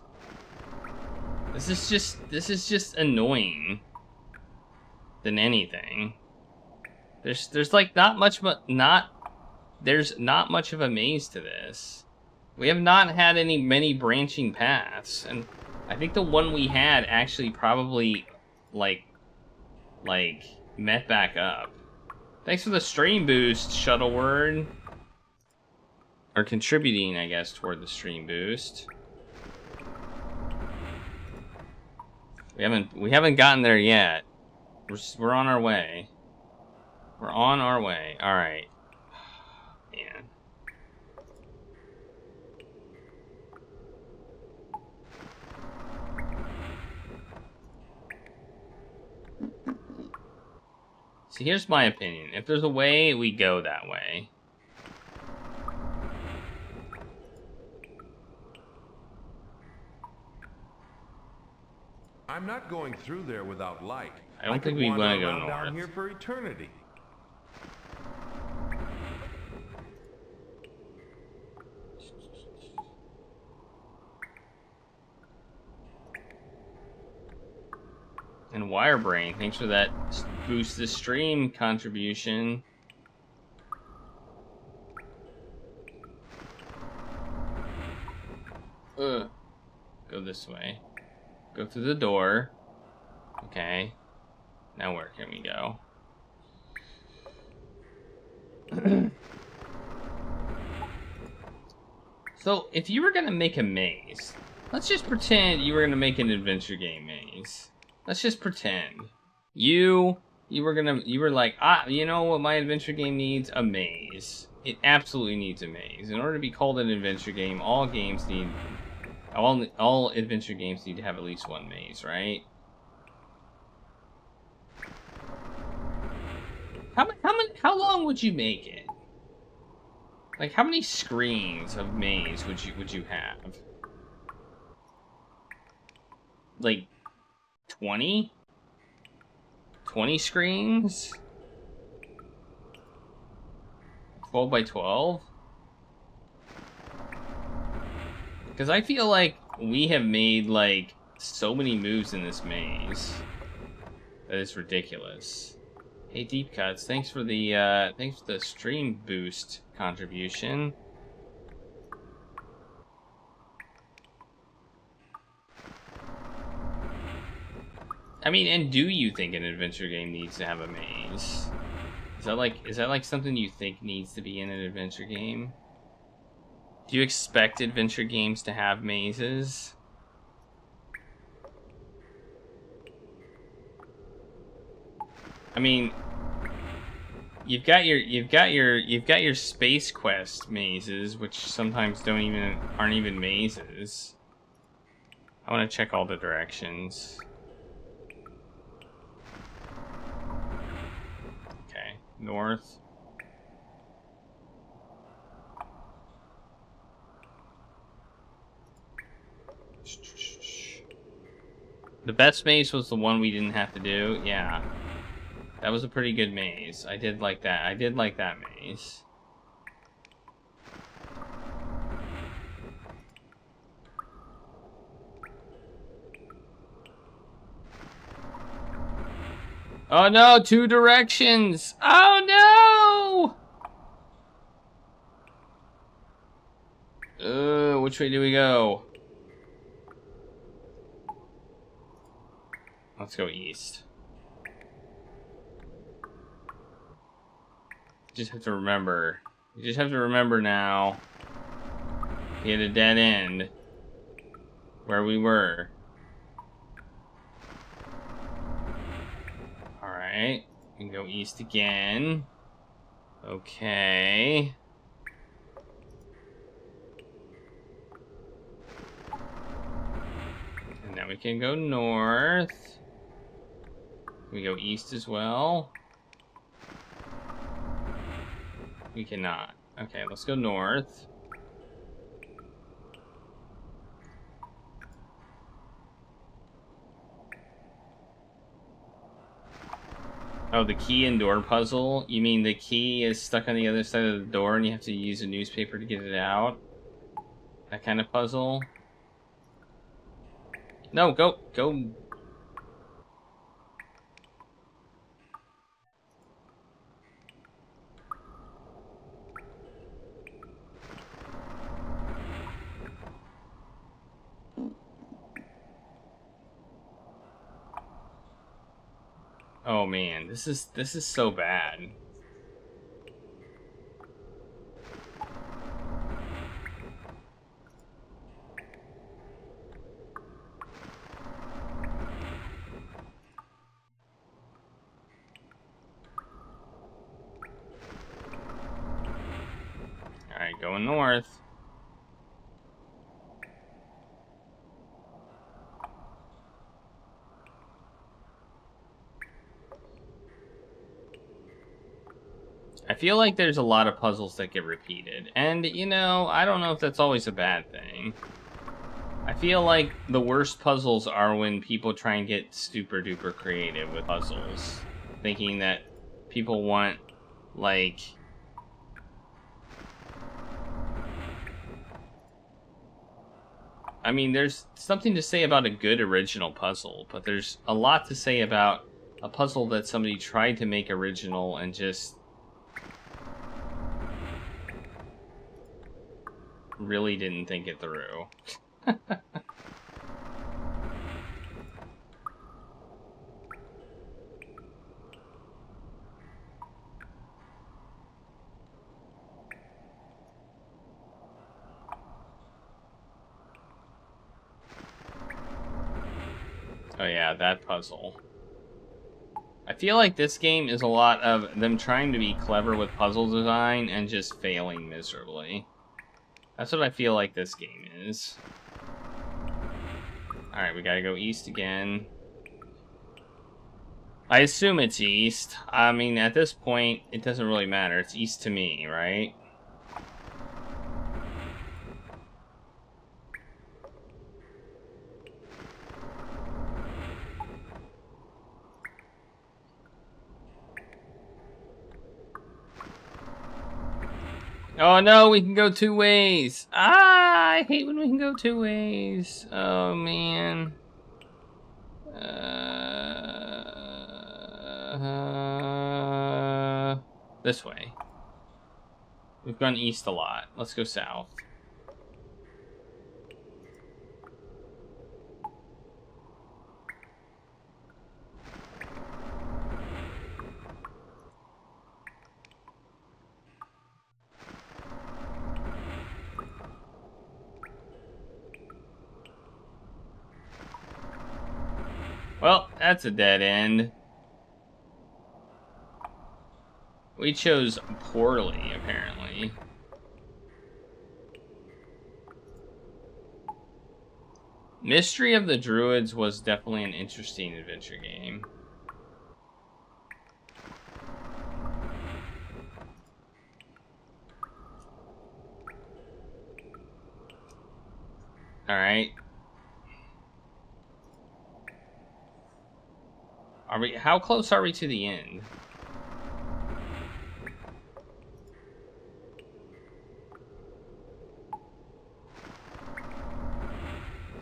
This is just annoying than anything. There's like there's not much of a maze to this. We have not had many branching paths, and I think the one we had actually probably like met back up. Thanks for the stream boost, Shuttleward. Or contributing, I guess, toward the stream boost. We haven't gotten there yet. We're on our way. We're on our way. All right. Man. See, here's my opinion. If there's a way, we go that way. I'm not going through there without light. I don't think we want to go north. Down here for eternity. And Wirebrain, thanks for that boost the stream contribution. Go this way. Go through the door. Okay. Now where can we go? So, if you were gonna make a maze, let's just pretend you were gonna make an adventure game maze. Let's just pretend. You were like, you know what my adventure game needs? A maze. It absolutely needs a maze. In order to be called an adventure game, all adventure games need to have at least one maze, right? How long would you make it? Like, how many screens of maze would you have? Like 20? 20 screens? 12 by 12? Because I feel like we have made, like, so many moves in this maze that it's ridiculous. Hey, Deep Cuts, thanks for the stream boost contribution. I mean, and do you think an adventure game needs to have a maze? Is that like something you think needs to be in an adventure game? Do you expect adventure games to have mazes? I mean, you've got your Space Quest mazes, which sometimes aren't even mazes. I want to check all the directions. North. The best maze was the one we didn't have to do. Yeah. That was a pretty good maze. I did like that. I did like that maze. Oh no, 2 directions! Oh no! Which way do we go? Let's go east. Just have to remember. You just have to remember now. We had a dead end. Where we were. Alright. We can go east again. Okay. And now we can go north. We go east as well. We cannot. Okay, let's go north. Oh, the key and door puzzle? You mean the key is stuck on the other side of the door and you have to use a newspaper to get it out? That kind of puzzle? No, go. Oh man, this is so bad. All right, going north. I feel like there's a lot of puzzles that get repeated. And, you know, I don't know if that's always a bad thing. I feel like the worst puzzles are when people try and get super duper creative with puzzles. Thinking that people want, like... I mean, there's something to say about a good original puzzle, but there's a lot to say about a puzzle that somebody tried to make original and just... really didn't think it through. Oh yeah, that puzzle. I feel like this game is a lot of them trying to be clever with puzzle design and just failing miserably. That's what I feel like this game is. Alright, we gotta go east again. I assume it's east. I mean, at this point, it doesn't really matter. It's east to me, right? Oh no, we can go 2 ways. Ah, I hate when we can go 2 ways. Oh man. This way. We've gone east a lot. Let's go south. Well, that's a dead end. We chose poorly, apparently. Mystery of the Druids was definitely an interesting adventure game. Alright. How close are we to the end?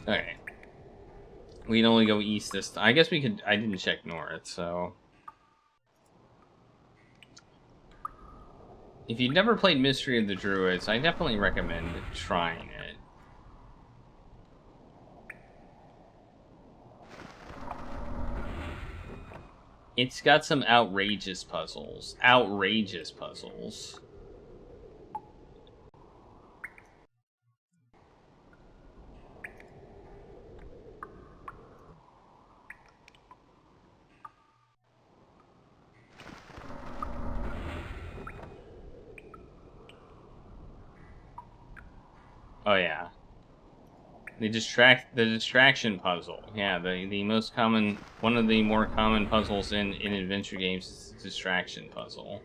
Okay. We can only go east this time. I guess we could... I didn't check north, so... If you've never played Mystery of the Druids, I definitely recommend trying it. It's got some outrageous puzzles. Outrageous puzzles. Oh yeah. The distraction puzzle. Yeah, the most common, one of the more common puzzles in adventure games is the distraction puzzle.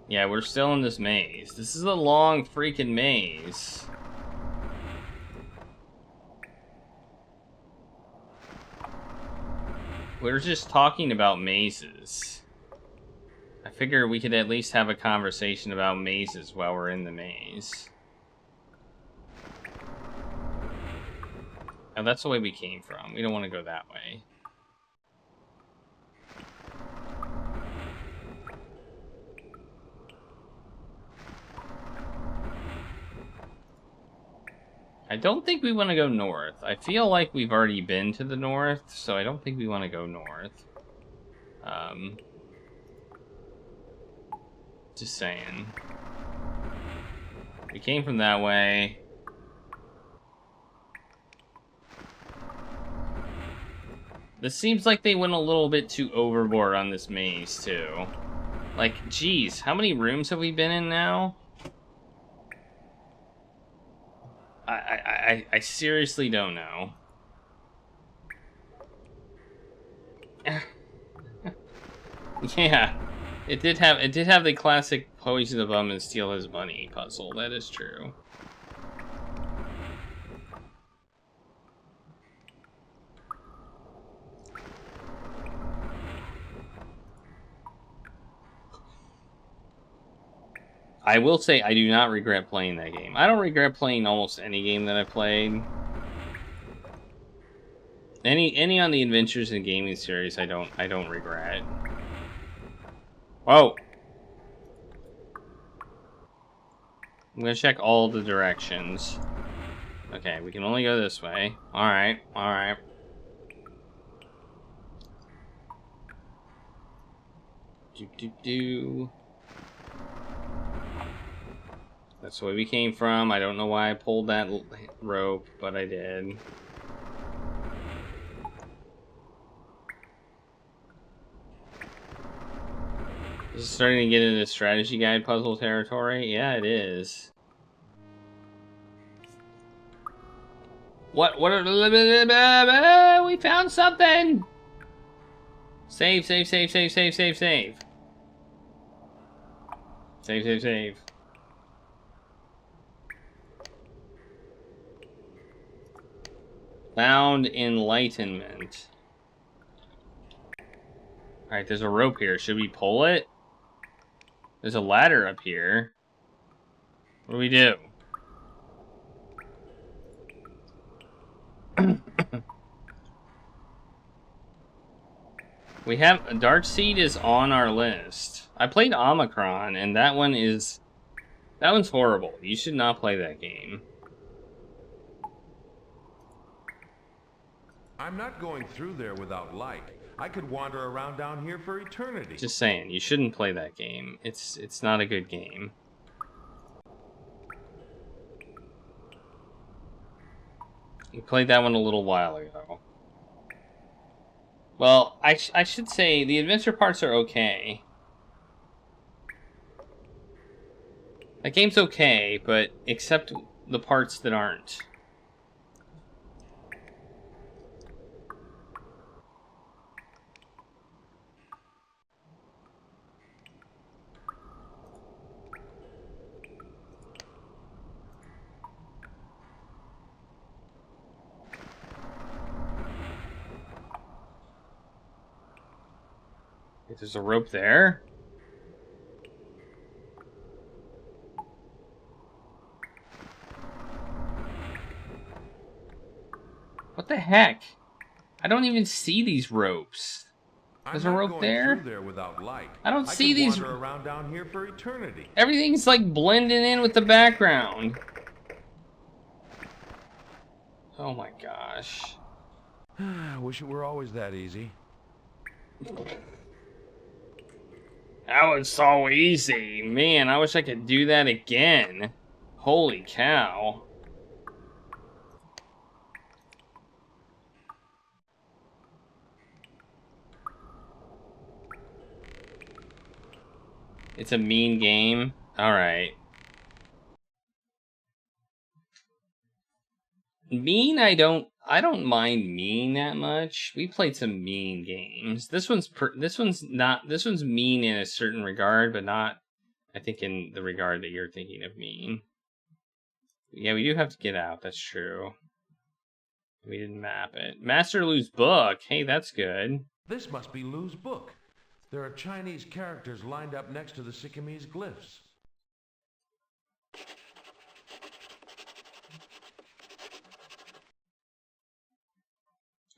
Yeah, we're still in this maze. This is a long freaking maze. We're just talking about mazes. I figure we could at least have a conversation about mazes while we're in the maze. Oh, that's the way we came from. We don't want to go that way. I don't think we want to go north. I feel like we've already been to the north, so I don't think we want to go north. Just saying. We came from that way. This seems like they went a little bit too overboard on this maze, too. Like, geez, how many rooms have we been in now? I seriously don't know. Yeah, it did have the classic poison the bum and steal his money puzzle. That is true. I will say I do not regret playing that game. I don't regret playing almost any game that I've played. Any on the Adventures in Gaming series, I don't regret. Whoa! I'm gonna check all the directions. Okay, we can only go this way. Alright, alright. Do. That's the way we came from. I don't know why I pulled that rope, but I did. This is starting to get into strategy guide puzzle territory. Yeah, it is. What we found something! Save. Save. Found Enlightenment. Alright, there's a rope here. Should we pull it? There's a ladder up here. What do we do? We have... Dark Seed is on our list. I played Omicron, and that one's horrible. You should not play that game. I'm not going through there without light. I could wander around down here for eternity. Just saying, you shouldn't play that game. It's not a good game. We played that one a little while ago. Well, I should say the adventure parts are okay. That game's okay, but except the parts that aren't. There's a rope there. What the heck? I don't even see these ropes. There's a rope there? Through there without light. I don't see these. Wander around down here for eternity. Everything's like blending in with the background. Oh my gosh. I wish it were always that easy. That was so easy. Man, I wish I could do that again. Holy cow. It's a mean game. Alright. Mean, I don't mind mean that much. We played some mean games. This one's mean in a certain regard, but not, I think, in the regard that you're thinking of mean. Yeah, we do have to get out. That's true. We didn't map it. Master Lu's book. Hey, that's good. This must be Lu's book. There are Chinese characters lined up next to the Siamese glyphs.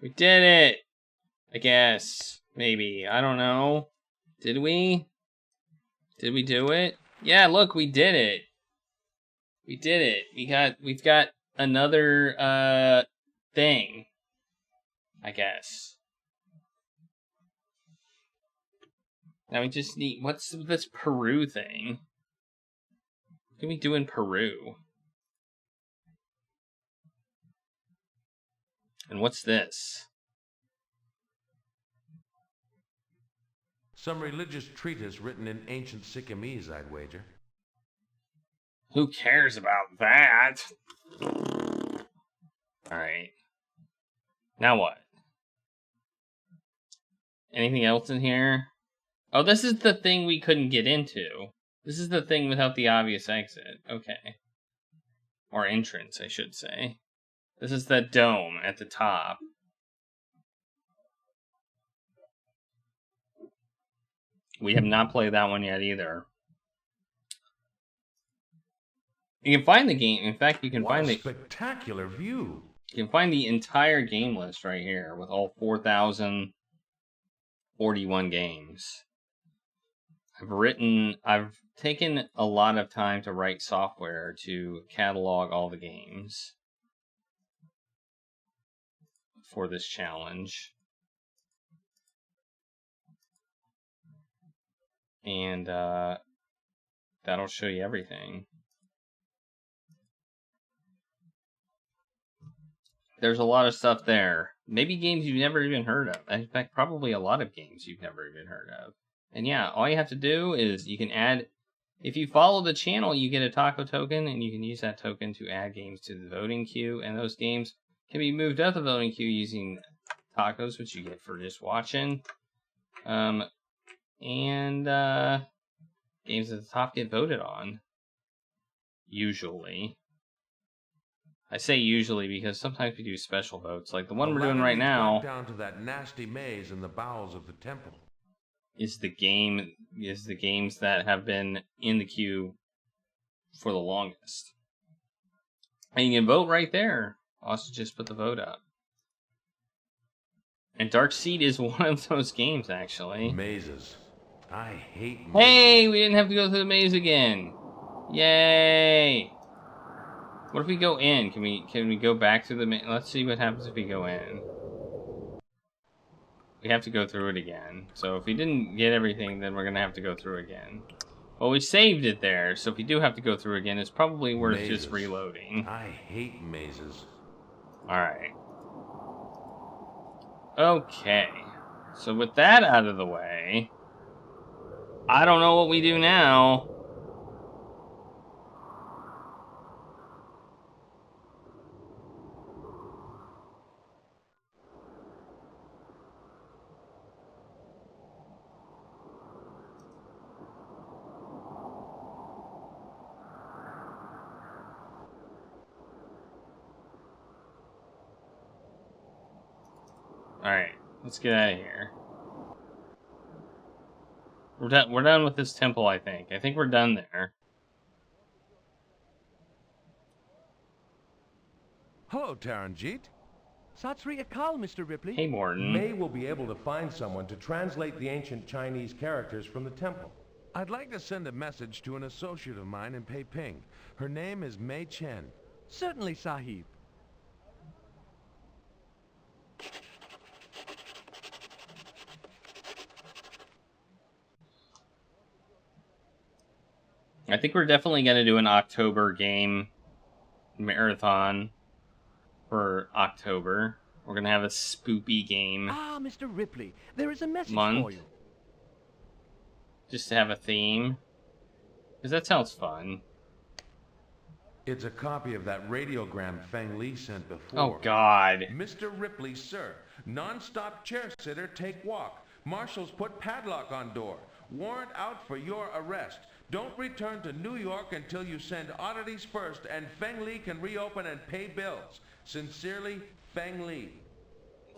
We did it! I guess. Maybe. I don't know. Did we? Did we do it? Yeah, look, we did it. We did it. We've got another thing. I guess. Now we just need, what's this Peru thing? What can we do in Peru? And what's this? Some religious treatise written in ancient Siamese, I'd wager. Who cares about that? Alright. Now what? Anything else in here? Oh, this is the thing we couldn't get into. This is the thing without the obvious exit. Okay. Or entrance, I should say. This is the dome at the top. We have not played that one yet either. You can find the game. In fact, you can find the spectacular view. You can find the entire game list right here with all 4,041 games. I've taken a lot of time to write software to catalog all the games for this challenge. And that'll show you everything. There's a lot of stuff there. Maybe games you've never even heard of. In fact, probably a lot of games you've never even heard of. And yeah, all you have to do is you can add, if you follow the channel, you get a taco token, and you can use that token to add games to the voting queue, and those games can be moved up the voting queue using tacos, which you get for just watching. And games at the top get voted on. Usually. I say usually because sometimes we do special votes, like the one we're doing right now. Down to that nasty maze in the bowels of the temple. Is the games that have been in the queue for the longest. And you can vote right there. Also just put the vote up. And Dark Seed is one of those games, actually. Mazes. I hate mazes. Hey, we didn't have to go through the maze again. Yay! What if we go in? Can we go back through the maze? Let's see what happens if we go in. We have to go through it again. So if we didn't get everything, then we're going to have to go through again. Well, we saved it there, so if we do have to go through again, it's probably worth just reloading. I hate mazes. Alright. Okay. So with that out of the way, I don't know what we do now. Alright, let's get out of here. We're done with this temple, I think. I think we're done there. Hello, Taranjeet. Sat Sri Akal, Mr. Ripley. Hey, Morton. Mei will be able to find someone to translate the ancient Chinese characters from the temple. I'd like to send a message to an associate of mine in Peiping. Her name is Mei Chen. Certainly, Sahib. I think we're definitely going to do an October game marathon for October. We're going to have a spoopy game. Ah, Mr. Ripley, there is a message month. for you. Just to have a theme. Because that sounds fun. It's a copy of that radiogram Feng Li sent before. Oh, God. Mr. Ripley, sir. Non-stop chair sitter, take walk. Marshals put padlock on door. Warrant out for your arrest. Don't return to New York until you send oddities first and Feng Li can reopen and pay bills. Sincerely, Feng Li.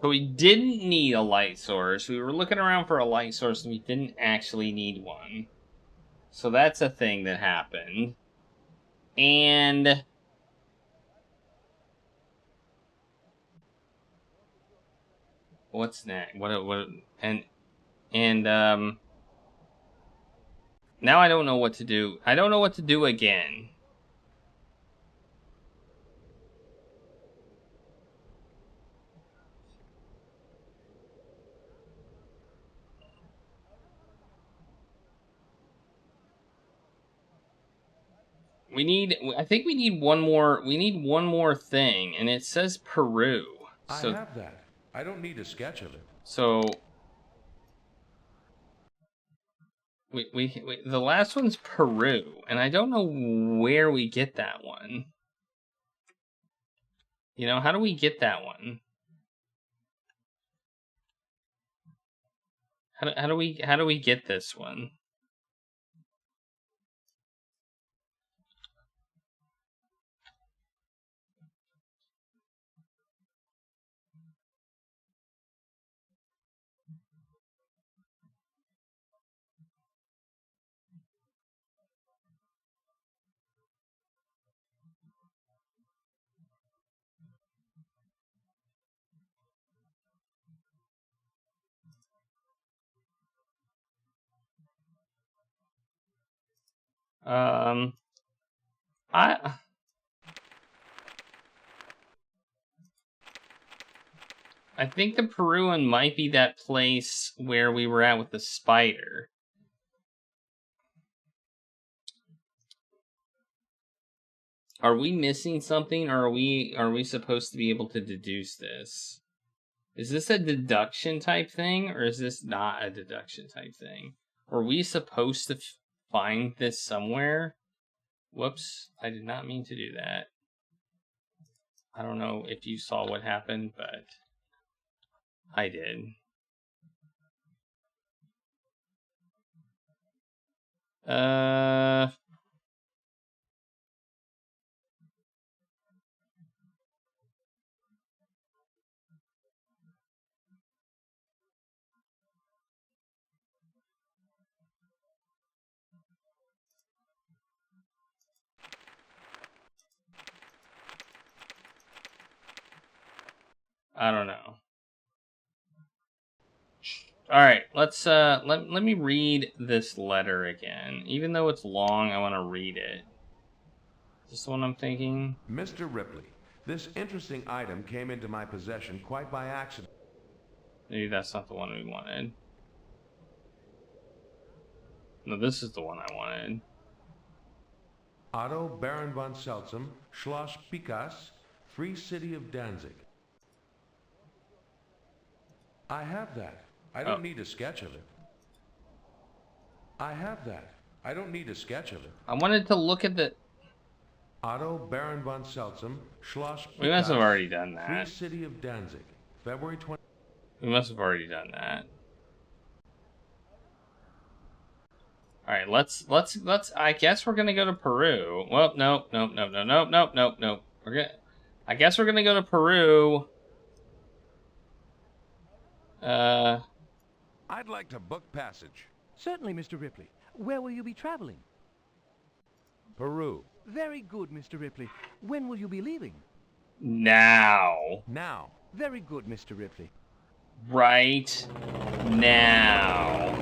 So we didn't need a light source. We were looking around for a light source and we didn't actually need one. So that's a thing that happened. And what's next? Now I don't know what to do. I don't know what to do again. I think we need one more thing, and it says Peru. So, I have that. I don't need a sketch of it. So the last one's Peru, and I don't know where we get that one. You know, how do we get that one? How do we get this one? I think the Peruvian might be that place where we were at with the spider. Are we missing something, or are we supposed to be able to deduce this? Is this a deduction type thing, or is this not a deduction type thing? Were we supposed to find this somewhere? Whoops, I did not mean to do that. I don't know if you saw what happened, but I did. I don't know. All right, let's let me read this letter again. Even though it's long, I want to read it. Is this the one I'm thinking? Mr. Ripley, this interesting item came into my possession quite by accident. Maybe that's not the one we wanted. No, this is the one I wanted. Otto Baron von Seltsam, Schloss Pikas, Free City of Danzig. I have that. I don't need a sketch of it. I have that. I don't need a sketch of it. I wanted to look at the... Otto Baron von Seltsam, Schloss Pikas, We must have already done that. Free City of Danzig, February 20... We must have already done that. Alright, let's I guess we're gonna go to Peru. Well, no. I guess we're gonna go to Peru. I'd like to book passage. Certainly, Mr. Ripley. Where will you be traveling? Peru. Very good, Mr. Ripley. When will you be leaving? Now. Now. Very good, Mr. Ripley. Right now.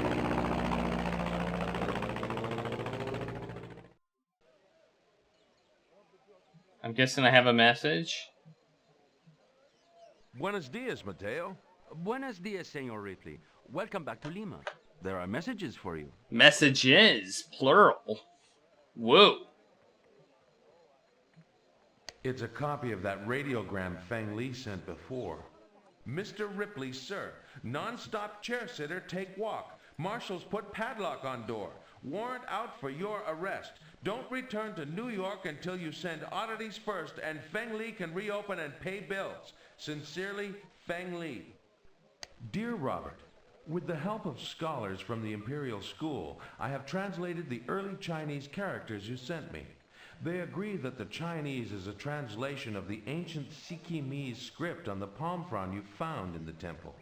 I'm guessing I have a message. Buenos dias, Mateo. Buenos dias, Senor Ripley. Welcome back to Lima. There are messages for you. Messages, plural. Whoa. It's a copy of that radiogram Feng Li sent before. Mr. Ripley, sir. Non-stop chair-sitter, take walk. Marshals put padlock on door. Warrant out for your arrest. Don't return to New York until you send oddities first and Feng Li can reopen and pay bills. Sincerely, Feng Li. Dear Robert, with the help of scholars from the Imperial School, I have translated the early Chinese characters you sent me. They agree that the Chinese is a translation of the ancient Sikkimese script on the palm frond you found in the temple.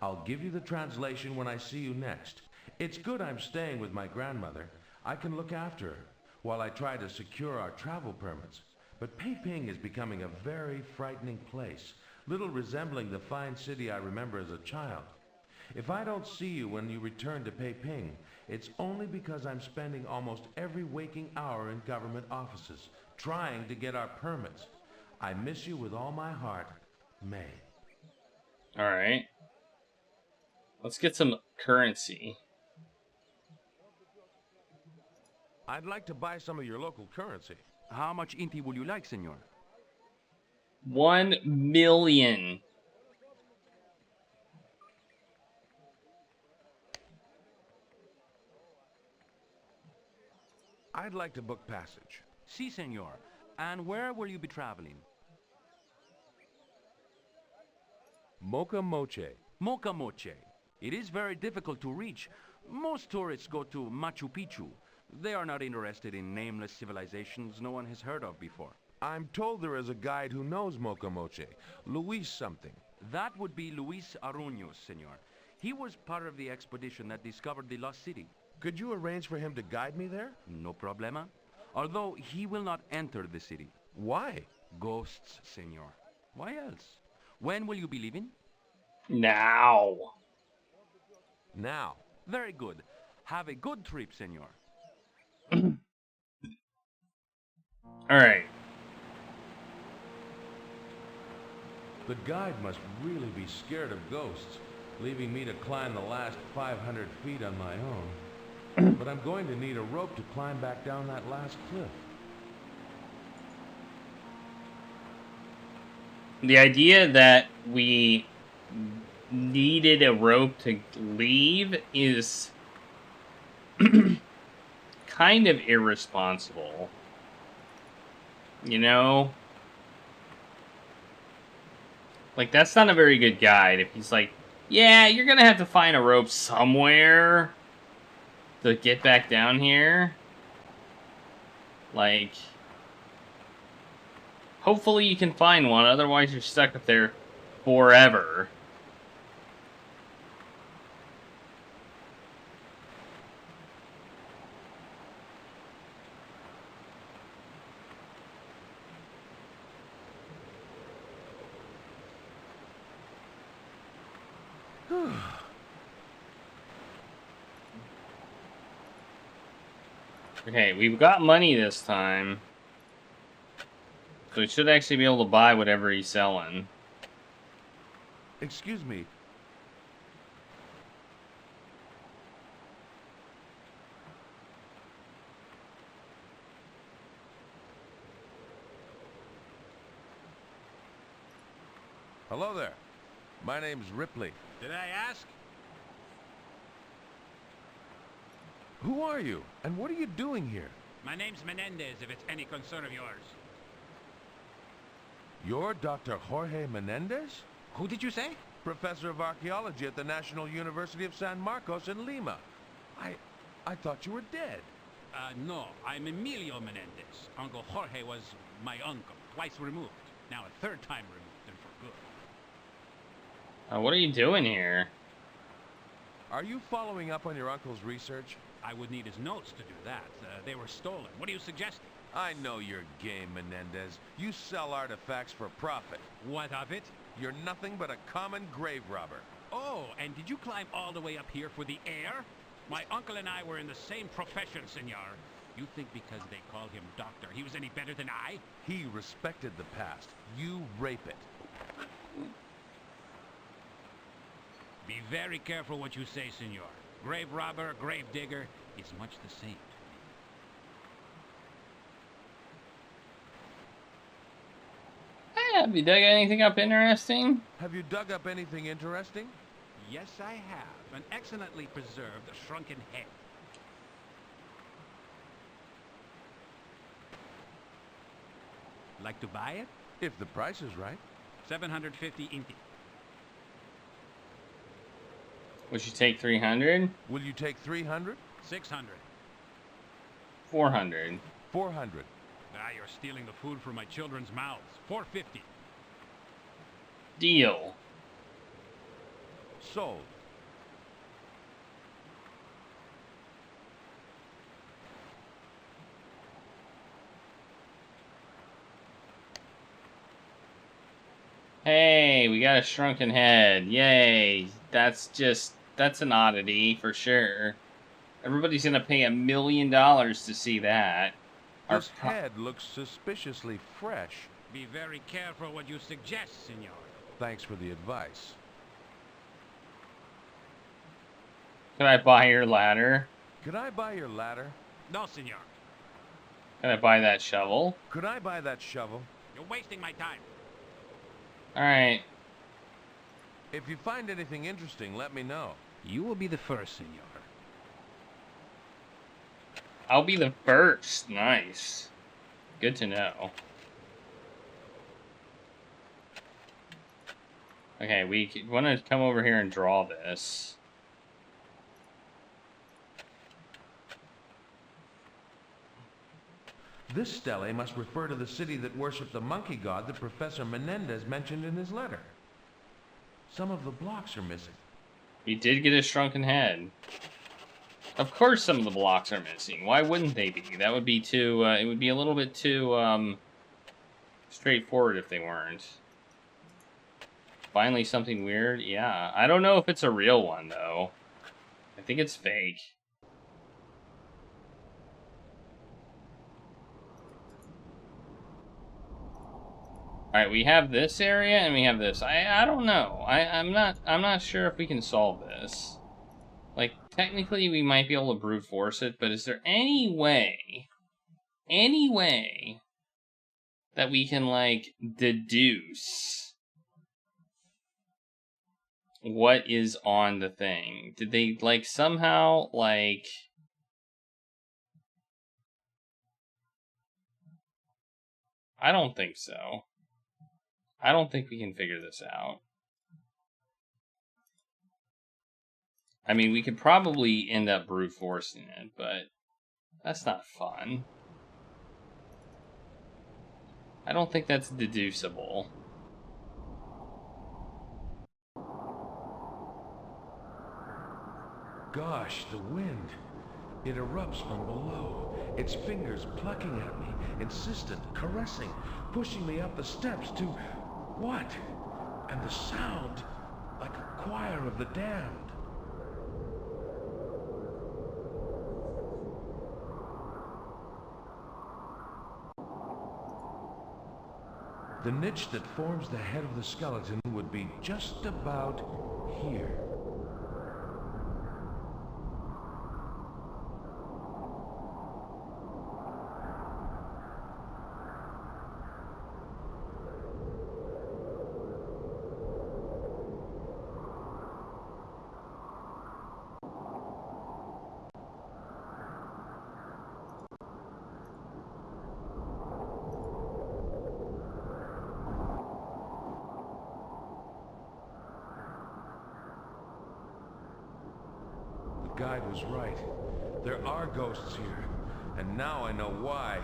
I'll give you the translation when I see you next. It's good I'm staying with my grandmother. I can look after her while I try to secure our travel permits. But Peiping is becoming a very frightening place, little resembling the fine city I remember as a child. If I don't see you when you return to Peiping, it's only because I'm spending almost every waking hour in government offices, trying to get our permits. I miss you with all my heart, Mei. Alright. Let's get some currency. I'd like to buy some of your local currency. How much inti would you like, senor? 1 million. I'd like to book passage. Si, senor. And where will you be traveling? Mocha Moche. Mocha Moche. It is very difficult to reach. Most tourists go to Machu Picchu. They are not interested in nameless civilizations no one has heard of before. I'm told there is a guide who knows Mocha Moche. Luis something. That would be Luis Aruños, senor. He was part of the expedition that discovered the lost city. Could you arrange for him to guide me there? No problema. Although he will not enter the city. Why? Ghosts, senor. Why else? When will you be leaving? Now. Now. Very good. Have a good trip, senor. Alright. The guide must really be scared of ghosts, leaving me to climb the last 500 feet on my own. But I'm going to need a rope to climb back down that last cliff. The idea that we needed a rope to leave is kind of irresponsible. You know? Like, that's not a very good guide if he's like, yeah, you're gonna have to find a rope somewhere to get back down here. Like, hopefully you can find one, otherwise you're stuck up there forever. Okay, we've got money this time. So we should actually be able to buy whatever he's selling. Excuse me. Hello there. My name's Ripley. Did I ask? Who are you? And what are you doing here? My name's Menendez, if it's any concern of yours. You're Dr. Jorge Menendez? Who did you say? Professor of Archaeology at the National University of San Marcos in Lima. I thought you were dead. No, I'm Emilio Menendez. Uncle Jorge was my uncle, twice removed. Now a third time removed, and for good. What are you doing here? Are you following up on your uncle's research? I would need his notes to do that. They were stolen. What are you suggesting? I know your game, Menendez. You sell artifacts for profit. What of it? You're nothing but a common grave robber. Oh, and did you climb all the way up here for the air? My uncle and I were in the same profession, senor. You think because they call him doctor, he was any better than I? He respected the past. You rape it. Be very careful what you say, senor. Grave robber, grave digger, it's much the same. Have you dug anything up interesting? Have you dug up anything interesting? Yes, I have. An excellently preserved shrunken head. Like to buy it? If the price is right. 750 inti. Would you take 300? Will you take 300? 600. 400. 400. Ah, you're stealing the food from my children's mouths. 450. Deal. Sold. Hey, we got a shrunken head. Yay. That's an oddity for sure. Everybody's gonna pay $1 million to see that. This head looks suspiciously fresh. Be very careful what you suggest, senor. Thanks for the advice. Can I buy your ladder? Could I buy your ladder? No, senor. Can I buy that shovel? Could I buy that shovel? You're wasting my time. Alright. If you find anything interesting, let me know. You will be the first, senor. I'll be the first. Nice. Good to know. Okay, we want to come over here and draw this. This stele must refer to the city that worshipped the monkey god that Professor Menendez mentioned in his letter. Some of the blocks are missing. We did get a shrunken head. Of course some of the blocks are missing. Why wouldn't they be? That would be too, it would be a little bit too, straightforward if they weren't. Finally something weird? Yeah. I don't know if it's a real one, though. I think it's fake. Alright, we have this area and we have this. I don't know. I'm not sure if we can solve this. Like, technically we might be able to brute force it, but is there any way that we can, like, deduce what is on the thing? Did they, like, somehow, like... I don't think so. I don't think we can figure this out. I mean, we could probably end up brute forcing it, but that's not fun. I don't think that's deducible. Gosh, the wind. It erupts from below, its fingers plucking at me, insistent, caressing, pushing me up the steps to... what? And the sound, like a choir of the damned. The niche that forms the head of the skeleton would be just about here. The guide was right. There are ghosts here, and now I know why.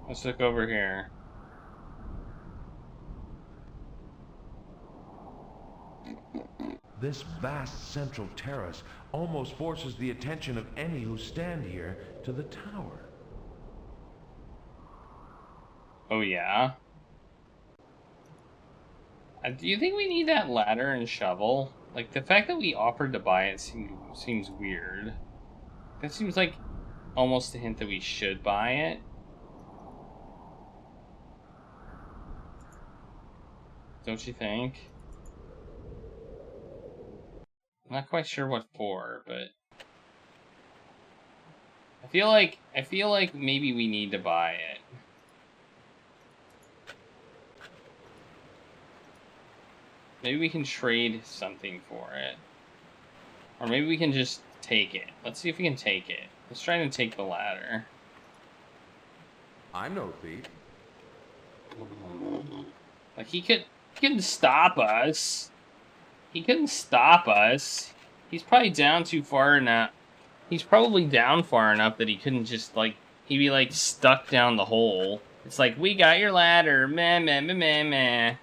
Let's look over here. This vast central terrace almost forces the attention of any who stand here to the tower. Oh, yeah? Do you think we need that ladder and shovel? Like, the fact that we offered to buy it seems weird. That seems like almost a hint that we should buy it. Don't you think? I'm not quite sure what for, but I feel like maybe we need to buy it. Maybe we can trade something for it. Or maybe we can just take it. Let's see if we can take it. Let's try to take the ladder. I'm no thief. Like, he couldn't stop us. He couldn't stop us. He's probably down too far enough. He's probably down far enough that he couldn't just, like, he'd be, like, stuck down the hole. It's like, we got your ladder. Meh, meh, meh, meh, meh.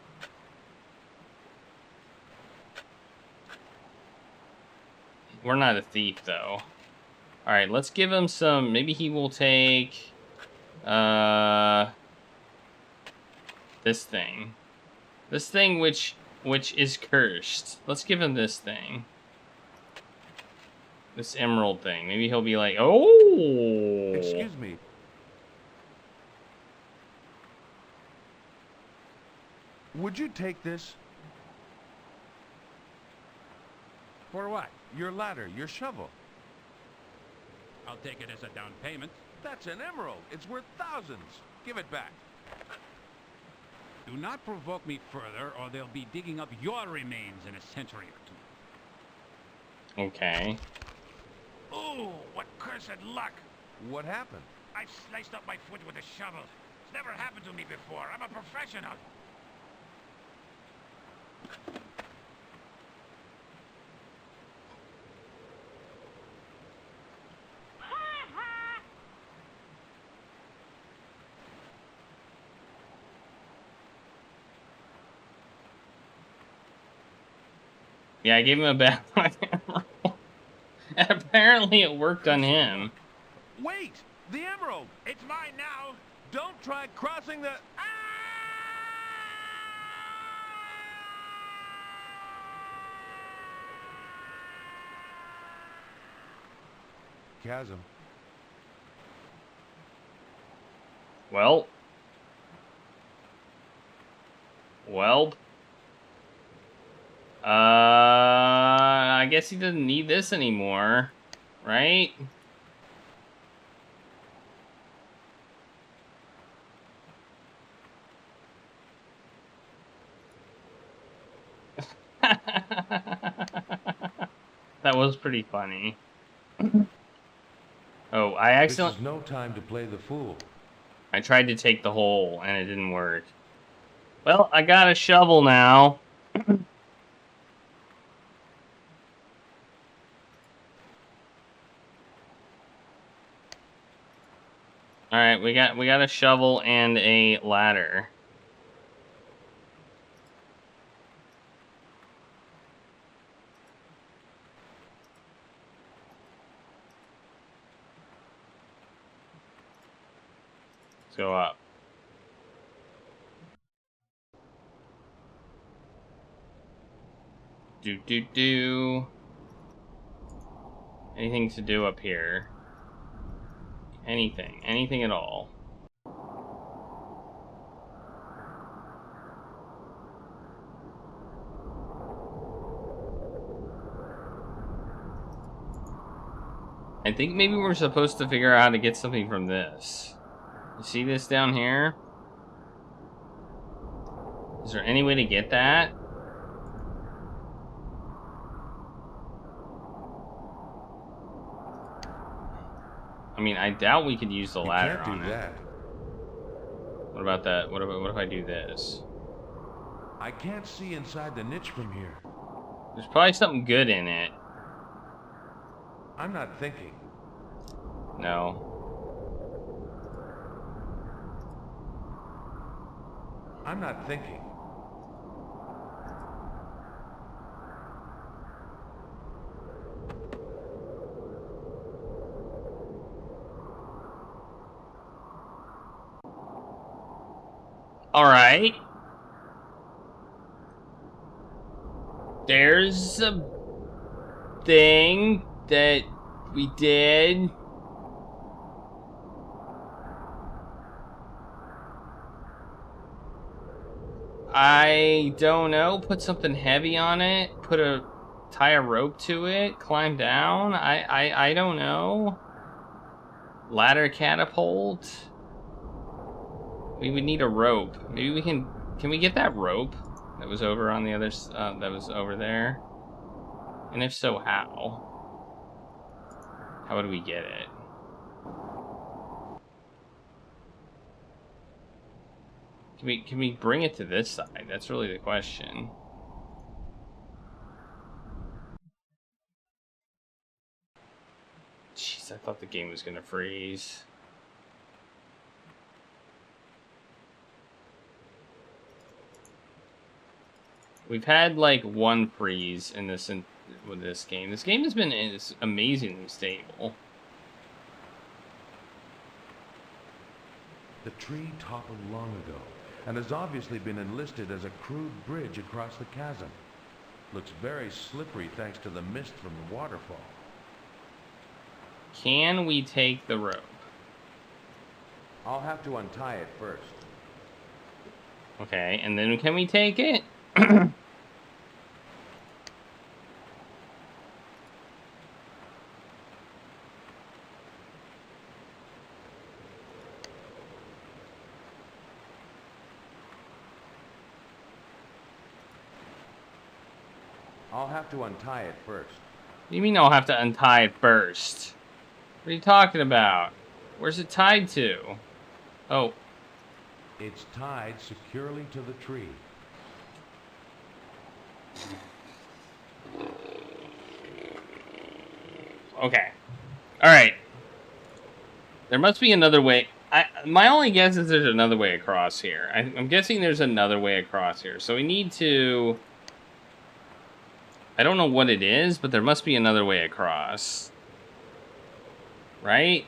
We're not a thief, though. Alright, let's give him some... Maybe he will take... this thing. This thing which is cursed. Let's give him this thing. This emerald thing. Maybe he'll be like, oh! Excuse me. Would you take this? For what? Your ladder, your shovel. I'll take it as a down payment. That's an emerald. It's worth thousands. Give it back. Do not provoke me further, or they'll be digging up your remains in a century or two. Okay. Oh, what cursed luck! What happened? I sliced up my foot with a shovel. It's never happened to me before. I'm a professional. Yeah, I gave him a bad emerald. And apparently it worked on him. Wait! The emerald! It's mine now! Don't try crossing the... Chasm. Well, I guess he doesn't need this anymore, right? That was pretty funny. Oh, I accidentally... This is no time to play the fool. I tried to take the hole, and it didn't work. Well, I got a shovel now. Alright, we got a shovel and a ladder. Let's go up. Do. Anything to do up here? Anything at all. I think maybe we're supposed to figure out how to get something from this. You see this down here? Is there any way to get that? I mean, I doubt we could use the ladder on it. You can't do that. What about that? What if I do this? I can't see inside the niche from here. There's probably something good in it. I'm not thinking. No. I'm not thinking. All right. There's a thing that we did. I don't know. Put something heavy on it. Tie a rope to it. Climb down. I don't know. Ladder catapult. We would need a rope. Maybe we can we get that rope that was over on the other that was over there? And if so, how? How would we get it? Can we bring it to this side? That's really the question. Jeez, I thought the game was gonna freeze. We've had like one freeze in this with this game. This game has been amazingly stable. The tree toppled long ago, and has obviously been enlisted as a crude bridge across the chasm. Looks very slippery thanks to the mist from the waterfall. Can we take the rope? I'll have to untie it first. Okay, and then can we take it? I'll have to untie it first. What do you mean I'll have to untie it first? What are you talking about? Where's it tied to? Oh. It's tied securely to the tree. Okay. Alright. There must be another way. My only guess is there's another way across here. I'm guessing there's another way across here. So we need to... I don't know what it is, but there must be another way across. Right?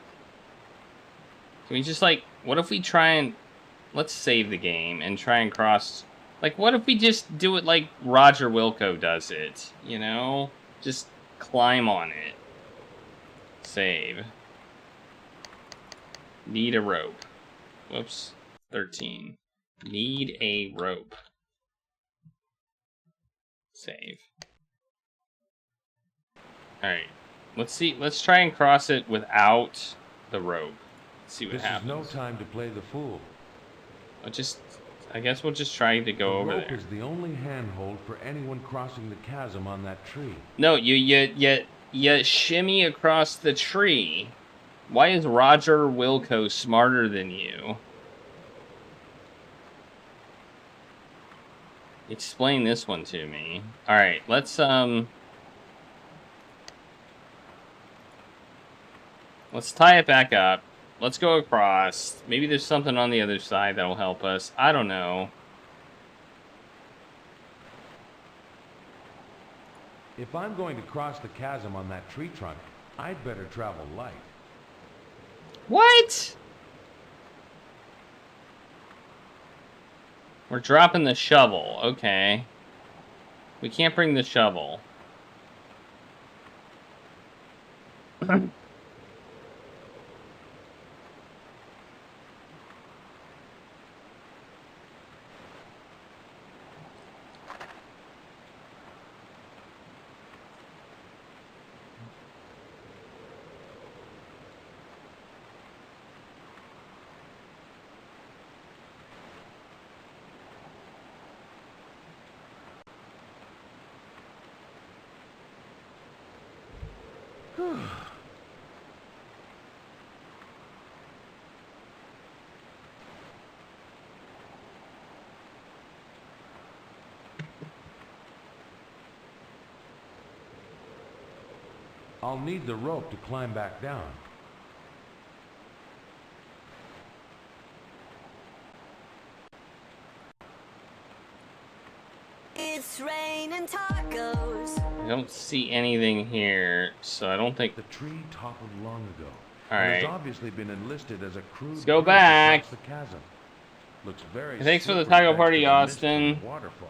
Can we just, like... What if we try and... Let's save the game and try and cross... Like, what if we just do it like Roger Wilco does it? You know? Just climb on it. Save. Need a rope. Whoops. 13. Need a rope. Save. Alright. Let's see. Let's try and cross it without the rope. Let's see what happens. This is no time to play the fool. I guess we'll just try to go over there. The rope is the only handhold for anyone crossing the chasm on that tree. No, you shimmy across the tree. Why is Roger Wilco smarter than you? Explain this one to me. Alright, let's tie it back up. Let's go across. Maybe there's something on the other side that'll help us. I don't know. If I'm going to cross the chasm on that tree trunk, I'd better travel light. What? We're dropping the shovel. Okay. We can't bring the shovel. I'll need the rope to climb back down. It's raining tacos. I don't see anything here, so I don't think... The tree toppled long ago. Alright. And has obviously been enlisted as a crude Let's go bridge back. across the chasm. Looks very Thanks for the slippery taco thanks party, to the mist from Austin. the waterfall.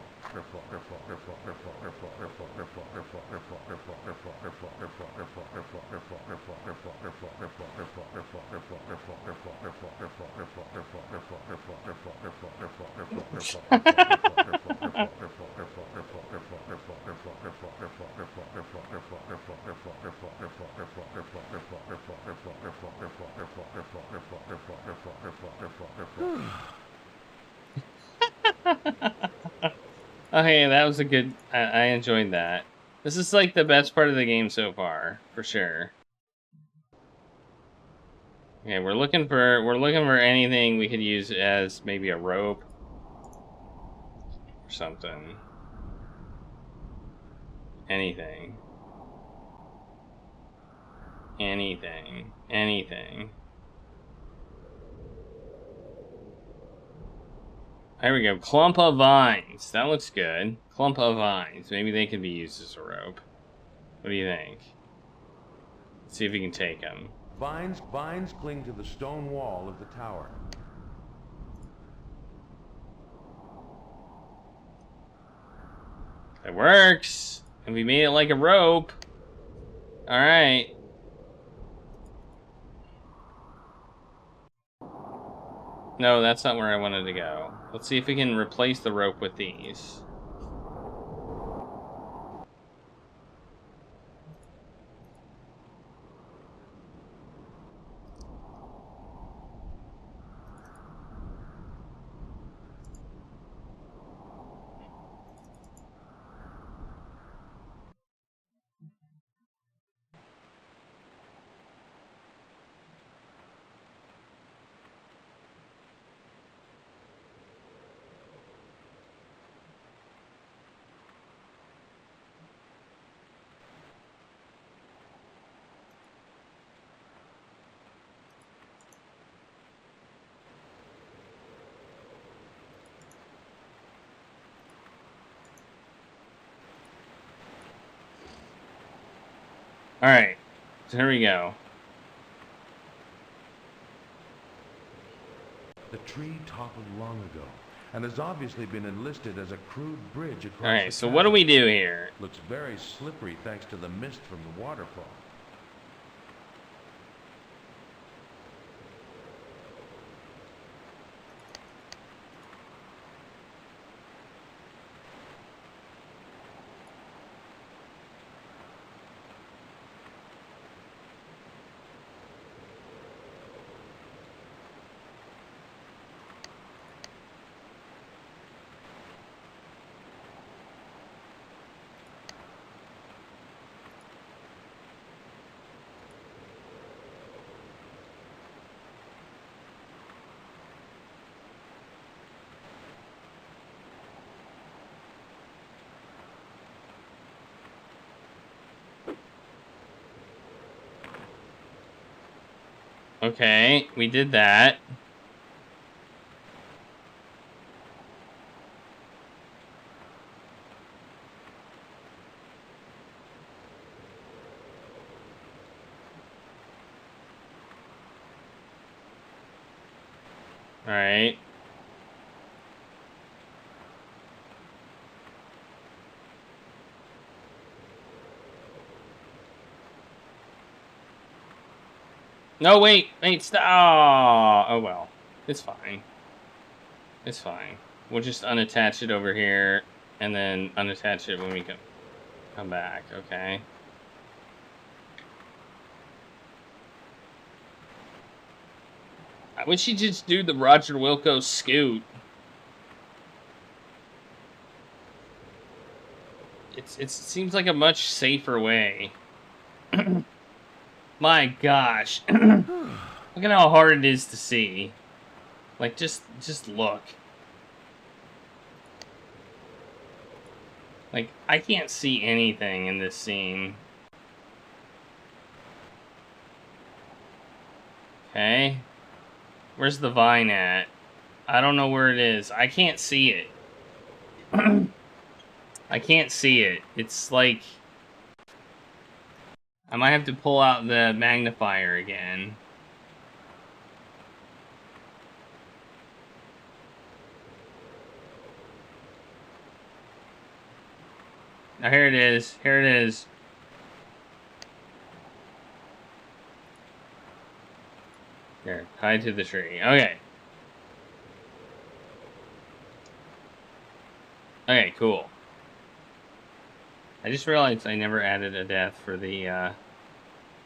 Okay, that was a good... I enjoyed that. This is like the best part of the game so far, for sure. Okay, we're looking for anything we could use as maybe a rope or something. Anything. Anything. Anything. There we go. Clump of vines. That looks good. Clump of vines. Maybe they could be used as a rope. What do you think? Let's see if we can take them. Vines cling to the stone wall of the tower. It works. And we made it like a rope. Alright. No, that's not where I wanted to go. Let's see if we can replace the rope with these. Alright, so here we go. The tree toppled long ago, and has obviously been enlisted as a crude bridge across Alright, the so chasm. what do we do here? Looks very slippery thanks to the mist from the waterfall. Okay, we did that. Alright. No, wait, stop. Oh, well. It's fine. It's fine. We'll just unattach it over here, and then unattach it when we come back, okay? I wish he'd just do the Roger Wilco scoot. It seems like a much safer way. My gosh. Look at how hard it is to see. Like, just look. Like, I can't see anything in this scene. Okay. Where's the vine at? I don't know where it is. I can't see it. I I can't see it. It's like... I might have to pull out the magnifier again. Now here it is. Here it is. There, tied to the tree. Okay. Okay, cool. I just realized I never added a death for the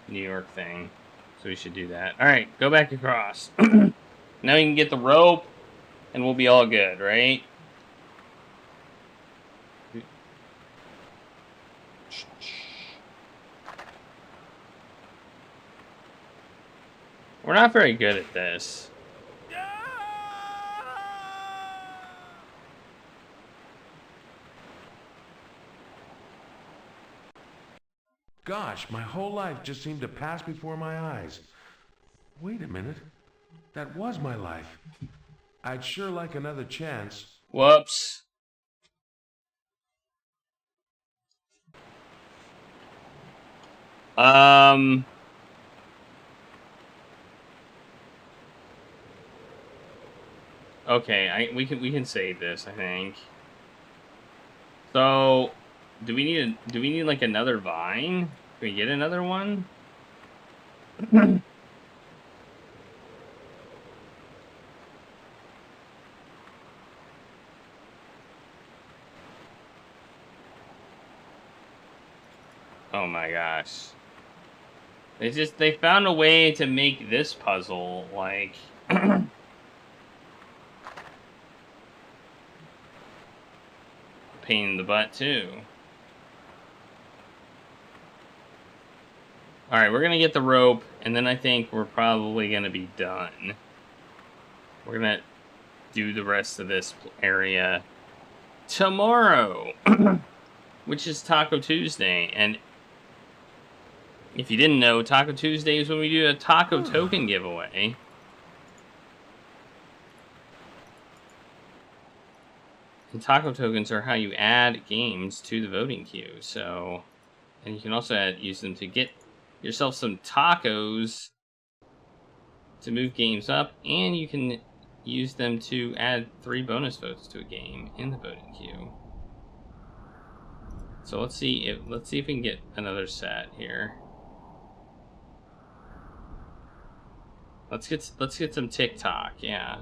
New York thing. So we should do that. Alright, go back across. Now we can get the rope, and we'll be all good, right? We're not very good at this. Gosh, my whole life just seemed to pass before my eyes. Wait a minute. That was my life. I'd sure like another chance. Whoops. Okay, we can save this, I think. So, do we need like another vine? Can we get another one? Oh my gosh. They found a way to make this puzzle like pain in the butt too. Alright, we're gonna get the rope, and then I think we're probably gonna be done. We're gonna do the rest of this area tomorrow, which is Taco Tuesday, and if you didn't know, Taco Tuesday is when we do a taco token giveaway. And taco tokens are how you add games to the voting queue. So, and you can also use them to get yourself some tacos to move games up, and you can use them to add 3 bonus votes to a game in the voting queue. So let's see if we can get another set here. Let's get some TikTok, yeah.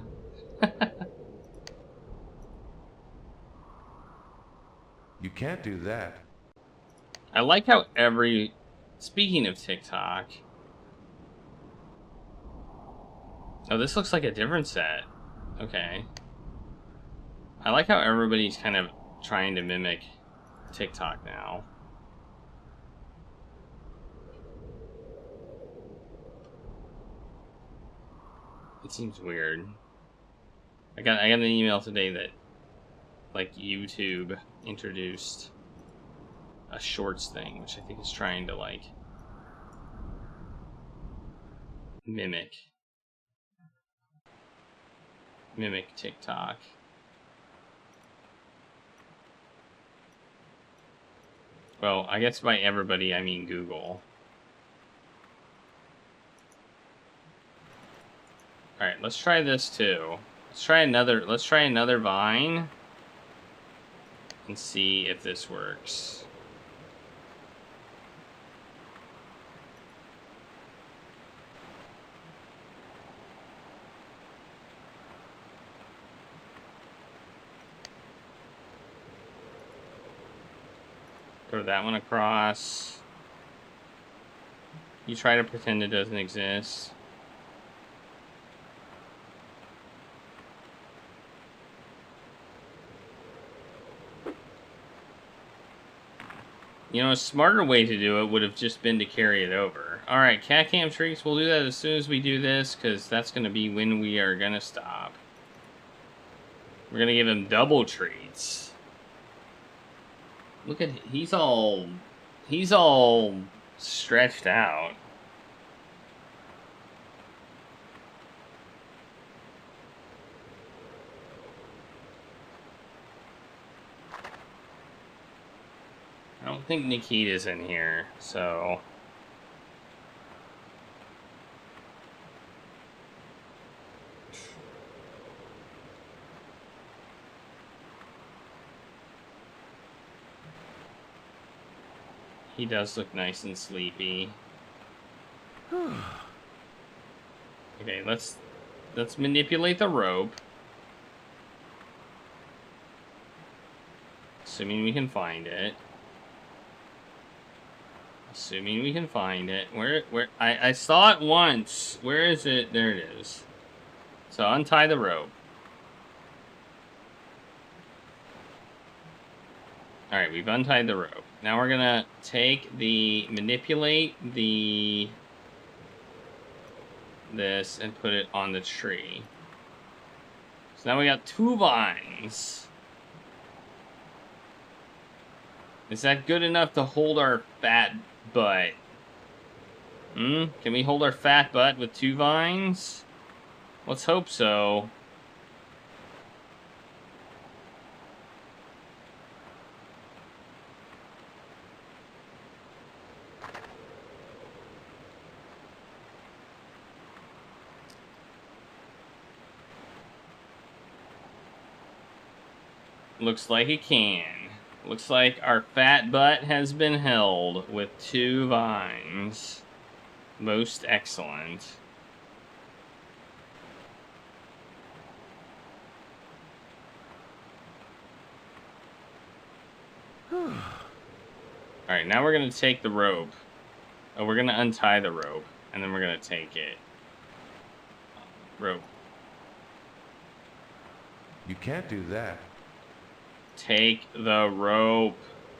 You can't do that. I like how speaking of TikTok. Oh, this looks like a different set. Okay. I like how everybody's kind of trying to mimic TikTok now. It seems weird. I got an email today that like YouTube introduced a shorts thing, which I think is trying to like mimic TikTok. Well, I guess by everybody I mean Google. Alright, let's try this too. Let's try another vine and see if this works. Throw that one across. You try to pretend it doesn't exist. You know, a smarter way to do it would have just been to carry it over. Alright, cat cam treats, we'll do that as soon as we do this, because that's going to be when we are going to stop. We're going to give him double treats. Look at, he's all stretched out. don't think Nikita's in here, so... He does look nice and sleepy. Okay, let's manipulate the rope. Assuming we can find it. Assuming we can find it. Where I saw it once. Where is it? There it is. So untie the rope. Alright, we've untied the rope. Now we're gonna manipulate this and put it on the tree. So now we got 2 vines. Is that good enough to hold our fat butt? Can we hold our fat butt with 2 vines? Let's hope so. Looks like it can. Looks like our fat butt has been held with 2 vines. Most excellent. Alright, now we're going to take the rope. Oh, we're going to untie the rope. And then we're going to take it. Rope. You can't do that. Take the rope.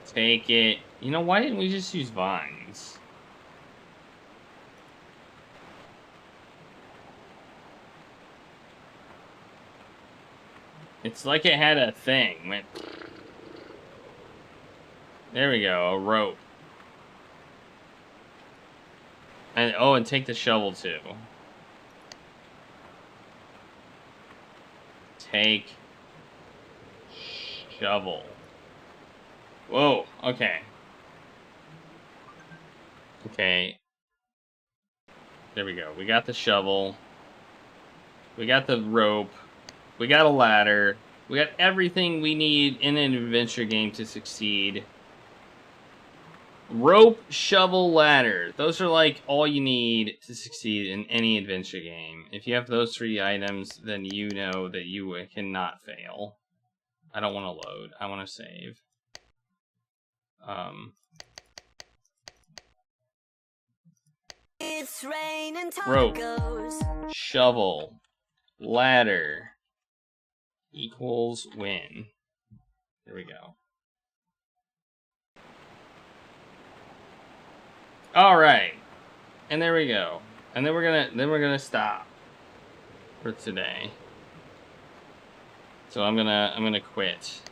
Take it. You know, why didn't we just use vines? It's like it had a thing. Went... There we go, a rope. And oh, and take the shovel too. Take shovel. Whoa, okay. Okay. There we go. We got the shovel. We got the rope. We got a ladder. We got everything we need in an adventure game to succeed. Rope, shovel, ladder. Those are like all you need to succeed in any adventure game. If you have those 3 items, then you know that you cannot fail. I don't want to load. I want to save. It's raining Rope, tacos. shovel, ladder equals win. There we go. All right, and there we go. And then we're gonna stop for today. So I'm gonna quit.